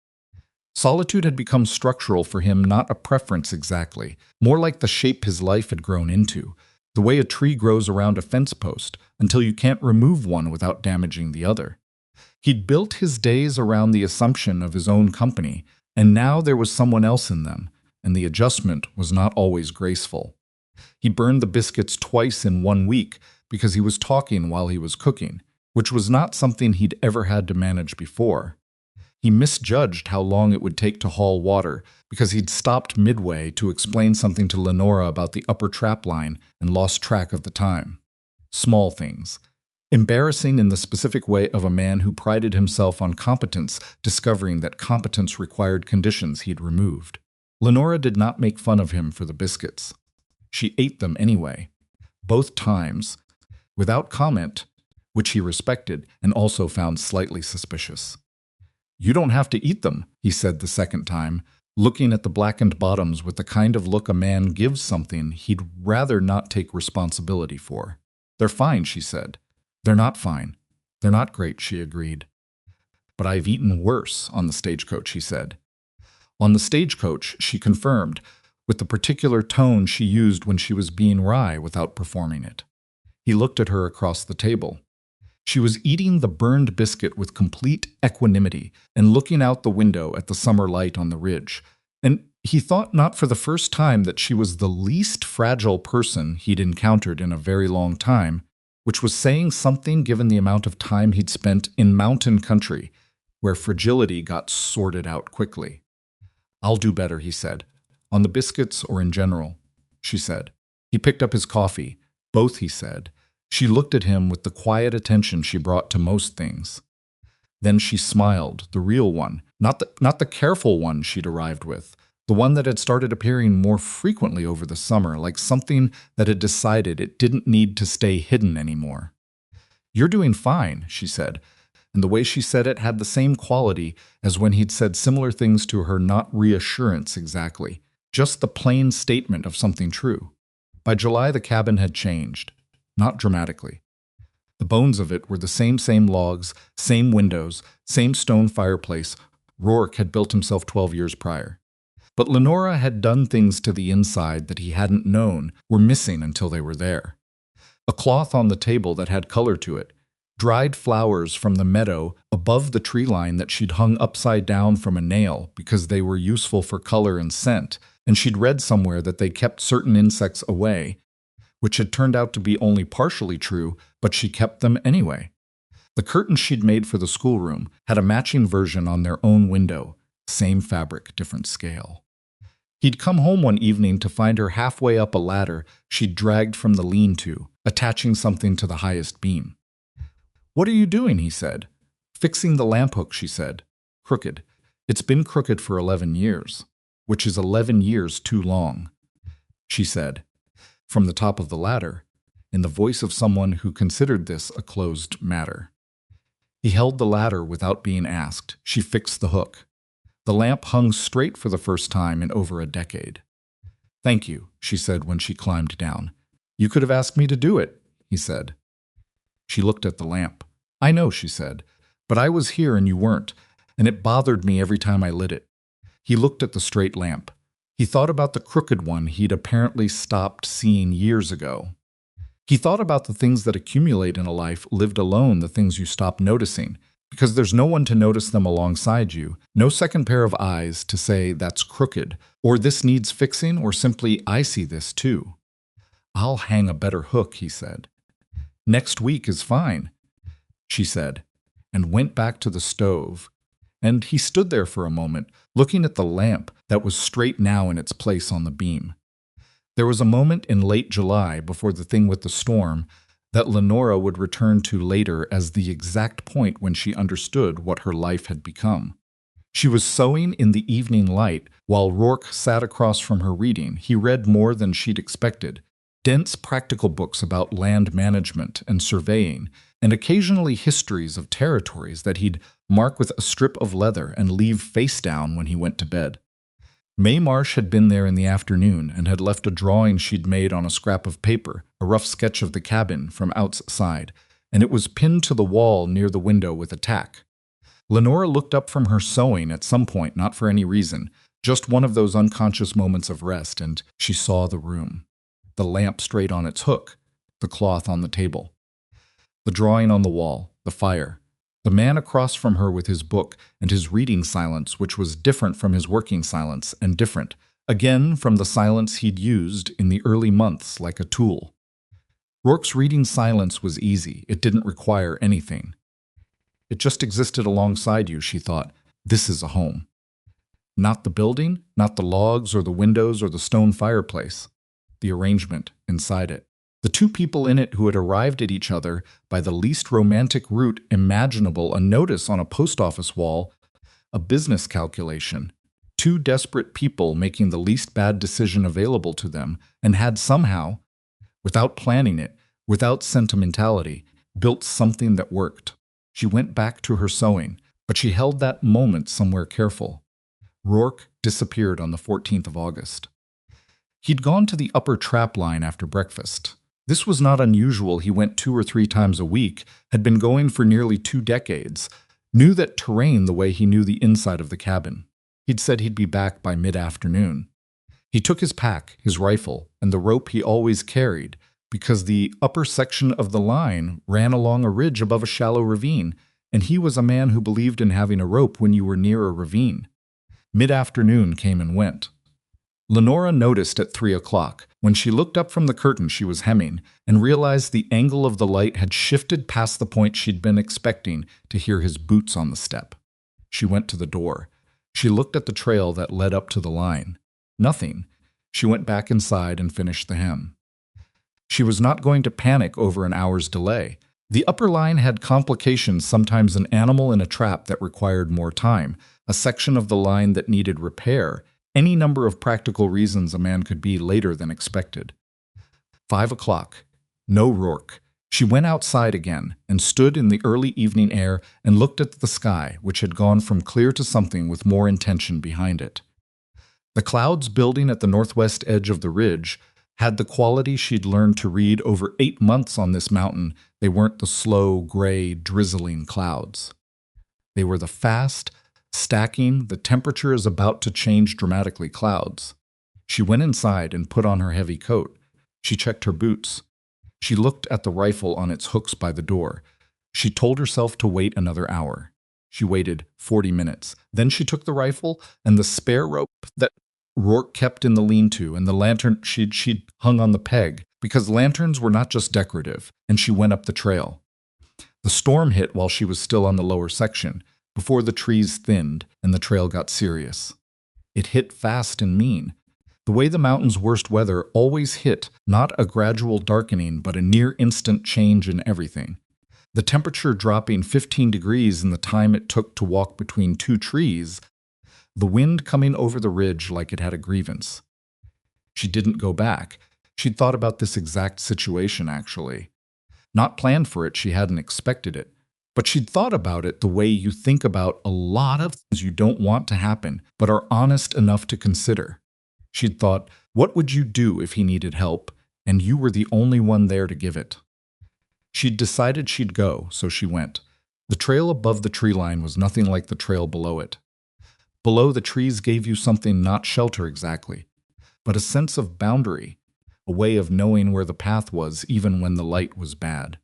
Speaker 1: Solitude had become structural for him, not a preference exactly, more like the shape his life had grown into, the way a tree grows around a fence post until you can't remove one without damaging the other. He'd built his days around the assumption of his own company, and now there was someone else in them, and the adjustment was not always graceful. He burned the biscuits twice in 1 week because he was talking while he was cooking, which was not something he'd ever had to manage before. He misjudged how long it would take to haul water because he'd stopped midway to explain something to Lenora about the upper trap line and lost track of the time. Small things. Embarrassing in the specific way of a man who prided himself on competence, discovering that competence required conditions he'd removed. Lenora did not make fun of him for the biscuits. She ate them anyway, both times, without comment, which he respected and also found slightly suspicious. "You don't have to eat them," he said the second time, looking at the blackened bottoms with the kind of look a man gives something he'd rather not take responsibility for. "They're fine," she said. "They're not fine. They're not great," she agreed. "But I've eaten worse on the stagecoach," he said. On the stagecoach, she confirmed, with the particular tone she used when she was being wry without performing it. He looked at her across the table. She was eating the burned biscuit with complete equanimity and looking out the window at the summer light on the ridge. And he thought not for the first time that she was the least fragile person he'd encountered in a very long time, which was saying something given the amount of time he'd spent in mountain country, where fragility got sorted out quickly. "I'll do better," he said. "On the biscuits or in general," she said. He picked up his coffee. "Both," he said. She looked at him with the quiet attention she brought to most things. Then she smiled, the real one, not the careful one she'd arrived with, the one that had started appearing more frequently over the summer, like something that had decided it didn't need to stay hidden anymore. "You're doing fine," she said, and the way she said it had the same quality as when he'd said similar things to her, not reassurance exactly, just the plain statement of something true. By July, the cabin had changed. Not dramatically. The bones of it were the same logs, same windows, same stone fireplace Rourke had built himself 12 years prior. But Lenora had done things to the inside that he hadn't known were missing until they were there. A cloth on the table that had color to it, dried flowers from the meadow above the tree line that she'd hung upside down from a nail because they were useful for color and scent, and she'd read somewhere that they kept certain insects away, which had turned out to be only partially true, but she kept them anyway. The curtains she'd made for the schoolroom had a matching version on their own window, same fabric, different scale. He'd come home one evening to find her halfway up a ladder she'd dragged from the lean-to, attaching something to the highest beam. "What are you doing?" he said. "Fixing the lamp hook," she said. "Crooked. It's been crooked for 11 years, which is 11 years too long," she said. From the top of the ladder, in the voice of someone who considered this a closed matter. He held the ladder without being asked. She fixed the hook. The lamp hung straight for the first time in over a decade. "Thank you," she said when she climbed down. "You could have asked me to do it," he said. She looked at the lamp. "I know," she said, "but I was here and you weren't, and it bothered me every time I lit it." He looked at the straight lamp. He thought about the crooked one he'd apparently stopped seeing years ago. He thought about the things that accumulate in a life lived alone, the things you stop noticing, because there's no one to notice them alongside you, no second pair of eyes to say that's crooked, or this needs fixing, or simply I see this too. "I'll hang a better hook," he said. "Next week is fine," she said, and went back to the stove. And he stood there for a moment, looking at the lamp that was straight now in its place on the beam. There was a moment in late July, before the thing with the storm, that Lenora would return to later as the exact point when she understood what her life had become. She was sewing in the evening light while Rourke sat across from her reading. He read more than she'd expected. Dense practical books about land management and surveying, and occasionally histories of territories that he'd mark with a strip of leather and leave face down when he went to bed. Mae Marsh had been there in the afternoon and had left a drawing she'd made on a scrap of paper, a rough sketch of the cabin from outside, and it was pinned to the wall near the window with a tack. Lenora looked up from her sewing at some point, not for any reason, just one of those unconscious moments of rest, and she saw the room. The lamp straight on its hook, the cloth on the table, the drawing on the wall, the fire, the man across from her with his book and his reading silence, which was different from his working silence and different, again, from the silence he'd used in the early months like a tool. Rourke's reading silence was easy. It didn't require anything. It just existed alongside you, she thought. This is a home. Not the building, not the logs or the windows or the stone fireplace. The arrangement inside it. The two people in it who had arrived at each other by the least romantic route imaginable, a notice on a post office wall, a business calculation. Two desperate people making the least bad decision available to them, and had somehow, without planning it, without sentimentality, built something that worked. She went back to her sewing, but she held that moment somewhere careful. Rourke disappeared on the 14th of August. He'd gone to the upper trap line after breakfast. This was not unusual. He went 2 or 3 times a week, had been going for nearly 2 decades, knew that terrain the way he knew the inside of the cabin. He'd said he'd be back by mid-afternoon. He took his pack, his rifle, and the rope he always carried, because the upper section of the line ran along a ridge above a shallow ravine, and he was a man who believed in having a rope when you were near a ravine. Mid-afternoon came and went. Lenora noticed at 3 o'clock. When she looked up from the curtain she was hemming and realized the angle of the light had shifted past the point she'd been expecting to hear his boots on the step. She went to the door. She looked at the trail that led up to the line. Nothing. She went back inside and finished the hem. She was not going to panic over an hour's delay. The upper line had complications, sometimes an animal in a trap that required more time, a section of the line that needed repair, any number of practical reasons a man could be later than expected. 5 o'clock. No Rourke. She went outside again and stood in the early evening air and looked at the sky, which had gone from clear to something with more intention behind it. The clouds building at the northwest edge of the ridge had the quality she'd learned to read over 8 months on this mountain. They weren't the slow, gray, drizzling clouds. They were the fast, stacking, the temperature is about to change dramatically clouds. She went inside and put on her heavy coat. She checked her boots. She looked at the rifle on its hooks by the door. She told herself to wait another hour. She waited 40 minutes. Then she took the rifle and the spare rope that Rourke kept in the lean-to and the lantern she'd hung on the peg, because lanterns were not just decorative, and she went up the trail. The storm hit while she was still on the lower section, before the trees thinned and the trail got serious. It hit fast and mean. The way the mountain's worst weather always hit, not a gradual darkening, but a near-instant change in everything. The temperature dropping 15 degrees in the time it took to walk between 2 trees, the wind coming over the ridge like it had a grievance. She didn't go back. She'd thought about this exact situation, actually. Not planned for it, she hadn't expected it. But she'd thought about it the way you think about a lot of things you don't want to happen, but are honest enough to consider. She'd thought, what would you do if he needed help, and you were the only one there to give it? She'd decided she'd go, so she went. The trail above the tree line was nothing like the trail below it. Below, the trees gave you something not shelter exactly, but a sense of boundary, a way of knowing where the path was even when the light was bad.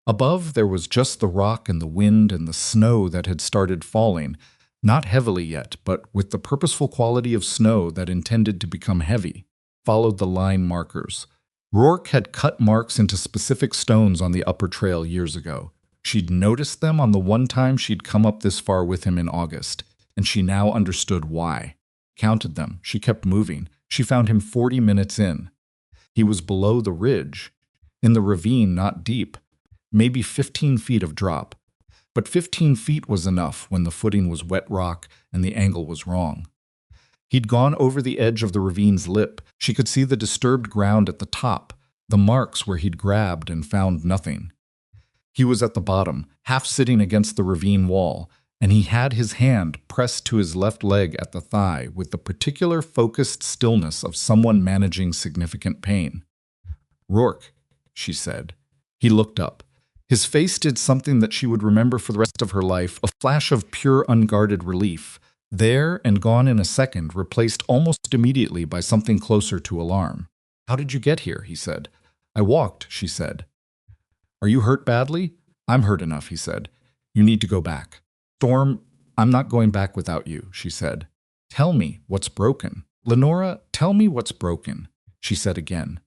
Speaker 1: Above, there was just the rock and the wind and the snow that had started falling, not heavily yet, but with the purposeful quality of snow that intended to become heavy, followed the line markers. Rourke had cut marks into specific stones on the upper trail years ago. She'd noticed them on the one time she'd come up this far with him in August, and she now understood why. Counted them. She kept moving. She found him 40 minutes in. He was below the ridge, in the ravine not deep, maybe 15 feet of drop. But 15 feet was enough when the footing was wet rock and the angle was wrong. He'd gone over the edge of the ravine's lip. She could see the disturbed ground at the top, the marks where he'd grabbed and found nothing. He was at the bottom, half sitting against the ravine wall, and he had his hand pressed to his left leg at the thigh with the particular focused stillness of someone managing significant pain. "Rourke," she said. He looked up. His face did something that she would remember for the rest of her life, a flash of pure unguarded relief. There and gone in a second, replaced almost immediately by something closer to alarm. "How did you get here?" he said. "I walked," she said. "Are you hurt badly?" "I'm hurt enough," he said. "You need to go back." "Storm, I'm not going back without you," she said. "Tell me what's broken." "Lenora, tell me what's broken," she said again,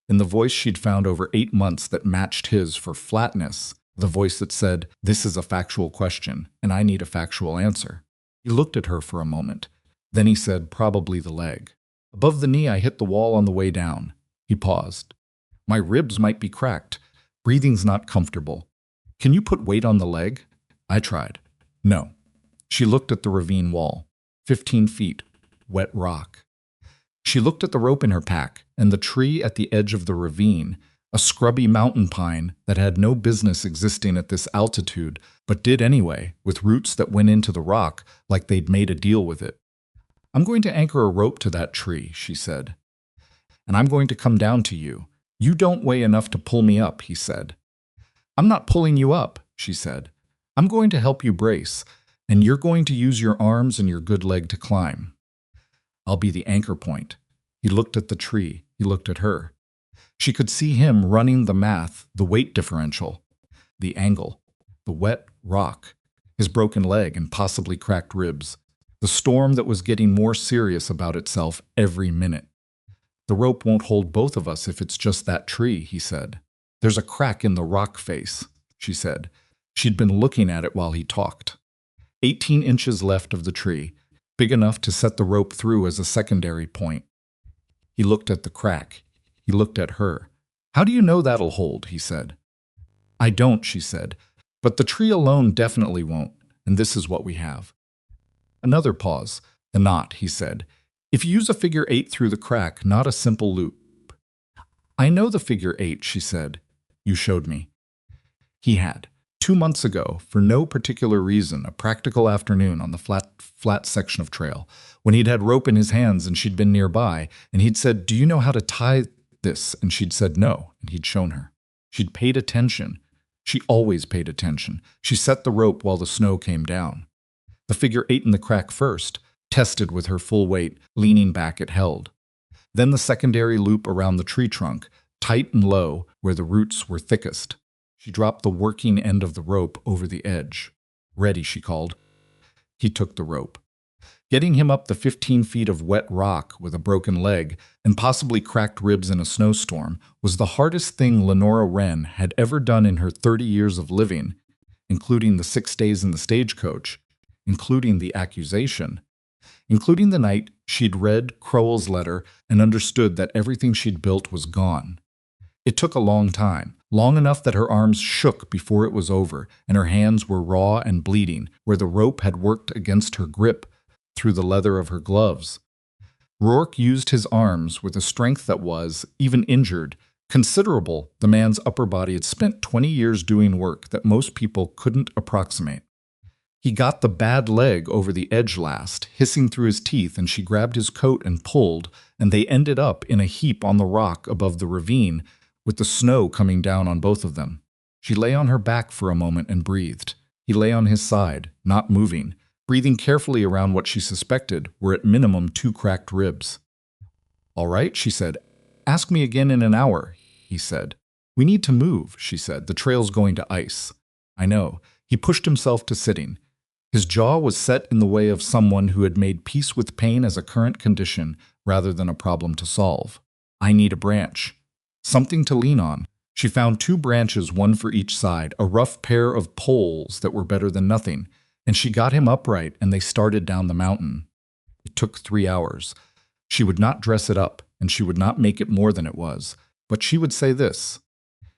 Speaker 1: in the voice she'd found over 8 months that matched his for flatness, the voice that said, "This is a factual question, and I need a factual answer." He looked at her for a moment. Then he said, "Probably the leg. Above the knee, I hit the wall on the way down." He paused. "My ribs might be cracked. Breathing's not comfortable. Can you put weight on the leg?" I tried. "No." She looked at the ravine wall. 15 feet. Wet rock. She looked at the rope in her pack and the tree at the edge of the ravine, a scrubby mountain pine that had no business existing at this altitude, but did anyway, with roots that went into the rock like they'd made a deal with it. "I'm going to anchor a rope to that tree," she said. "And I'm going to come down to you. You don't weigh enough to pull me up," he said. "I'm not pulling you up," she said. "I'm going to help you brace, and you're going to use your arms and your good leg to climb. I'll be the anchor point." He looked at the tree. He looked at her. She could see him running the math, the weight differential, the angle, the wet rock, his broken leg and possibly cracked ribs, the storm that was getting more serious about itself every minute. "The rope won't hold both of us if it's just that tree," he said. "There's a crack in the rock face," she said. She'd been looking at it while he talked. 18 inches left of the tree, big enough to set the rope through as a secondary point. He looked at the crack. He looked at her. "How do you know that'll hold?" he said. "I don't," she said. "But the tree alone definitely won't, and this is what we have." Another pause. "The knot," he said. "If you use a figure 8 through the crack, not a simple loop." "I know the figure 8, she said. "You showed me." He had. 2 months ago, for no particular reason, a practical afternoon on the flat section of trail, when he'd had rope in his hands and she'd been nearby, and he'd said, "Do you know how to tie this?" And she'd said no, and he'd shown her. She'd paid attention. She always paid attention. She set the rope while the snow came down. The figure 8 in the crack first, tested with her full weight, leaning back it held. Then the secondary loop around the tree trunk, tight and low, where the roots were thickest. She dropped the working end of the rope over the edge. "Ready," she called. He took the rope. Getting him up the 15 feet of wet rock with a broken leg and possibly cracked ribs in a snowstorm was the hardest thing Lenora Wren had ever done in her 30 years of living, including the 6 days in the stagecoach, including the accusation, including the night she'd read Crowell's letter and understood that everything she'd built was gone. It took a long time, long enough that her arms shook before it was over, and her hands were raw and bleeding, where the rope had worked against her grip through the leather of her gloves. Rourke used his arms with a strength that was, even injured, considerable. The man's upper body had spent 20 years doing work that most people couldn't approximate. He got the bad leg over the edge last, hissing through his teeth, and she grabbed his coat and pulled, and they ended up in a heap on the rock above the ravine, with the snow coming down on both of them. She lay on her back for a moment and breathed. He lay on his side, not moving, breathing carefully around what she suspected were at minimum 2 cracked ribs. "All right," she said. "Ask me again in an hour," he said. "We need to move," she said. "The trail's going to ice." "I know." He pushed himself to sitting. His jaw was set in the way of someone who had made peace with pain as a current condition rather than a problem to solve. "I need a branch." something to lean on. She found 2 branches, one for each side, a rough pair of poles that were better than nothing, and she got him upright and they started down the mountain. It took 3 hours. She would not dress it up, and she would not make it more than it was, but she would say this.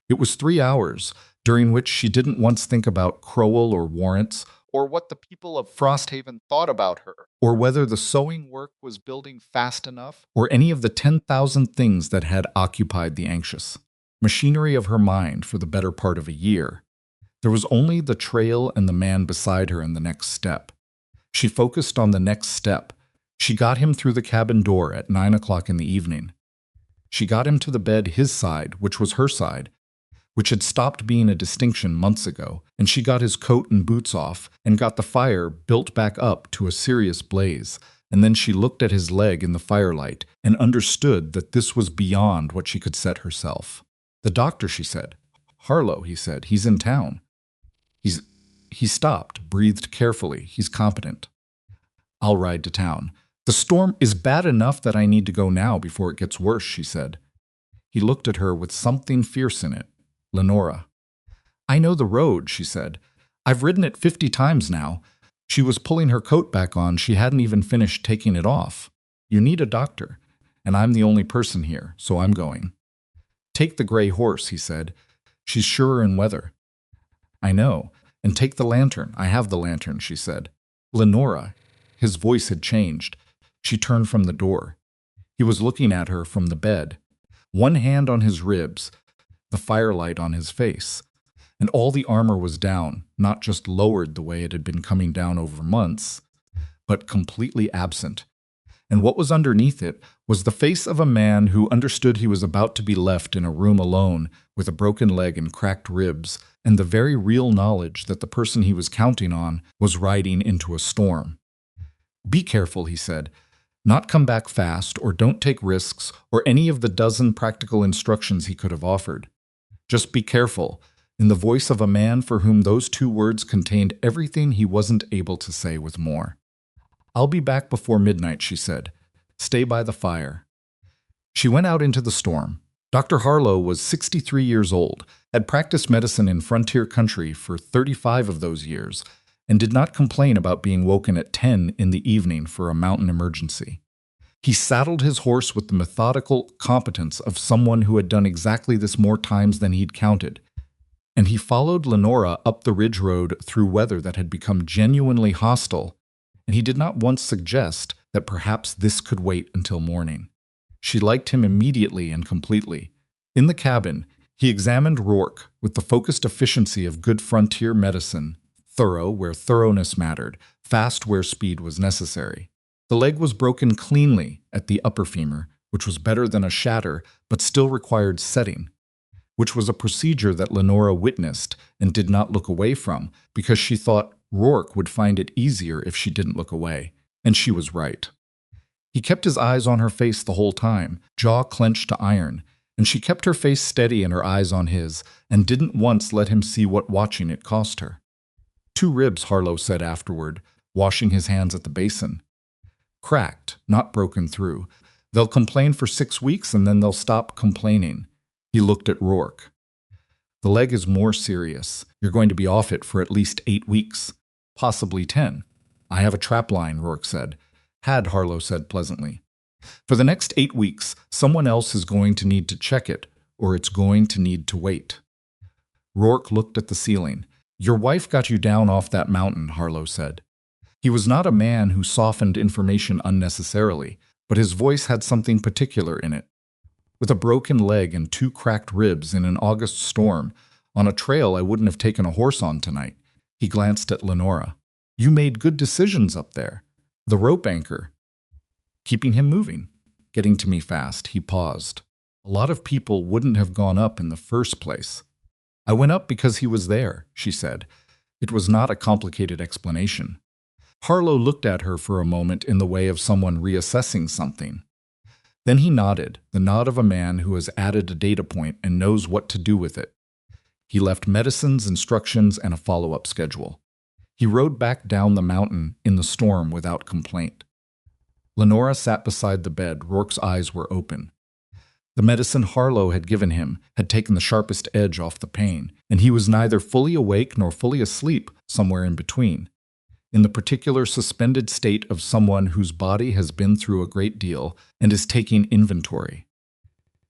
Speaker 1: It was 3 hours, during which she didn't once think about Crowell or warrants, or what the people of Frosthaven thought about her, or whether the sewing work was building fast enough, or any of the 10,000 things that had occupied the anxious machinery of her mind for the better part of a year. There was only the trail and the man beside her in the next step. She focused on the next step. She got him through the cabin door at 9 o'clock in the evening. She got him to the bed his side, which was her side, which had stopped being a distinction months ago, and she got his coat and boots off and got the fire built back up to a serious blaze, and then she looked at his leg in the firelight and understood that this was beyond what she could set herself. The doctor, she said. Harlow, he said, he's in town. He stopped, breathed carefully. He's competent. I'll ride to town. The storm is bad enough that I need to go now before it gets worse, she said. He looked at her with something fierce in it. Lenora. I know the road, she said. I've ridden it 50 times now. She was pulling her coat back on. She hadn't even finished taking it off. You need a doctor, and I'm the only person here, so I'm going. Take the gray horse, he said. She's surer in weather. I know. And take the lantern. I have the lantern, she said. Lenora. His voice had changed. She turned from the door. He was looking at her from the bed, one hand on his ribs, the firelight on his face. And all the armor was down, not just lowered the way it had been coming down over months, but completely absent. And what was underneath it was the face of a man who understood he was about to be left in a room alone with a broken leg and cracked ribs, and the very real knowledge that the person he was counting on was riding into a storm. Be careful, he said. Not come back fast, or don't take risks, or any of the dozen practical instructions he could have offered. Just be careful, in the voice of a man for whom those 2 words contained everything he wasn't able to say with more. I'll be back before midnight, she said. Stay by the fire. She went out into the storm. Dr. Harlow was 63 years old, had practiced medicine in frontier country for 35 of those years, and did not complain about being woken at 10 in the evening for a mountain emergency. He saddled his horse with the methodical competence of someone who had done exactly this more times than he'd counted, and he followed Lenora up the ridge road through weather that had become genuinely hostile, and he did not once suggest that perhaps this could wait until morning. She liked him immediately and completely. In the cabin, he examined Rourke with the focused efficiency of good frontier medicine, thorough where thoroughness mattered, fast where speed was necessary. The leg was broken cleanly at the upper femur, which was better than a shatter, but still required setting, which was a procedure that Lenora witnessed and did not look away from, because she thought Rourke would find it easier if she didn't look away, and she was right. He kept his eyes on her face the whole time, jaw clenched to iron, and she kept her face steady and her eyes on his, and didn't once let him see what watching it cost her. 2 ribs, Harlow said afterward, washing his hands at the basin. Cracked, not broken through. They'll complain for 6 weeks and then they'll stop complaining. He looked at Rourke. The leg is more serious. You're going to be off it for at least 8 weeks, possibly 10. I have a trap line, Rourke said. Had, Harlow said pleasantly. For the next 8 weeks, someone else is going to need to check it, or it's going to need to wait. Rourke looked at the ceiling. Your wife got you down off that mountain, Harlow said. He was not a man who softened information unnecessarily, but his voice had something particular in it. With a broken leg and 2 cracked ribs in an August storm, on a trail I wouldn't have taken a horse on tonight. He glanced at Lenora. You made good decisions up there. The rope anchor. Keeping him moving. Getting to me fast, he paused. A lot of people wouldn't have gone up in the first place. I went up because he was there, she said. It was not a complicated explanation. Harlow looked at her for a moment in the way of someone reassessing something. Then he nodded, the nod of a man who has added a data point and knows what to do with it. He left medicines, instructions, and a follow-up schedule. He rode back down the mountain in the storm without complaint. Lenora sat beside the bed. Rourke's eyes were open. The medicine Harlow had given him had taken the sharpest edge off the pain, and he was neither fully awake nor fully asleep, somewhere in between. In the particular suspended state of someone whose body has been through a great deal and is taking inventory.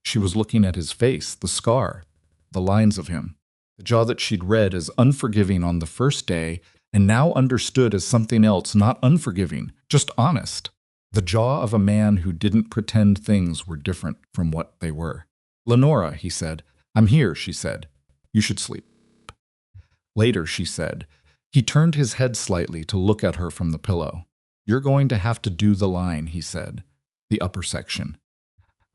Speaker 1: She was looking at his face, the scar, the lines of him, the jaw that she'd read as unforgiving on the first day and now understood as something else, not unforgiving, just honest. The jaw of a man who didn't pretend things were different from what they were. "Lenora," he said. "I'm here," she said. "You should sleep." Later, she said. He turned his head slightly to look at her from the pillow. "You're going to have to do the line," he said. "The upper section.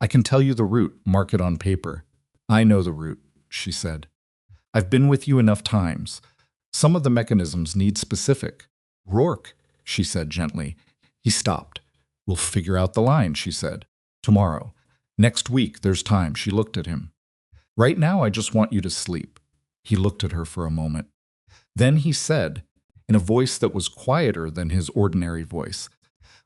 Speaker 1: I can tell you the route, mark it on paper." "I know the route," she said. "I've been with you enough times. Some of the mechanisms need specific." "Rourke," she said gently. He stopped. "We'll figure out the line," she said. "Tomorrow. Next week, there's time." She looked at him. "Right now, I just want you to sleep." He looked at her for a moment. Then he said, in a voice that was quieter than his ordinary voice,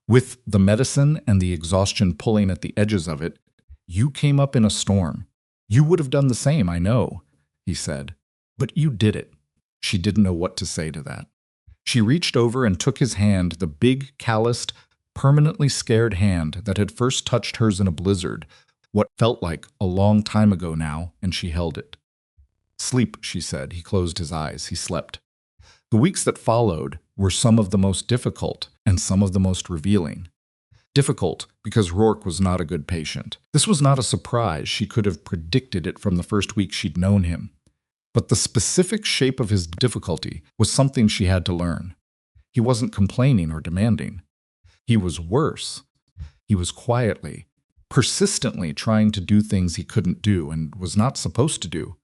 Speaker 1: with the medicine and the exhaustion pulling at the edges of it, "You came up in a storm. You would have done the same, I know," he said. "But you did it." She didn't know what to say to that. She reached over and took his hand, the big, calloused, permanently scared hand that had first touched hers in a blizzard, what felt like a long time ago now, and she held it. "Sleep," she said. He closed his eyes. He slept. The weeks that followed were some of the most difficult and some of the most revealing. Difficult because Rourke was not a good patient. This was not a surprise. She could have predicted it from the first week she'd known him. But the specific shape of his difficulty was something she had to learn. He wasn't complaining or demanding. He was worse. He was quietly, persistently trying to do things he couldn't do and was not supposed to do,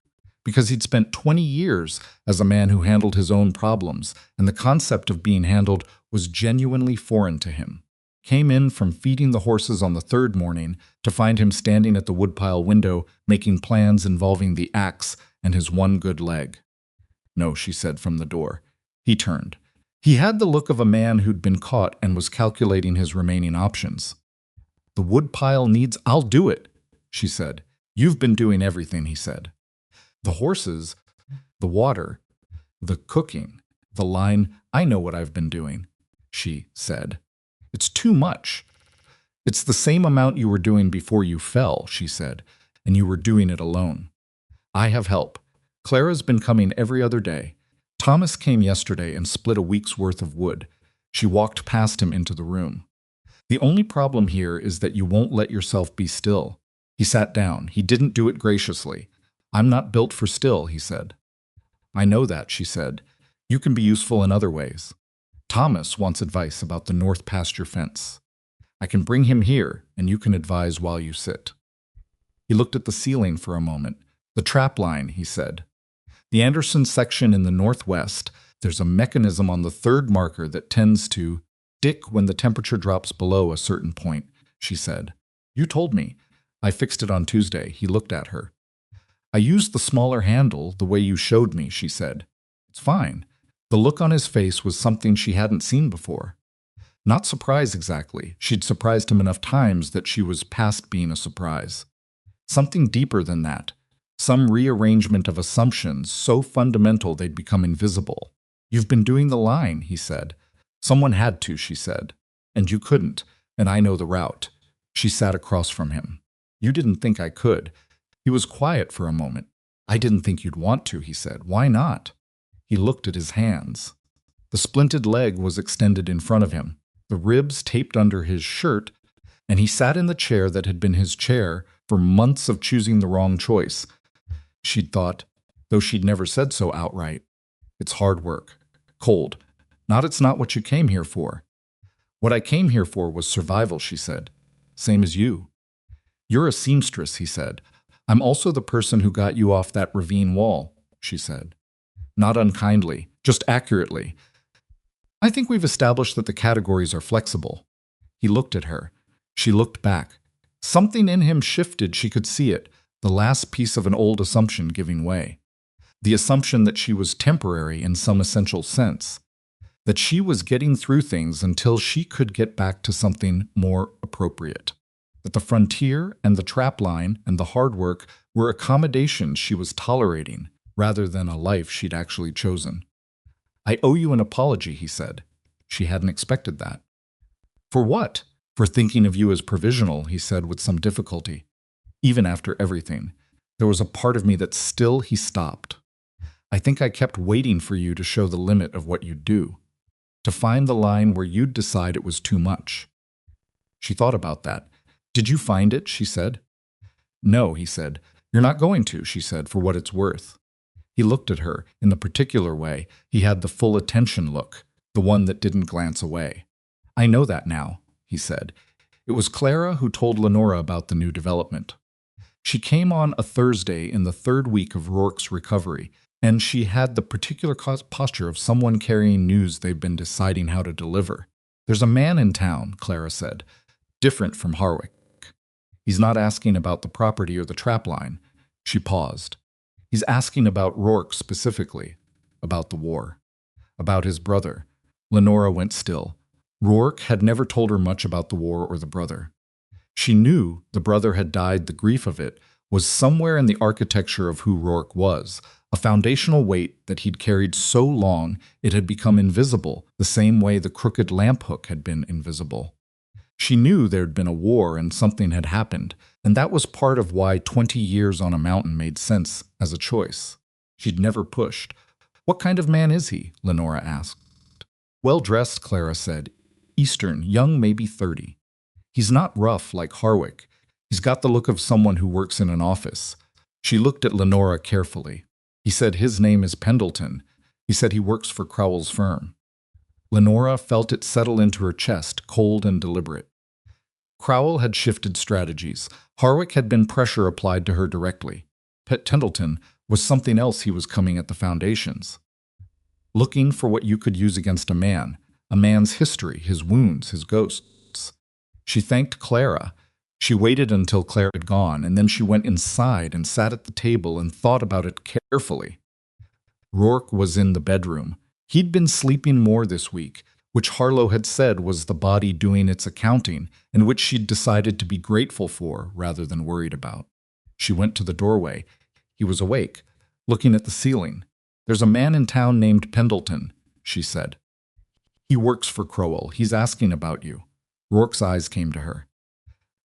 Speaker 1: because he'd spent 20 years as a man who handled his own problems, and the concept of being handled was genuinely foreign to him. Came in from feeding the horses on the third morning to find him standing at the woodpile window making plans involving the axe and his one good leg. "No," she said from the door. He turned. He had the look of a man who'd been caught and was calculating his remaining options. "The woodpile needs—" "I'll do it," she said. "You've been doing everything," he said. "The horses, the water, the cooking, the line, I know what I've been doing," she said. "It's too much." "It's the same amount you were doing before you fell," she said, "and you were doing it alone. I have help. Clara's been coming every other day. Thomas came yesterday and split a week's worth of wood." She walked past him into the room. "The only problem here is that you won't let yourself be still." He sat down. He didn't do it graciously. "I'm not built for still," he said. "I know that," she said. "You can be useful in other ways. Thomas wants advice about the north pasture fence. I can bring him here, and you can advise while you sit." He looked at the ceiling for a moment. "The trap line," he said. "The Anderson section in the northwest, there's a mechanism on the third marker that tends to stick when the temperature drops below a certain point," she said. "You told me. I fixed it on Tuesday." He looked at her. "I used the smaller handle the way you showed me," she said. "It's fine." The look on his face was something she hadn't seen before. Not surprise exactly. She'd surprised him enough times that she was past being a surprise. Something deeper than that. Some rearrangement of assumptions so fundamental they'd become invisible. "You've been doing the line," he said. "Someone had to," she said. "And you couldn't, and I know the route." She sat across from him. "You didn't think I could." He was quiet for a moment. "I didn't think you'd want to," he said. "Why not?" He looked at his hands. The splinted leg was extended in front of him, the ribs taped under his shirt, and he sat in the chair that had been his chair for months of choosing the wrong choice. She'd thought, though she'd never said so outright. "It's hard work. Cold. It's not what you came here for." "What I came here for was survival," she said. "Same as you." "You're a seamstress," he said. "I'm also the person who got you off that ravine wall," she said. Not unkindly, just accurately. "I think we've established that the categories are flexible." He looked at her. She looked back. Something in him shifted, she could see it, the last piece of an old assumption giving way. The assumption that she was temporary in some essential sense. That she was getting through things until she could get back to something more appropriate. that the frontier and the trapline and the hard work were accommodations she was tolerating rather than a life she'd actually chosen. "I owe you an apology," he said. She hadn't expected that. "For what?" "For thinking of you as provisional," he said with some difficulty. "Even after everything. There was a part of me that still—" He stopped. "I think I kept waiting for you to show the limit of what you'd do. To find the line where you'd decide it was too much." She thought about that. "Did you find it?" she said. "No," he said. "You're not going to," she said, "for what it's worth." He looked at her in the particular way. He had the full attention look, the one that didn't glance away. "I know that now," he said. It was Clara who told Lenora about the new development. She came on a Thursday in the third week of Rourke's recovery, and she had the particular posture of someone carrying news they've been deciding how to deliver. "There's a man in town," Clara said, "different from Harwick. He's not asking about the property or the trapline." She paused. "He's asking about Rourke specifically, about the war, about his brother." Lenora went still. Rourke had never told her much about the war or the brother. She knew the brother had died. The grief of it was somewhere in the architecture of who Rourke was, a foundational weight that he'd carried so long it had become invisible, the same way the crooked lamp hook had been invisible. She knew there'd been a war and something had happened, and that was part of why 20 years on a mountain made sense as a choice. She'd never pushed. "What kind of man is he?" Lenora asked. "Well-dressed," Clara said. "Eastern, young, maybe 30. He's not rough like Harwick. He's got the look of someone who works in an office." She looked at Lenora carefully. "He said his name is Pendleton. He said he works for Crowell's firm." Lenora felt it settle into her chest, cold and deliberate. Crowell had shifted strategies. Harwick had been pressure applied to her directly. Pendleton was something else. He was coming at the foundations. Looking for what you could use against a man's history, his wounds, his ghosts. She thanked Clara. She waited until Clara had gone, and then she went inside and sat at the table and thought about it carefully. Rourke was in the bedroom. He'd been sleeping more this week, which Harlow had said was the body doing its accounting, and which she'd decided to be grateful for rather than worried about. She went to the doorway. He was awake, looking at the ceiling. "There's a man in town named Pendleton," she said. "He works for Crowell. He's asking about you." Rourke's eyes came to her.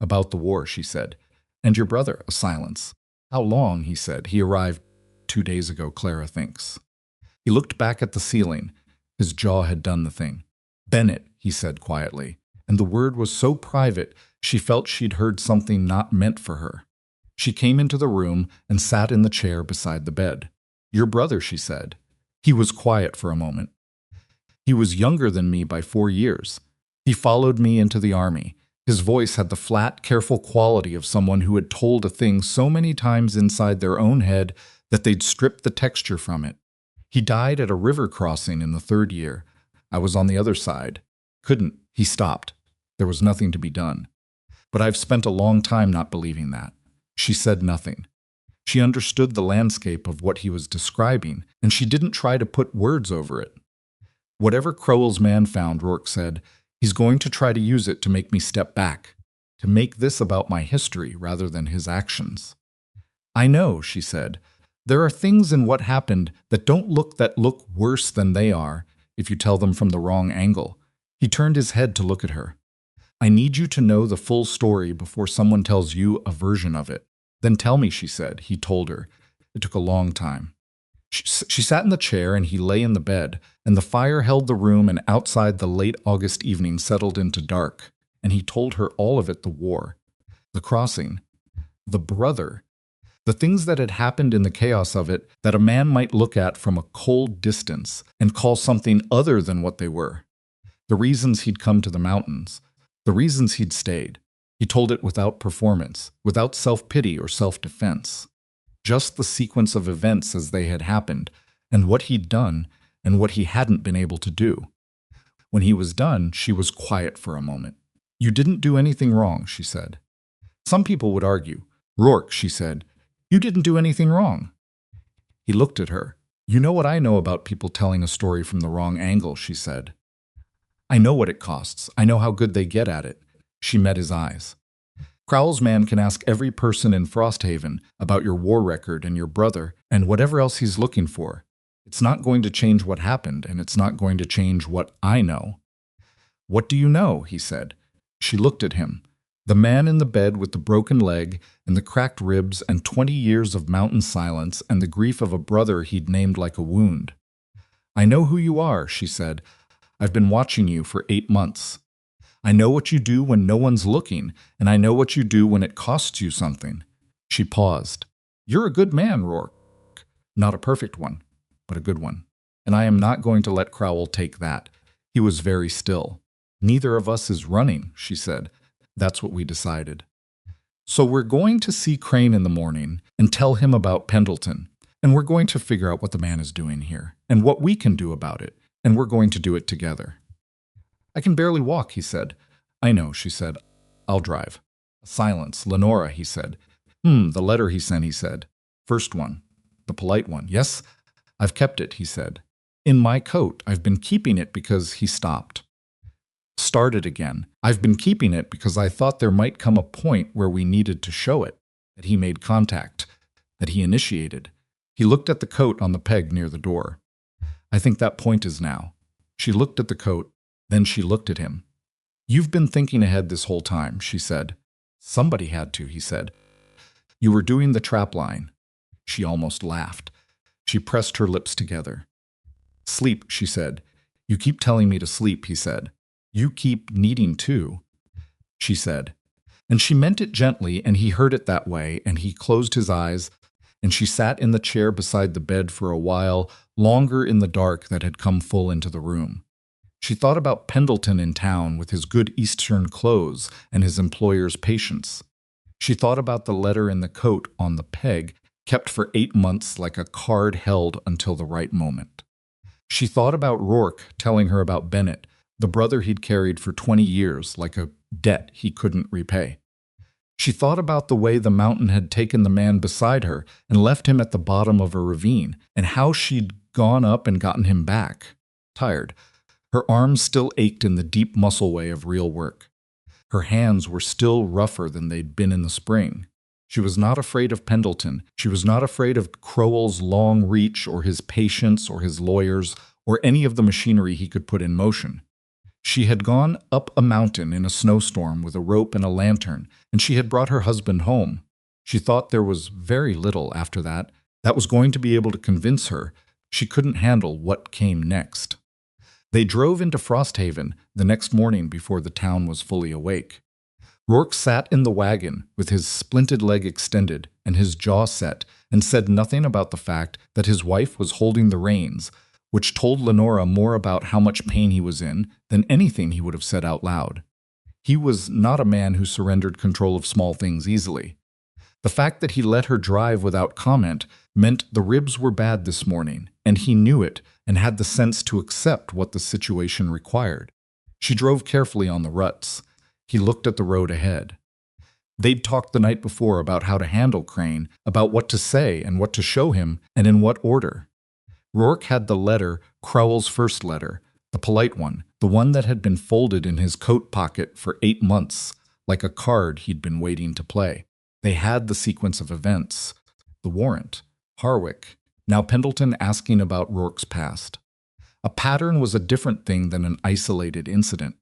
Speaker 1: "About the war," she said. "And your brother?" A silence. "How long?" he said. "He arrived 2 days ago, Clara thinks." He looked back at the ceiling. His jaw had done the thing. "Bennett," he said quietly, and the word was so private she felt she'd heard something not meant for her. She came into the room and sat in the chair beside the bed. "Your brother," she said. He was quiet for a moment. "He was younger than me by 4 years. He followed me into the army." His voice had the flat, careful quality of someone who had told a thing so many times inside their own head that they'd stripped the texture from it. "He died at a river crossing in the 3rd year. I was on the other side. Couldn't." He stopped. There was nothing to be done. "But I've spent a long time not believing that." She said nothing. She understood the landscape of what he was describing, and she didn't try to put words over it. "Whatever Crowell's man found," Rourke said, "he's going to try to use it to make me step back, to make this about my history rather than his actions." "I know," she said. "There are things in what happened that look worse than they are if you tell them from the wrong angle." He turned his head to look at her. "I need you to know the full story before someone tells you a version of it." "Then tell me," she said. He told her. It took a long time. She sat in the chair and he lay in the bed, and the fire held the room, and outside the late August evening settled into dark, and he told her all of it: the war, the crossing, the brother, the things that had happened in the chaos of it that a man might look at from a cold distance and call something other than what they were, the reasons he'd come to the mountains, the reasons he'd stayed. He told it without performance, without self-pity or self-defense. Just the sequence of events as they had happened, and what he'd done, and what he hadn't been able to do. When he was done, she was quiet for a moment. "You didn't do anything wrong," she said. "Some people would argue." "Rourke," she said, "you didn't do anything wrong." He looked at her. "You know what I know about people telling a story from the wrong angle," she said. "I know what it costs. I know how good they get at it." She met his eyes. Crowell's man can ask every person in Frosthaven about your war record and your brother and whatever else he's looking for. It's not going to change what happened, and it's not going to change what I know. What do you know? He said. She looked at him. The man in the bed with the broken leg and the cracked ribs and 20 years of mountain silence and the grief of a brother he'd named like a wound. I know who you are, she said. I've been watching you for 8 months. I know what you do when no one's looking, and I know what you do when it costs you something. She paused. You're a good man, Rourke. Not a perfect one, but a good one. And I am not going to let Crowell take that. He was very still. Neither of us is running, she said. That's what we decided. So we're going to see Crane in the morning and tell him about Pendleton. And we're going to figure out what the man is doing here and what we can do about it. And we're going to do it together. I can barely walk, he said. I know, she said. I'll drive. Silence. Lenora, he said. The letter he sent, he said. First one. The polite one. Yes, I've kept it, he said. In my coat. I've been keeping it because he stopped. Started again. I've been keeping it because I thought there might come a point where we needed to show it, that he made contact, that he initiated. He looked at the coat on the peg near the door. I think that point is now. She looked at the coat, then she looked at him. You've been thinking ahead this whole time, she said. Somebody had to, he said. You were doing the trap line. She almost laughed. She pressed her lips together. Sleep, she said. You keep telling me to sleep, he said. You keep needing to, she said. And she meant it gently, and he heard it that way, and he closed his eyes, and she sat in the chair beside the bed for a while, longer in the dark that had come full into the room. She thought about Pendleton in town with his good Eastern clothes and his employer's patience. She thought about the letter in the coat on the peg, kept for 8 months like a card held until the right moment. She thought about Rourke telling her about Bennett, the brother he'd carried for 20 years like a debt he couldn't repay. She thought about the way the mountain had taken the man beside her and left him at the bottom of a ravine, and how she'd gone up and gotten him back, tired. Her arms still ached in the deep muscle way of real work. Her hands were still rougher than they'd been in the spring. She was not afraid of Pendleton. She was not afraid of Crowell's long reach or his patience or his lawyers or any of the machinery he could put in motion. She had gone up a mountain in a snowstorm with a rope and a lantern, and she had brought her husband home. She thought there was very little after that was going to be able to convince her she couldn't handle what came next. They drove into Frosthaven the next morning before the town was fully awake. Rourke sat in the wagon with his splinted leg extended and his jaw set and said nothing about the fact that his wife was holding the reins, which told Lenora more about how much pain he was in than anything he would have said out loud. He was not a man who surrendered control of small things easily. The fact that he let her drive without comment meant the ribs were bad this morning, and he knew it and had the sense to accept what the situation required. She drove carefully on the ruts. He looked at the road ahead. They'd talked the night before about how to handle Crane, about what to say and what to show him, and in what order. Rourke had the letter, Crowell's first letter, the polite one, the one that had been folded in his coat pocket for 8 months, like a card he'd been waiting to play. They had the sequence of events. The warrant, Harwick, now Pendleton asking about Rourke's past. A pattern was a different thing than an isolated incident.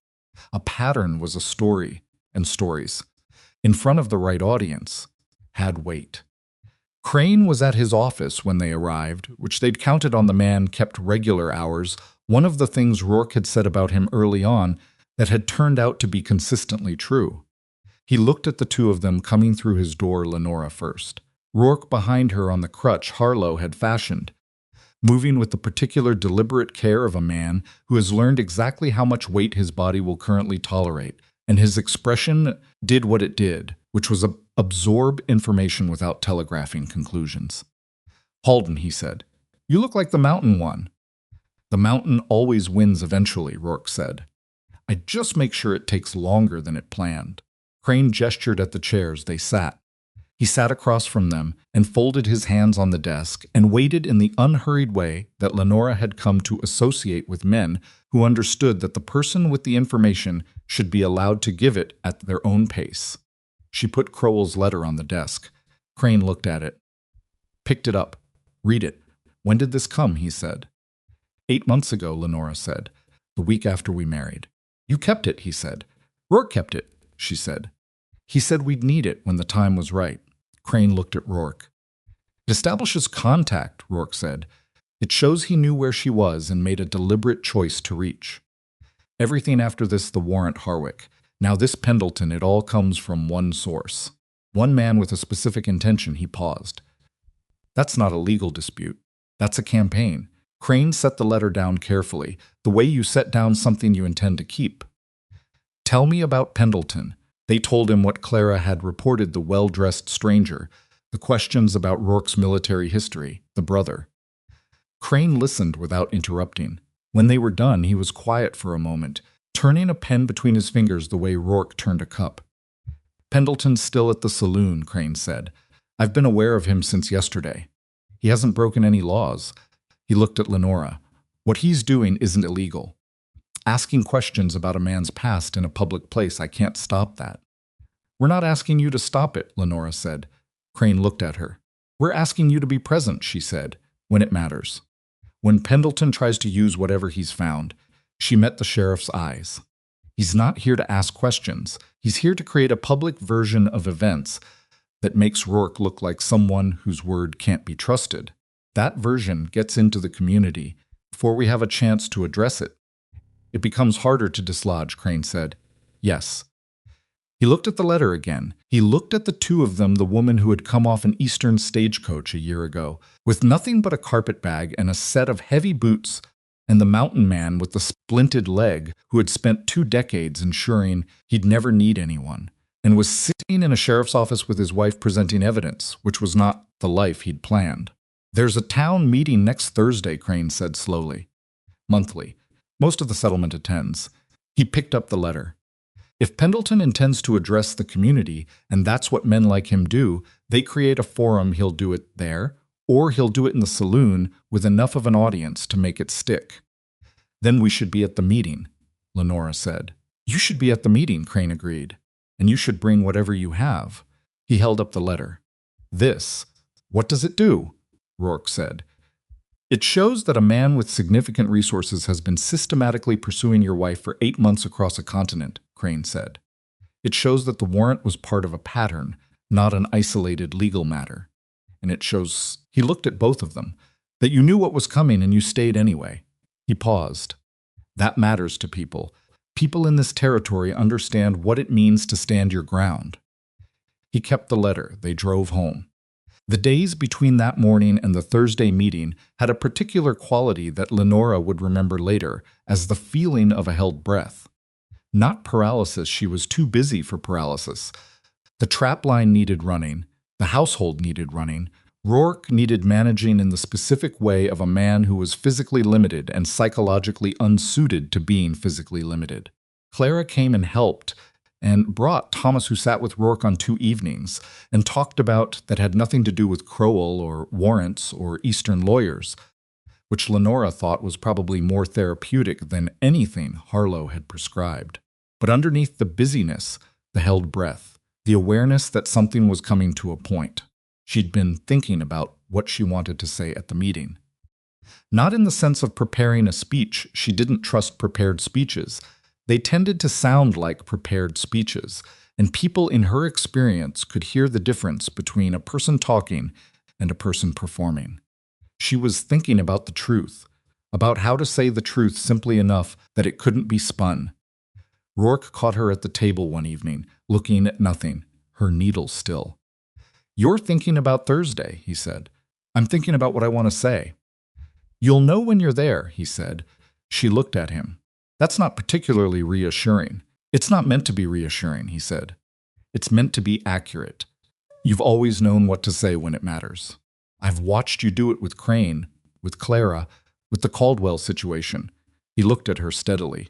Speaker 1: A pattern was a story, and stories, in front of the right audience, had weight. Crane was at his office when they arrived, which they'd counted on the man kept regular hours, one of the things Rourke had said about him early on that had turned out to be consistently true. He looked at the two of them coming through his door, Lenora first. Rourke behind her on the crutch Harlow had fashioned, moving with the particular deliberate care of a man who has learned exactly how much weight his body will currently tolerate, and his expression did what it did, which was absorb information without telegraphing conclusions. Halden, he said, you look like the mountain won. The mountain always wins eventually, Rourke said. I just make sure it takes longer than it planned. Crane gestured at the chairs they sat. He sat across from them and folded his hands on the desk and waited in the unhurried way that Lenora had come to associate with men who understood that the person with the information should be allowed to give it at their own pace. She put Crowell's letter on the desk. Crane looked at it. Picked it up. Read it. When did this come? He said. 8 months ago, Lenora said. The week after we married. You kept it, he said. Rourke kept it, she said. He said we'd need it when the time was right. Crane looked at Rourke. It establishes contact, Rourke said. It shows he knew where she was and made a deliberate choice to reach. Everything after this, the warrant Harwick. Now this Pendleton, it all comes from one source. One man with a specific intention, he paused. That's not a legal dispute. That's a campaign. Crane set the letter down carefully, the way you set down something you intend to keep. Tell me about Pendleton. They told him what Clara had reported, the well-dressed stranger, the questions about Rourke's military history, the brother. Crane listened without interrupting. When they were done, he was quiet for a moment, turning a pen between his fingers the way Rourke turned a cup. Pendleton's still at the saloon, Crane said. I've been aware of him since yesterday. He hasn't broken any laws. He looked at Lenora. What he's doing isn't illegal. Asking questions about a man's past in a public place, I can't stop that. We're not asking you to stop it, Lenora said. Crane looked at her. We're asking you to be present, she said, when it matters. When Pendleton tries to use whatever he's found, she met the sheriff's eyes. He's not here to ask questions. He's here to create a public version of events that makes Rourke look like someone whose word can't be trusted. That version gets into the community before we have a chance to address it. It becomes harder to dislodge, Crane said. Yes. He looked at the letter again. He looked at the two of them, the woman who had come off an Eastern stagecoach a year ago, with nothing but a carpet bag and a set of heavy boots, and the mountain man with the splinted leg who had spent 2 decades ensuring he'd never need anyone, and was sitting in a sheriff's office with his wife presenting evidence, which was not the life he'd planned. There's a town meeting next Thursday, Crane said slowly. Monthly. Most of the settlement attends. He picked up the letter. If Pendleton intends to address the community, and that's what men like him do, they create a forum. He'll do it there, or he'll do it in the saloon with enough of an audience to make it stick. Then we should be at the meeting, Lenora said. You should be at the meeting, Crane agreed. And you should bring whatever you have. He held up the letter. This. What does it do? Rourke said. It shows that a man with significant resources has been systematically pursuing your wife for 8 months across a continent, Crane said. It shows that the warrant was part of a pattern, not an isolated legal matter. And it shows, he looked at both of them, that you knew what was coming and you stayed anyway. He paused. That matters to people. People in this territory understand what it means to stand your ground. He kept the letter. They drove home. The days between that morning and the Thursday meeting had a particular quality that Lenora would remember later as the feeling of a held breath. Not paralysis, she was too busy for paralysis. The trap line needed running, the household needed running, Rourke needed managing in the specific way of a man who was physically limited and psychologically unsuited to being physically limited. Clara came and helped, and brought Thomas, who sat with Rourke on 2 evenings, and talked about that had nothing to do with Crowell or warrants or Eastern lawyers, which Lenora thought was probably more therapeutic than anything Harlow had prescribed. But underneath the busyness, the held breath, the awareness that something was coming to a point. She'd been thinking about what she wanted to say at the meeting. Not in the sense of preparing a speech. She didn't trust prepared speeches. They tended to sound like prepared speeches, and people in her experience could hear the difference between a person talking and a person performing. She was thinking about the truth, about how to say the truth simply enough that it couldn't be spun. Rourke caught her at the table one evening, looking at nothing, her needle still. You're thinking about Thursday, he said. I'm thinking about what I want to say. You'll know when you're there, he said. She looked at him. That's not particularly reassuring. It's not meant to be reassuring, he said. It's meant to be accurate. You've always known what to say when it matters. I've watched you do it with Crane, with Clara, with the Caldwell situation. He looked at her steadily.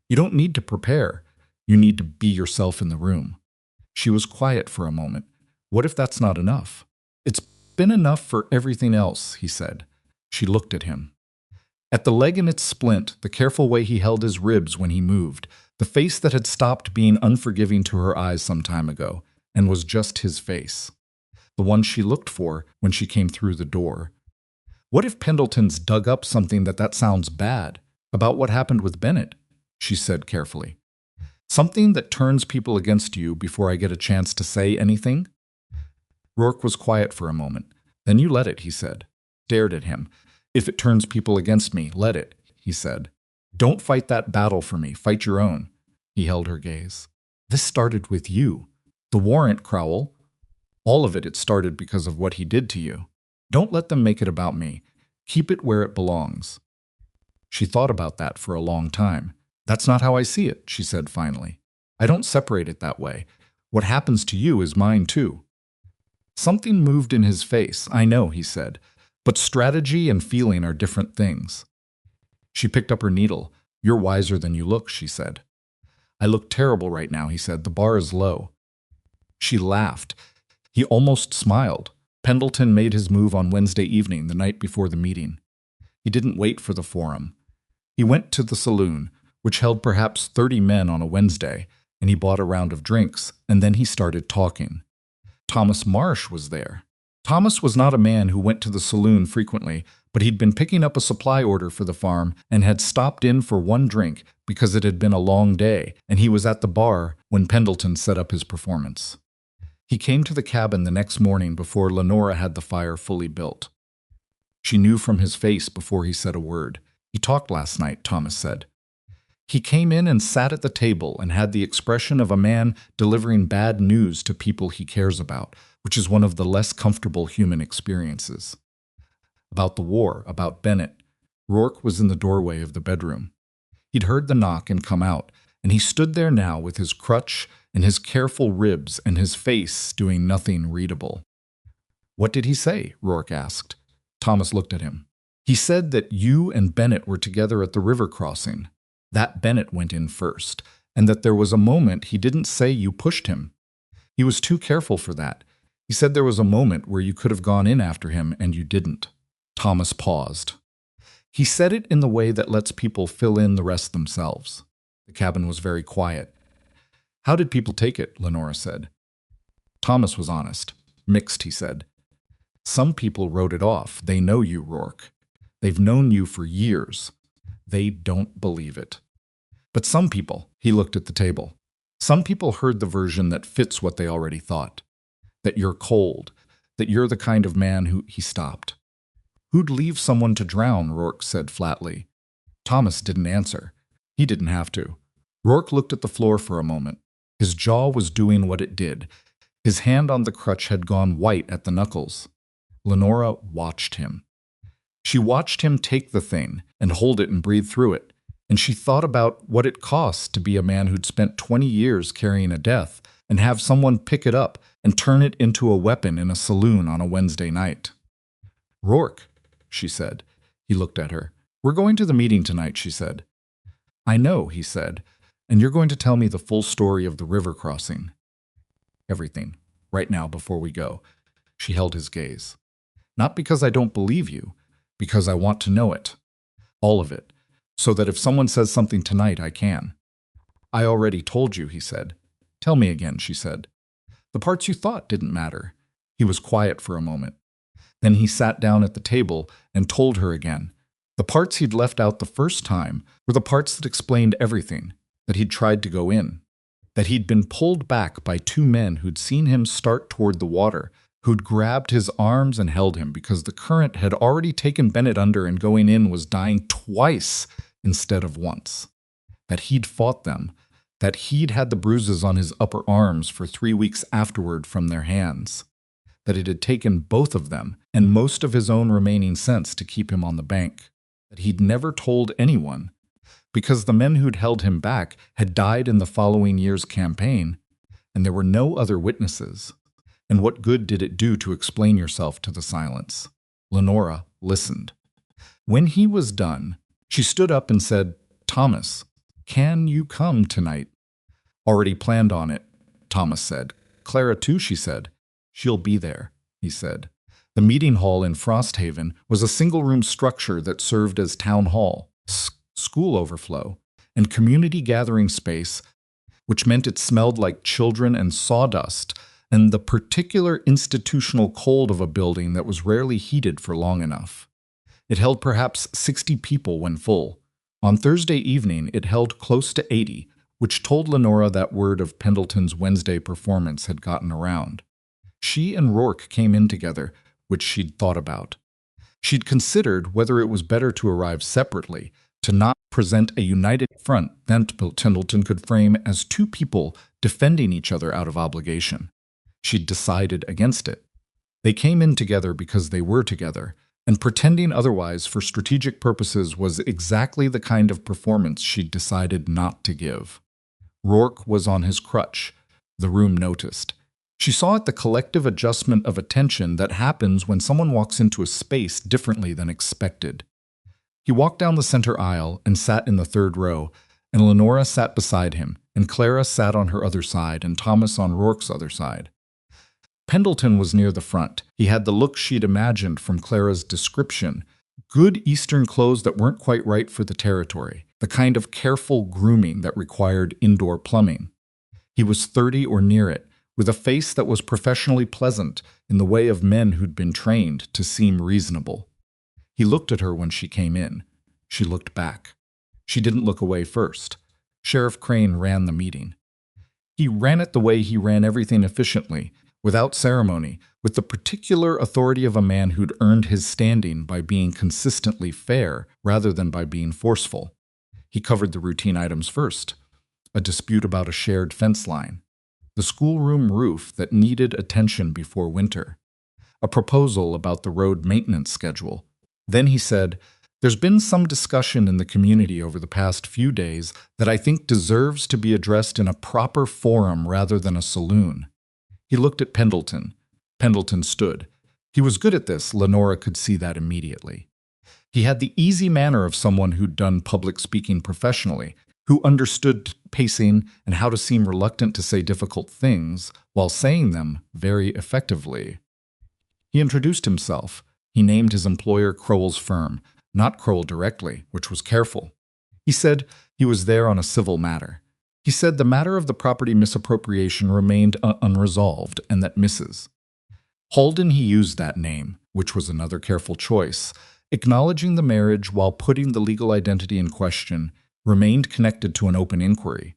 Speaker 1: You don't need to prepare. You need to be yourself in the room. She was quiet for a moment. What if that's not enough? It's been enough for everything else, he said. She looked at him. At the leg in its splint, the careful way he held his ribs when he moved, the face that had stopped being unforgiving to her eyes some time ago, and was just his face, the one she looked for when she came through the door. What if Pendleton's dug up something that sounds bad about what happened with Bennett? She said carefully. Something that turns people against you before I get a chance to say anything? Rourke was quiet for a moment. Then you let it, he said. Stared at him. If it turns people against me, let it, he said. Don't fight that battle for me. Fight your own. He held her gaze. This started with you. The warrant, Crowell. All of it started because of what he did to you. Don't let them make it about me. Keep it where it belongs. She thought about that for a long time. That's not how I see it, she said finally. I don't separate it that way. What happens to you is mine too. Something moved in his face. I know, he said. But strategy and feeling are different things. She picked up her needle. You're wiser than you look, she said. I look terrible right now, he said. The bar is low. She laughed. He almost smiled. Pendleton made his move on Wednesday evening, the night before the meeting. He didn't wait for the forum. He went to the saloon, which held perhaps 30 men on a Wednesday, and he bought a round of drinks, and then he started talking. Thomas Marsh was there. Thomas was not a man who went to the saloon frequently, but he'd been picking up a supply order for the farm and had stopped in for one drink because it had been a long day, and he was at the bar when Pendleton set up his performance. He came to the cabin the next morning before Lenora had the fire fully built. She knew from his face before he said a word. He talked last night, Thomas said. He came in and sat at the table and had the expression of a man delivering bad news to people he cares about, which is one of the less comfortable human experiences. About the war, about Bennett, Rourke was in the doorway of the bedroom. He'd heard the knock and come out, and he stood there now with his crutch and his careful ribs and his face doing nothing readable. What did he say? Rourke asked. Thomas looked at him. He said that you and Bennett were together at the river crossing. That Bennett went in first, and that there was a moment he didn't say you pushed him. He was too careful for that. He said there was a moment where you could have gone in after him and you didn't. Thomas paused. He said it in the way that lets people fill in the rest themselves. The cabin was very quiet. How did people take it? Lenora said. Thomas was honest. Mixed, he said. Some people wrote it off. They know you, Rourke. They've known you for years. They don't believe it. But some people, he looked at the table, some people heard the version that fits what they already thought. That you're cold, that you're the kind of man who... He stopped. Who'd leave someone to drown, Rourke said flatly. Thomas didn't answer. He didn't have to. Rourke looked at the floor for a moment. His jaw was doing what it did. His hand on the crutch had gone white at the knuckles. Lenora watched him. She watched him take the thing and hold it and breathe through it, and she thought about what it cost to be a man who'd spent 20 years carrying a death and have someone pick it up and turn it into a weapon in a saloon on a Wednesday night. Rourke, she said. He looked at her. We're going to the meeting tonight, she said. I know, he said, and you're going to tell me the full story of the river crossing. Everything, right now before we go. She held his gaze. Not because I don't believe you, because I want to know it. All of it, so that if someone says something tonight, I can. I already told you, he said. Tell me again, she said. The parts you thought didn't matter. He was quiet for a moment. Then he sat down at the table and told her again. The parts he'd left out the first time were the parts that explained everything, that he'd tried to go in, that he'd been pulled back by two men who'd seen him start toward the water, who'd grabbed his arms and held him because the current had already taken Bennett under and going in was dying twice instead of once, that he'd fought them, that he'd had the bruises on his upper arms for 3 weeks afterward from their hands, that it had taken both of them and most of his own remaining sense to keep him on the bank, that he'd never told anyone, because the men who'd held him back had died in the following year's campaign, and there were no other witnesses. And what good did it do to explain yourself to the silence? Lenora listened. When he was done, she stood up and said, Thomas, can you come tonight? Already planned on it, Thomas said. Clara too, she said. She'll be there, he said. The meeting hall in Frosthaven was a single-room structure that served as town hall, school overflow, and community gathering space, which meant it smelled like children and sawdust, and the particular institutional cold of a building that was rarely heated for long enough. It held perhaps 60 people when full. On Thursday evening, it held close to 80, which told Lenora that word of Pendleton's Wednesday performance had gotten around. She and Rourke came in together, which she'd thought about. She'd considered whether it was better to arrive separately, to not present a united front that Pendleton could frame as two people defending each other out of obligation. She'd decided against it. They came in together because they were together, and pretending otherwise for strategic purposes was exactly the kind of performance she'd decided not to give. Rourke was on his crutch. The room noticed. She saw it the collective adjustment of attention that happens when someone walks into a space differently than expected. He walked down the center aisle and sat in the third row, and Lenora sat beside him, and Clara sat on her other side, and Thomas on Rourke's other side. Pendleton was near the front. He had the look she'd imagined from Clara's description. Good Eastern clothes that weren't quite right for the territory, the kind of careful grooming that required indoor plumbing. He was 30 or near it, with a face that was professionally pleasant in the way of men who'd been trained to seem reasonable. He looked at her when she came in. She looked back. She didn't look away first. Sheriff Crane ran the meeting. He ran it the way he ran everything efficiently, without ceremony, with the particular authority of a man who'd earned his standing by being consistently fair rather than by being forceful. He covered the routine items first. A dispute about a shared fence line. The schoolroom roof that needed attention before winter. A proposal about the road maintenance schedule. Then he said, "There's been some discussion in the community over the past few days that I think deserves to be addressed in a proper forum rather than a saloon." He looked at Pendleton. Pendleton stood. He was good at this, Lenora could see that immediately. He had the easy manner of someone who'd done public speaking professionally, who understood pacing and how to seem reluctant to say difficult things while saying them very effectively. He introduced himself. He named his employer Crowell's firm, not Crowell directly, which was careful. He said he was there on a civil matter. He said the matter of the property misappropriation remained unresolved and that Mrs. Halden, he used that name, which was another careful choice, acknowledging the marriage while putting the legal identity in question, remained connected to an open inquiry.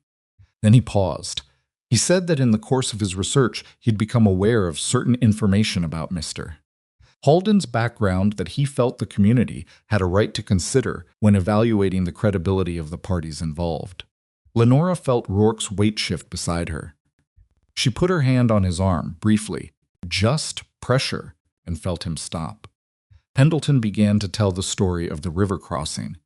Speaker 1: Then he paused. He said that in the course of his research, he'd become aware of certain information about Mr. Halden's background that he felt the community had a right to consider when evaluating the credibility of the parties involved. Lenora felt Rourke's weight shift beside her. She put her hand on his arm, briefly, just pressure, and felt him stop. Pendleton began to tell the story of the river crossing.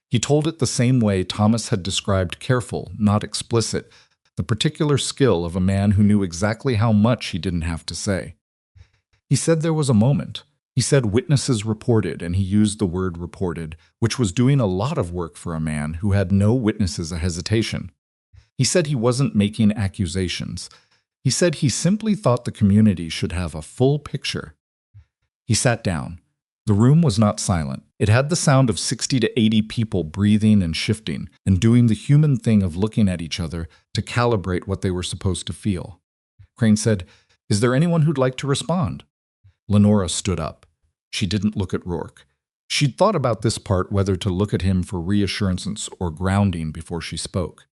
Speaker 1: He told it the same way Thomas had described careful, not explicit, the particular skill of a man who knew exactly how much he didn't have to say. He said there was a moment. He said witnesses reported, and he used the word reported, which was doing a lot of work for a man who had no witnesses a hesitation. He said he wasn't making accusations. He said he simply thought the community should have a full picture. He sat down. The room was not silent. It had the sound of 60 to 80 people breathing and shifting and doing the human thing of looking at each other to calibrate what they were supposed to feel. Crane said, "Is there anyone who'd like to respond?" Lenora stood up. She didn't look at Rourke. She'd thought about this part, whether to look at him for reassurance or grounding before she spoke.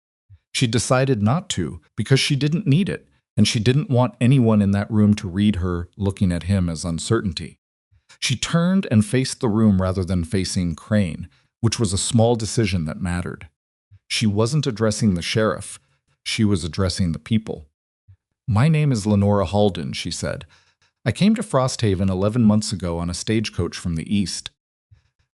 Speaker 1: She decided not to because she didn't need it, and she didn't want anyone in that room to read her looking at him as uncertainty. She turned and faced the room rather than facing Crane, which was a small decision that mattered. She wasn't addressing the sheriff. She was addressing the people. "My name is Lenora Halden," she said. "I came to Frosthaven 11 months ago on a stagecoach from the east.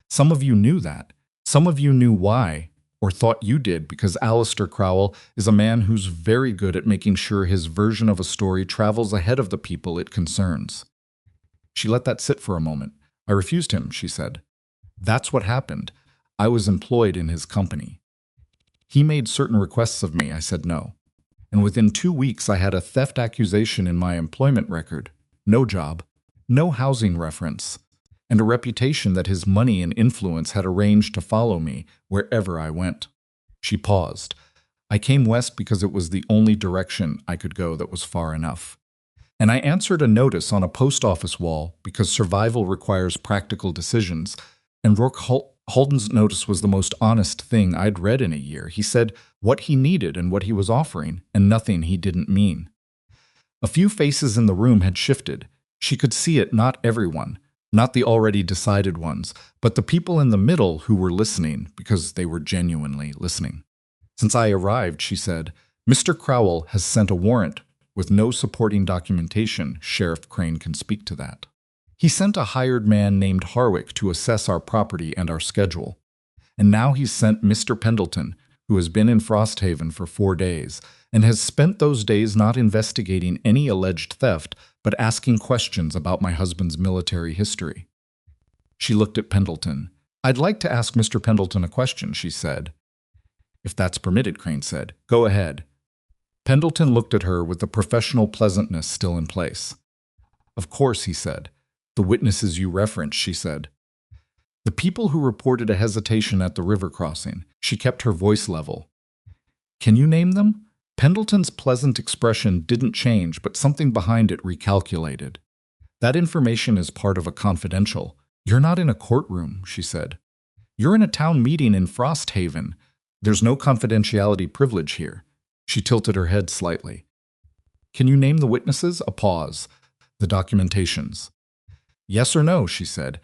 Speaker 1: Some of you knew that. Some of you knew why, or thought you did, because Alistair Crowell is a man who's very good at making sure his version of a story travels ahead of the people it concerns." She let that sit for a moment. "I refused him," she said. "That's what happened. I was employed in his company. He made certain requests of me. I said no. And within 2 weeks I had a theft accusation in my employment record. No job, no housing reference, and a reputation that his money and influence had arranged to follow me wherever I went." She paused. "I came west because it was the only direction I could go that was far enough. And I answered a notice on a post office wall because survival requires practical decisions. And Holden's notice was the most honest thing I'd read in a year. He said what he needed and what he was offering, and nothing he didn't mean. A few faces in the room had shifted. She could see it, not everyone, not the already decided ones, but the people in the middle who were listening because they were genuinely listening. Since I arrived, she said, Mr. Crowell has sent a warrant with no supporting documentation. Sheriff Crane can speak to that. He sent a hired man named Harwick to assess our property and our schedule. And now he's sent Mr. Pendleton, who has been in Frosthaven for 4 days, and has spent those days not investigating any alleged theft, but asking questions about my husband's military history. She looked at Pendleton. I'd like to ask Mr. Pendleton a question, she said. If that's permitted, Crane said. Go ahead. Pendleton looked at her with the professional pleasantness still in place. Of course, he said. The witnesses you referenced, she said. The people who reported a hesitation at the river crossing. She kept her voice level. Can you name them? Pendleton's pleasant expression didn't change, but something behind it recalculated. That information is part of a confidential. You're not in a courtroom, she said. You're in a town meeting in Frosthaven. There's no confidentiality privilege here. She tilted her head slightly. Can you name the witnesses? A pause. The documentations. Yes or no, she said.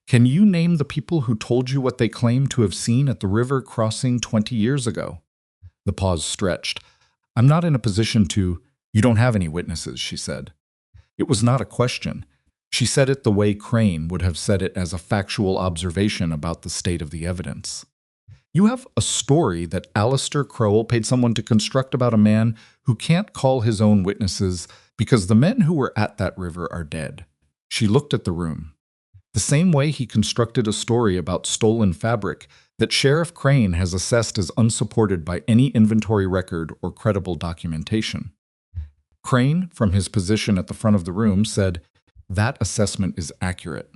Speaker 1: Can you name the people who told you what they claim to have seen at the river crossing 20 years ago? The pause stretched. I'm not in a position to— You don't have any witnesses, she said. It was not a question. She said it the way Crane would have said it, as a factual observation about the state of the evidence. You have a story that Alistair Crowell paid someone to construct about a man who can't call his own witnesses because the men who were at that river are dead. She looked at the room. The same way he constructed a story about stolen fabric that Sheriff Crane has assessed as unsupported by any inventory record or credible documentation. Crane, from his position at the front of the room, said, That assessment is accurate.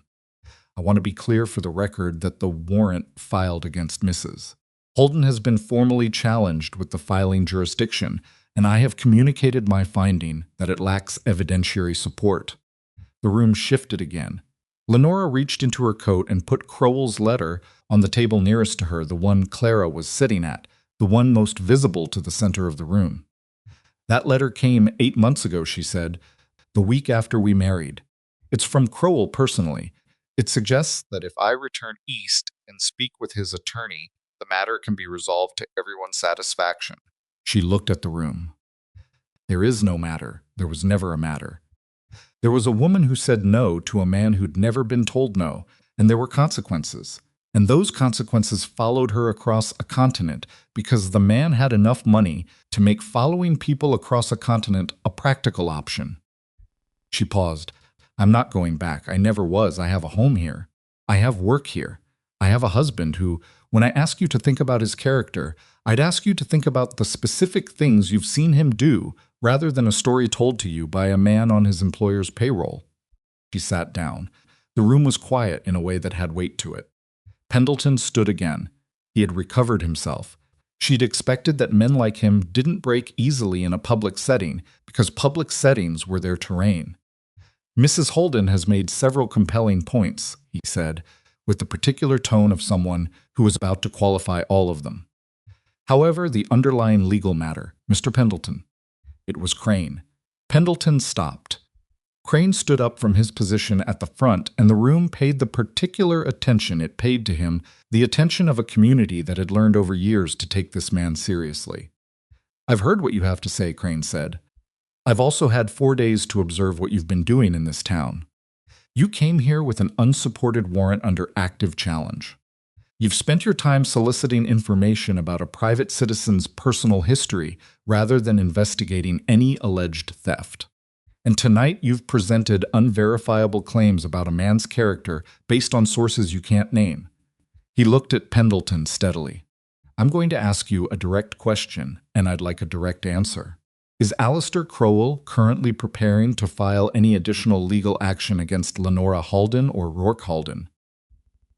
Speaker 1: I want to be clear for the record that the warrant filed against Mrs. Holden has been formally challenged with the filing jurisdiction, and I have communicated my finding that it lacks evidentiary support. The room shifted again. Lenora reached into her coat and put Crowell's letter on the table nearest to her, the one Clara was sitting at, the one most visible to the center of the room. That letter came 8 months ago, she said, the week after we married. It's from Crowell personally. It suggests that if I return east and speak with his attorney, the matter can be resolved to everyone's satisfaction. She looked at the room. There is no matter. There was never a matter. There was a woman who said no to a man who'd never been told no, and there were consequences. And those consequences followed her across a continent because the man had enough money to make following people across a continent a practical option. She paused. I'm not going back. I never was. I have a home here. I have work here. I have a husband who, when I ask you to think about his character, I'd ask you to think about the specific things you've seen him do rather than a story told to you by a man on his employer's payroll. She sat down. The room was quiet in a way that had weight to it. Pendleton stood again. He had recovered himself. She'd expected that men like him didn't break easily in a public setting because public settings were their terrain. Mrs. Holden has made several compelling points, he said, with the particular tone of someone who was about to qualify all of them. However, the underlying legal matter, Mr. Pendleton. It was Crane. Pendleton stopped. Crane stood up from his position at the front, and the room paid the particular attention it paid to him, the attention of a community that had learned over years to take this man seriously. I've heard what you have to say, Crane said. I've also had 4 days to observe what you've been doing in this town. You came here with an unsupported warrant under active challenge. You've spent your time soliciting information about a private citizen's personal history rather than investigating any alleged theft. And tonight you've presented unverifiable claims about a man's character based on sources you can't name. He looked at Pendleton steadily. I'm going to ask you a direct question, and I'd like a direct answer. Is Alistair Crowell currently preparing to file any additional legal action against Lenora Halden or Rourke Halden?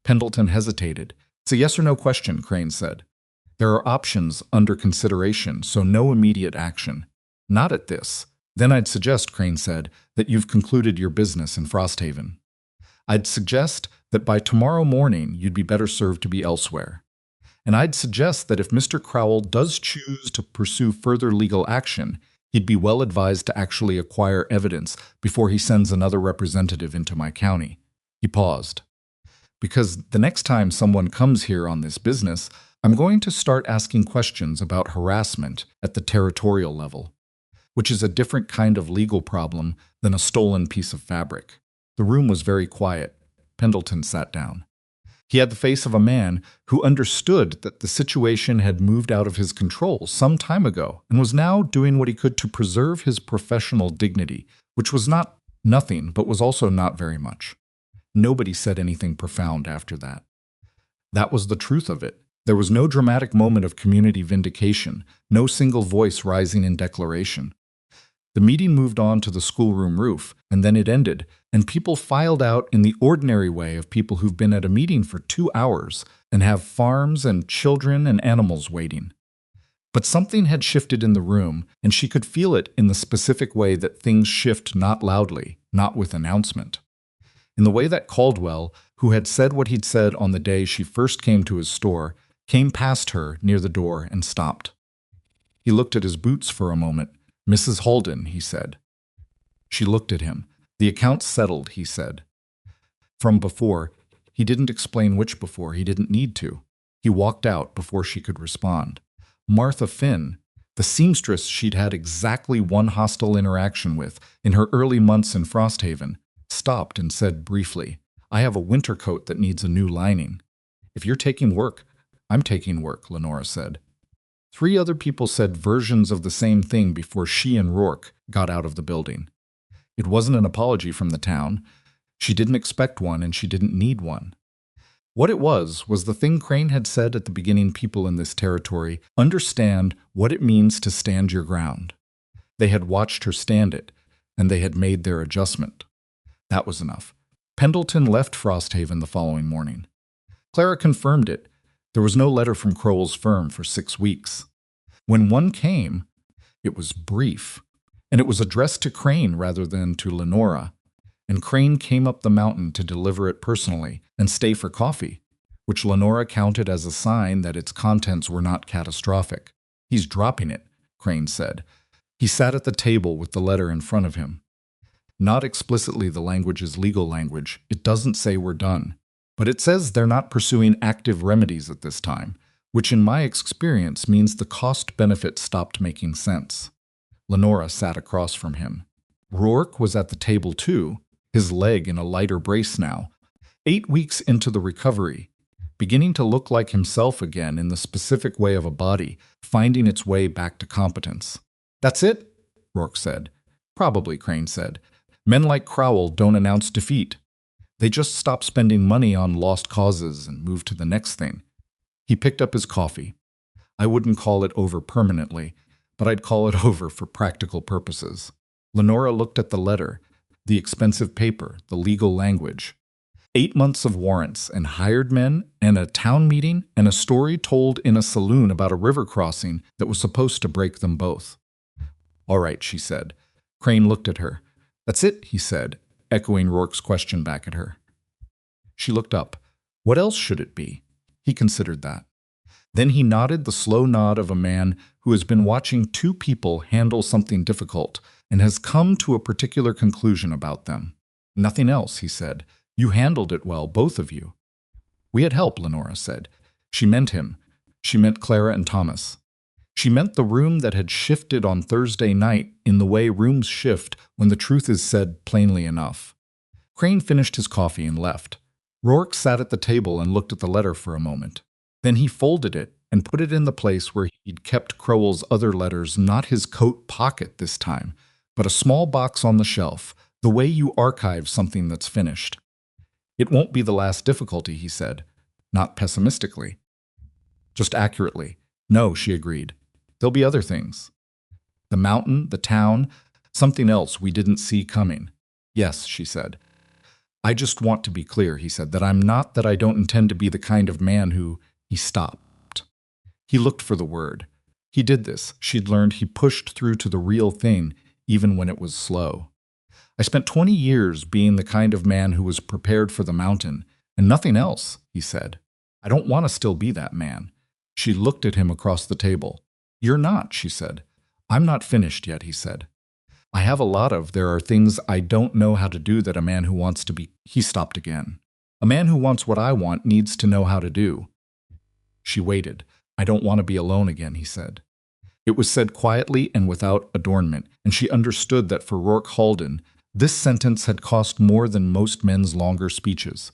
Speaker 1: Pendleton hesitated. It's a yes or no question, Crane said. There are options under consideration, so no immediate action. Not at this. Then I'd suggest, Crane said, that you've concluded your business in Frosthaven. I'd suggest that by tomorrow morning you'd be better served to be elsewhere. And I'd suggest that if Mr. Crowell does choose to pursue further legal action, he'd be well advised to actually acquire evidence before he sends another representative into my county. He paused. Because the next time someone comes here on this business, I'm going to start asking questions about harassment at the territorial level, which is a different kind of legal problem than a stolen piece of fabric. The room was very quiet. Pendleton sat down. He had the face of a man who understood that the situation had moved out of his control some time ago and was now doing what he could to preserve his professional dignity, which was not nothing, but was also not very much. Nobody said anything profound after that. That was the truth of it. There was no dramatic moment of community vindication, no single voice rising in declaration. The meeting moved on to the schoolroom roof, and then it ended, and people filed out in the ordinary way of people who've been at a meeting for 2 hours and have farms and children and animals waiting. But something had shifted in the room, and she could feel it in the specific way that things shift not loudly, not with announcement. In the way that Caldwell, who had said what he'd said on the day she first came to his store, came past her near the door and stopped. He looked at his boots for a moment. "Mrs. Halden," he said. She looked at him. "The account's settled," he said. From before, he didn't explain which before, he didn't need to. He walked out before she could respond. Martha Finn, the seamstress she'd had exactly one hostile interaction with in her early months in Frosthaven, stopped and said briefly, "I have a winter coat that needs a new lining." "If you're taking work, I'm taking work," Lenora said. 3 other people said versions of the same thing before she and Rourke got out of the building. It wasn't an apology from the town. She didn't expect one, and she didn't need one. What it was the thing Crane had said at the beginning: people in this territory understand what it means to stand your ground. They had watched her stand it, and they had made their adjustment. That was enough. Pendleton left Frosthaven the following morning. Clara confirmed it. There was no letter from Crowell's firm for 6 weeks. When one came, it was brief, and it was addressed to Crane rather than to Lenora, and Crane came up the mountain to deliver it personally and stay for coffee, which Lenora counted as a sign that its contents were not catastrophic. "He's dropping it," Crane said. He sat at the table with the letter in front of him. Not explicitly the language is legal language. It doesn't say we're done. But it says they're not pursuing active remedies at this time, which in my experience means the cost-benefit stopped making sense. Lenora sat across from him. Rourke was at the table too, his leg in a lighter brace now, 8 weeks into the recovery, beginning to look like himself again in the specific way of a body, finding its way back to competence. "That's it?" Rourke said. "Probably," Crane said. "Men like Crowell don't announce defeat. They just stop spending money on lost causes and move to the next thing." He picked up his coffee. "I wouldn't call it over permanently, but I'd call it over for practical purposes." Lenora looked at the letter, the expensive paper, the legal language. 8 months of warrants and hired men and a town meeting and a story told in a saloon about a river crossing that was supposed to break them both. "All right," she said. Crane looked at her. "That's it," he said, echoing Rourke's question back at her. She looked up. What else should it be? He considered that. Then he nodded the slow nod of a man who has been watching 2 people handle something difficult and has come to a particular conclusion about them. "Nothing else," he said. "You handled it well, both of you." "We had help," Lenora said. She meant him. She meant Clara and Thomas. She meant the room that had shifted on Thursday night in the way rooms shift when the truth is said plainly enough. Crane finished his coffee and left. Rourke sat at the table and looked at the letter for a moment. Then he folded it and put it in the place where he'd kept Crowell's other letters, not his coat pocket this time, but a small box on the shelf, the way you archive something that's finished. "It won't be the last difficulty," he said, not pessimistically. Just accurately. "No," she agreed. "There'll be other things. The mountain, the town, something else we didn't see coming." "Yes," she said. "I just want to be clear," he said, "that I don't intend to be the kind of man who—" He stopped. He looked for the word. He did this. She'd learned he pushed through to the real thing, even when it was slow. I spent 20 years being the kind of man who was prepared for the mountain, and nothing else, he said. I don't want to still be that man. She looked at him across the table. You're not, she said. I'm not finished yet, he said. I have a lot of, there are things I don't know how to do that a man who wants to be. He stopped again. A man who wants what I want needs to know how to do. She waited. I don't want to be alone again, he said. It was said quietly and without adornment, and she understood that for Rourke Halden, this sentence had cost more than most men's longer speeches.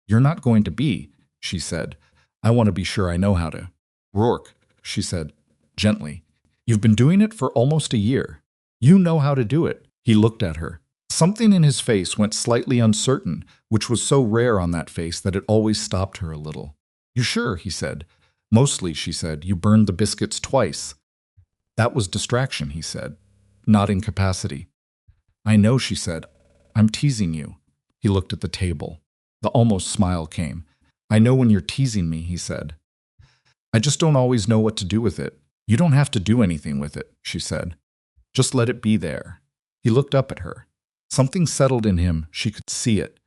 Speaker 1: You're not going to be, she said. I want to be sure I know how to. Rourke, she said, gently, you've been doing it for almost a year. You know how to do it. He looked at her. Something in his face went slightly uncertain, which was so rare on that face that it always stopped her a little. You sure, he said. Mostly, she said, you burned the biscuits twice. That was distraction, he said, not incapacity. I know, she said. I'm teasing you. He looked at the table. The almost smile came. I know when you're teasing me, he said. I just don't always know what to do with it. You don't have to do anything with it, she said. Just let it be there. He looked up at her. Something settled in him, she could see it.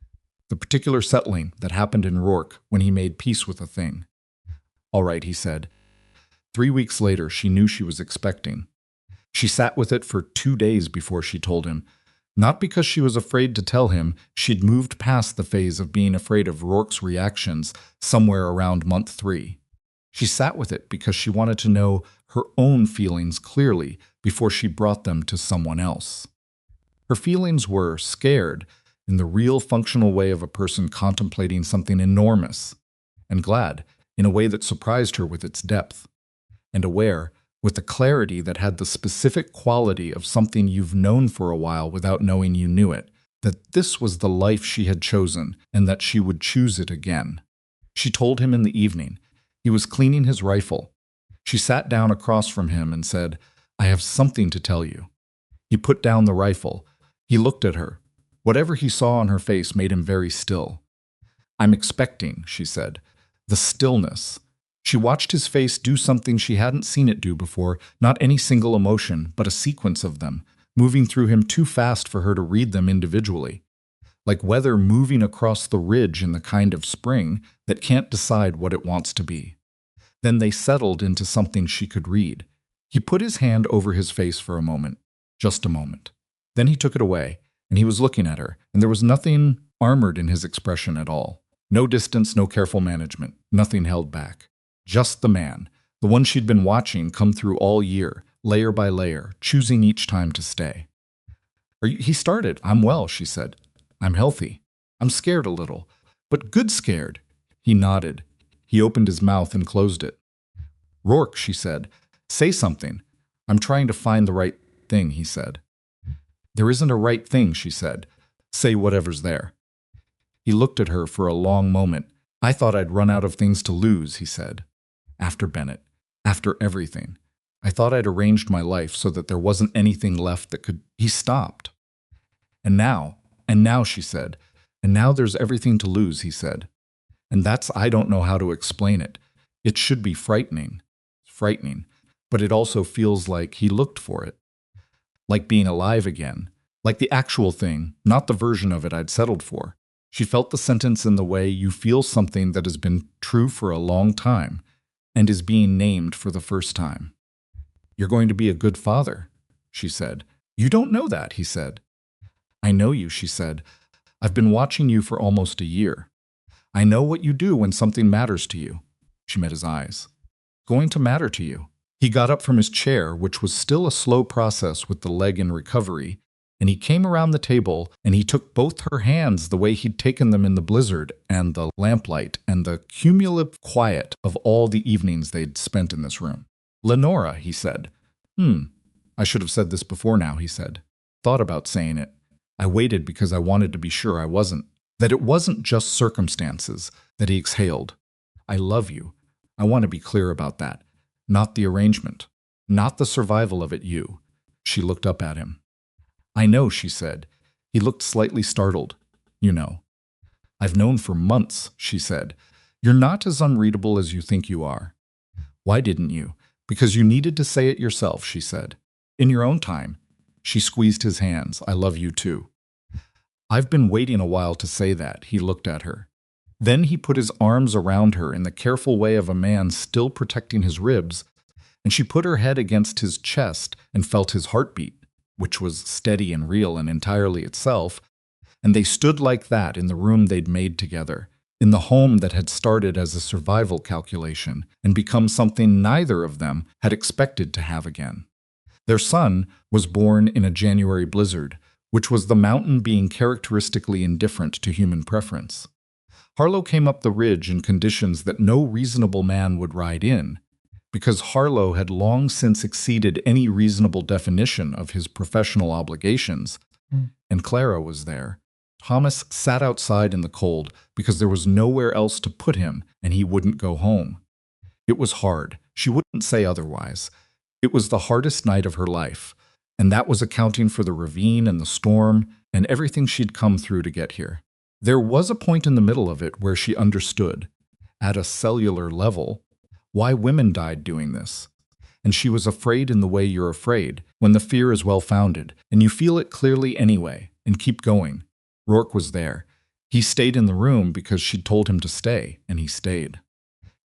Speaker 1: The particular settling that happened in Rourke when he made peace with a thing. All right, he said. 3 weeks later, she knew she was expecting. She sat with it for 2 days before she told him. Not because she was afraid to tell him, she'd moved past the phase of being afraid of Rourke's reactions somewhere around month 3. She sat with it because she wanted to know her own feelings clearly before she brought them to someone else. Her feelings were scared in the real functional way of a person contemplating something enormous, and glad in a way that surprised her with its depth, and aware with the clarity that had the specific quality of something you've known for a while without knowing you knew it, that this was the life she had chosen and that she would choose it again. She told him in the evening. He was cleaning his rifle. She sat down across from him and said, I have something to tell you. He put down the rifle. He looked at her. Whatever he saw on her face made him very still. I'm expecting, she said. The stillness. She watched his face do something she hadn't seen it do before, not any single emotion, but a sequence of them, moving through him too fast for her to read them individually. Like weather moving across the ridge in the kind of spring that can't decide what it wants to be. Then they settled into something she could read. He put his hand over his face for a moment, just a moment. Then he took it away, and he was looking at her, and there was nothing armored in his expression at all. No distance, no careful management, nothing held back. Just the man, the one she'd been watching come through all year, layer by layer, choosing each time to stay. He started. I'm well, she said. I'm healthy. I'm scared a little, but good scared. He nodded. He opened his mouth and closed it. Rourke, she said, say something. I'm trying to find the right thing, he said. There isn't a right thing, she said. Say whatever's there. He looked at her for a long moment. I thought I'd run out of things to lose, he said. After Bennett, after everything. I thought I'd arranged my life so that there wasn't anything left that could... He stopped. And now, she said, and now there's everything to lose, he said. And that's, I don't know how to explain it. It should be frightening, but it also feels like he looked for it. Like being alive again, like the actual thing, not the version of it I'd settled for. She felt the sentence in the way you feel something that has been true for a long time and is being named for the first time. You're going to be a good father, she said. You don't know that, he said. I know you, she said. I've been watching you for almost a year. I know what you do when something matters to you. She met his eyes. Going to matter to you. He got up from his chair, which was still a slow process with the leg in recovery, and he came around the table and he took both her hands the way he'd taken them in the blizzard and the lamplight and the cumulative quiet of all the evenings they'd spent in this room. Lenora, he said. I should have said this before now, he said. Thought about saying it. I waited because I wanted to be sure I wasn't. That it wasn't just circumstances, that he exhaled. I love you. I want to be clear about that. Not the arrangement. Not the survival of it, you. She looked up at him. I know, she said. He looked slightly startled. You know. I've known for months, she said. You're not as unreadable as you think you are. Why didn't you? Because you needed to say it yourself, she said. In your own time. She squeezed his hands. I love you too. I've been waiting a while to say that, he looked at her. Then he put his arms around her in the careful way of a man still protecting his ribs, and she put her head against his chest and felt his heartbeat, which was steady and real and entirely itself, and they stood like that in the room they'd made together, in the home that had started as a survival calculation and become something neither of them had expected to have again. Their son was born in a January blizzard, which was the mountain being characteristically indifferent to human preference. Harlow came up the ridge in conditions that no reasonable man would ride in, because Harlow had long since exceeded any reasonable definition of his professional obligations, and Clara was there. Thomas sat outside in the cold because there was nowhere else to put him, and he wouldn't go home. It was hard. She wouldn't say otherwise. It was the hardest night of her life, and that was accounting for the ravine and the storm and everything she'd come through to get here. There was a point in the middle of it where she understood, at a cellular level, why women died doing this. And she was afraid in the way you're afraid, when the fear is well-founded, and you feel it clearly anyway, and keep going. Rourke was there. He stayed in the room because she'd told him to stay, and he stayed.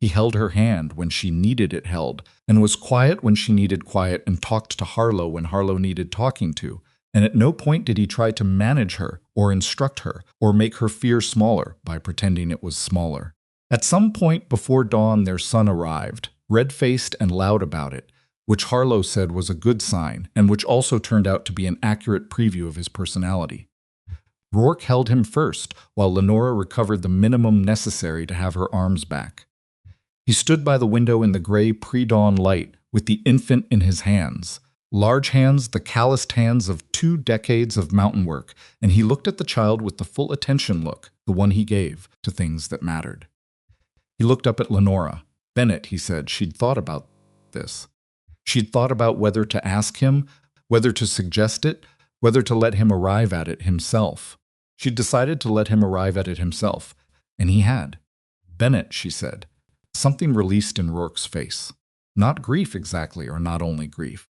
Speaker 1: He held her hand when she needed it held, and was quiet when she needed quiet, and talked to Harlow when Harlow needed talking to, and at no point did he try to manage her, or instruct her, or make her fear smaller by pretending it was smaller. At some point before dawn their son arrived, red-faced and loud about it, which Harlow said was a good sign, and which also turned out to be an accurate preview of his personality. Rourke held him first, while Lenora recovered the minimum necessary to have her arms back. He stood by the window in the gray pre-dawn light, with the infant in his hands. Large hands, the calloused hands of 2 decades of mountain work, and he looked at the child with the full attention look, the one he gave, to things that mattered. He looked up at Lenora. Bennett, he said, she'd thought about this. She'd thought about whether to ask him, whether to suggest it, whether to let him arrive at it himself. She'd decided to let him arrive at it himself, and he had. Bennett, she said. Something released in Rourke's face. Not grief exactly, or not only grief.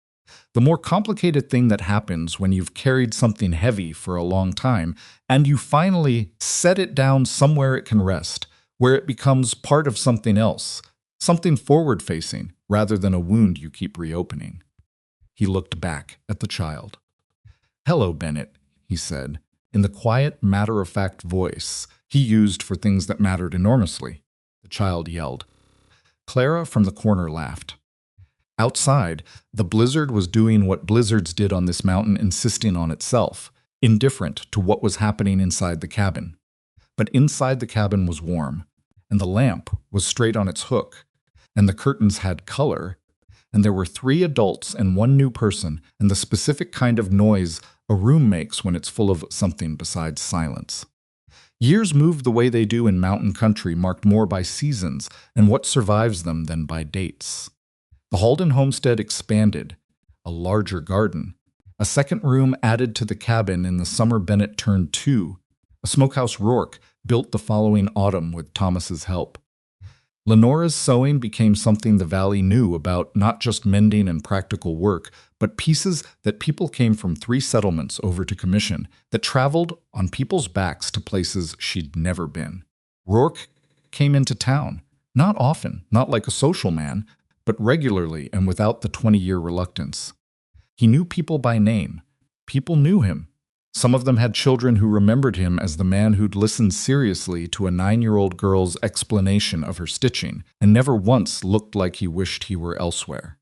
Speaker 1: The more complicated thing that happens when you've carried something heavy for a long time, and you finally set it down somewhere it can rest, where it becomes part of something else, something forward-facing, rather than a wound you keep reopening. He looked back at the child. "Hello, Bennett," he said, in the quiet, matter-of-fact voice he used for things that mattered enormously. The child yelled. Clara from the corner laughed. Outside, the blizzard was doing what blizzards did on this mountain, insisting on itself, indifferent to what was happening inside the cabin. But inside the cabin was warm, and the lamp was straight on its hook, and the curtains had color, and there were 3 adults and 1 new person, and the specific kind of noise a room makes when it's full of something besides silence. Years moved the way they do in mountain country, marked more by seasons and what survives them than by dates. The Halden homestead expanded, a larger garden. A second room added to the cabin in the summer Bennett turned 2. A smokehouse Rourke built the following autumn with Thomas's help. Lenora's sewing became something the valley knew about, not just mending and practical work, but pieces that people came from 3 settlements over to commission, that traveled on people's backs to places she'd never been. Rourke came into town, not often, not like a social man, but regularly and without the 20-year reluctance. He knew people by name. People knew him. Some of them had children who remembered him as the man who'd listened seriously to a 9-year-old girl's explanation of her stitching, and never once looked like he wished he were elsewhere.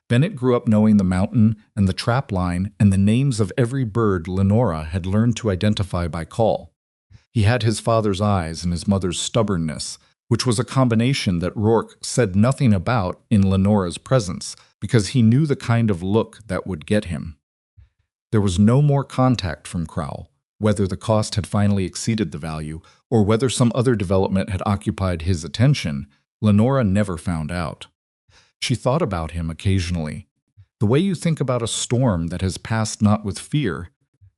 Speaker 1: Bennett grew up knowing the mountain and the trap line and the names of every bird Lenora had learned to identify by call. He had his father's eyes and his mother's stubbornness, which was a combination that Rourke said nothing about in Lenora's presence, because he knew the kind of look that would get him. There was no more contact from Crowell, whether the cost had finally exceeded the value, or whether some other development had occupied his attention. Lenora never found out. She thought about him occasionally, the way you think about a storm that has passed not with fear,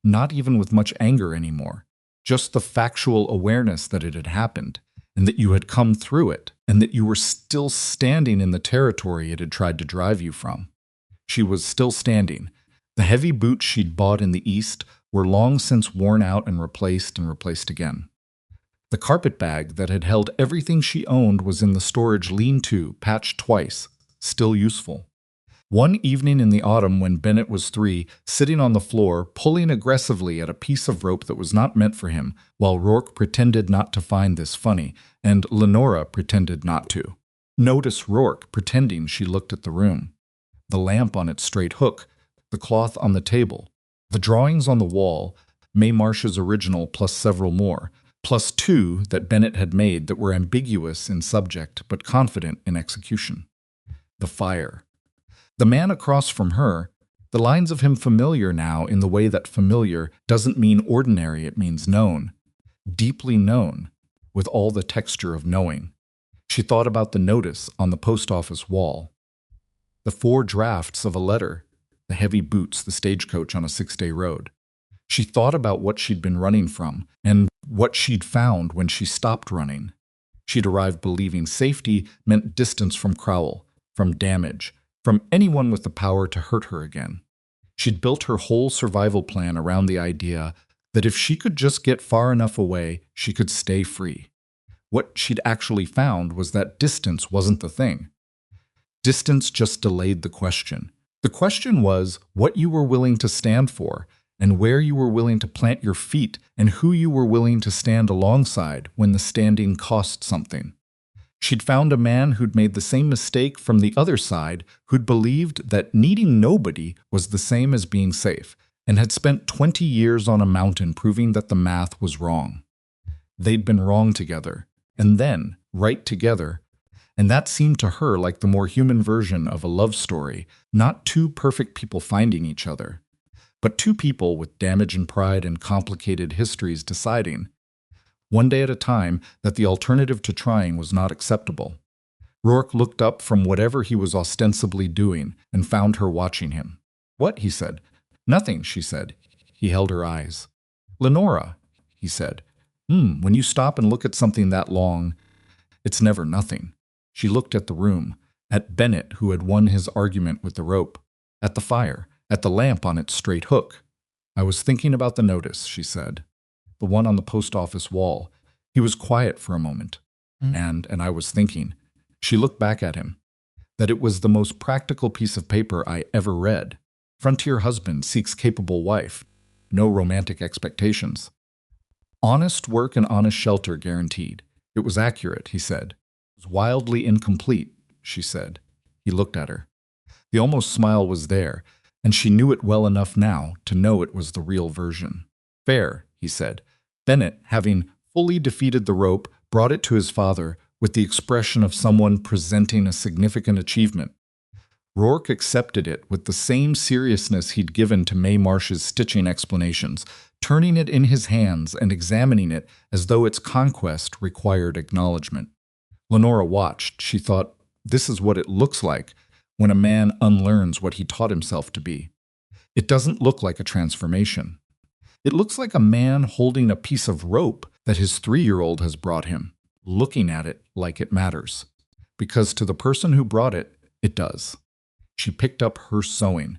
Speaker 1: not even with much anger anymore, just the factual awareness that it had happened, and that you had come through it, and that you were still standing in the territory it had tried to drive you from. She was still standing, The heavy boots she'd bought in the East were long since worn out and replaced again. The carpet bag that had held everything she owned was in the storage lean-to, patched twice, still useful. One evening in the autumn when Bennett was 3, sitting on the floor, pulling aggressively at a piece of rope that was not meant for him, while Rourke pretended not to find this funny, and Lenora pretended not to. Notice Rourke pretending she looked at the room. The lamp on its straight hook, the cloth on the table, the drawings on the wall, Mae Marsh's original plus several more, plus 2 that Bennett had made that were ambiguous in subject but confident in execution. The fire. The man across from her, the lines of him familiar now in the way that familiar doesn't mean ordinary, it means known. Deeply known, with all the texture of knowing. She thought about the notice on the post office wall. The 4 drafts of a letter, the heavy boots, the stagecoach on a 6-day road. She thought about what she'd been running from and what she'd found when she stopped running. She'd arrived believing safety meant distance from Crowell, from damage, from anyone with the power to hurt her again. She'd built her whole survival plan around the idea that if she could just get far enough away, she could stay free. What she'd actually found was that distance wasn't the thing. Distance just delayed the question. The question was what you were willing to stand for, and where you were willing to plant your feet, and who you were willing to stand alongside when the standing cost something. She'd found a man who'd made the same mistake from the other side, who'd believed that needing nobody was the same as being safe, and had spent 20 years on a mountain proving that the math was wrong. They'd been wrong together, and then right together, and that seemed to her like the more human version of a love story, not 2 perfect people finding each other, but 2 people with damage and pride and complicated histories deciding, one day at a time, that the alternative to trying was not acceptable. Rourke looked up from whatever he was ostensibly doing and found her watching him. "What?" he said. "Nothing," she said. He held her eyes. "Lenora," he said. When you stop and look at something that long, it's never nothing." She looked at the room, at Bennett who had won his argument with the rope, at the fire, at the lamp on its straight hook. "I was thinking about the notice," she said. "The one on the post office wall." He was quiet for a moment. And I was thinking, she looked back at him, that it was the most practical piece of paper I ever read. Frontier husband seeks capable wife. No romantic expectations. Honest work and honest shelter guaranteed. It was accurate, he said. It was wildly incomplete, she said. He looked at her. The almost smile was there, and she knew it well enough now to know it was the real version. "Fair," he said. Bennett, having fully defeated the rope, brought it to his father with the expression of someone presenting a significant achievement. Rourke accepted it with the same seriousness he'd given to Mae Marsh's stitching explanations, turning it in his hands and examining it as though its conquest required acknowledgement. Lenora watched. She thought, this is what it looks like when a man unlearns what he taught himself to be. It doesn't look like a transformation. It looks like a man holding a piece of rope that his 3-year-old has brought him, looking at it like it matters. Because to the person who brought it, it does. She picked up her sewing.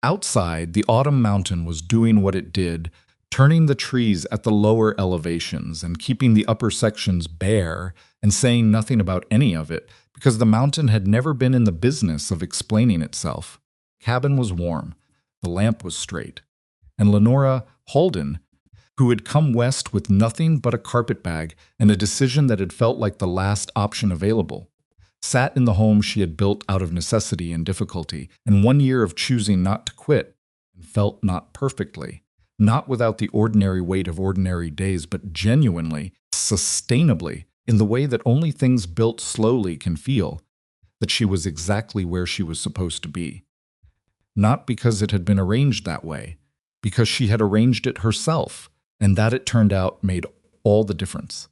Speaker 1: Outside, the autumn mountain was doing what it did, turning the trees at the lower elevations and keeping the upper sections bare and saying nothing about any of it, because the mountain had never been in the business of explaining itself. The cabin was warm. The lamp was straight. And Lenora Halden, who had come west with nothing but a carpetbag and a decision that had felt like the last option available, sat in the home she had built out of necessity and difficulty, and 1 year of choosing not to quit, and felt not perfectly, not without the ordinary weight of ordinary days, but genuinely, sustainably, in the way that only things built slowly can feel, that she was exactly where she was supposed to be. Not because it had been arranged that way, because she had arranged it herself, and that it turned out made all the difference.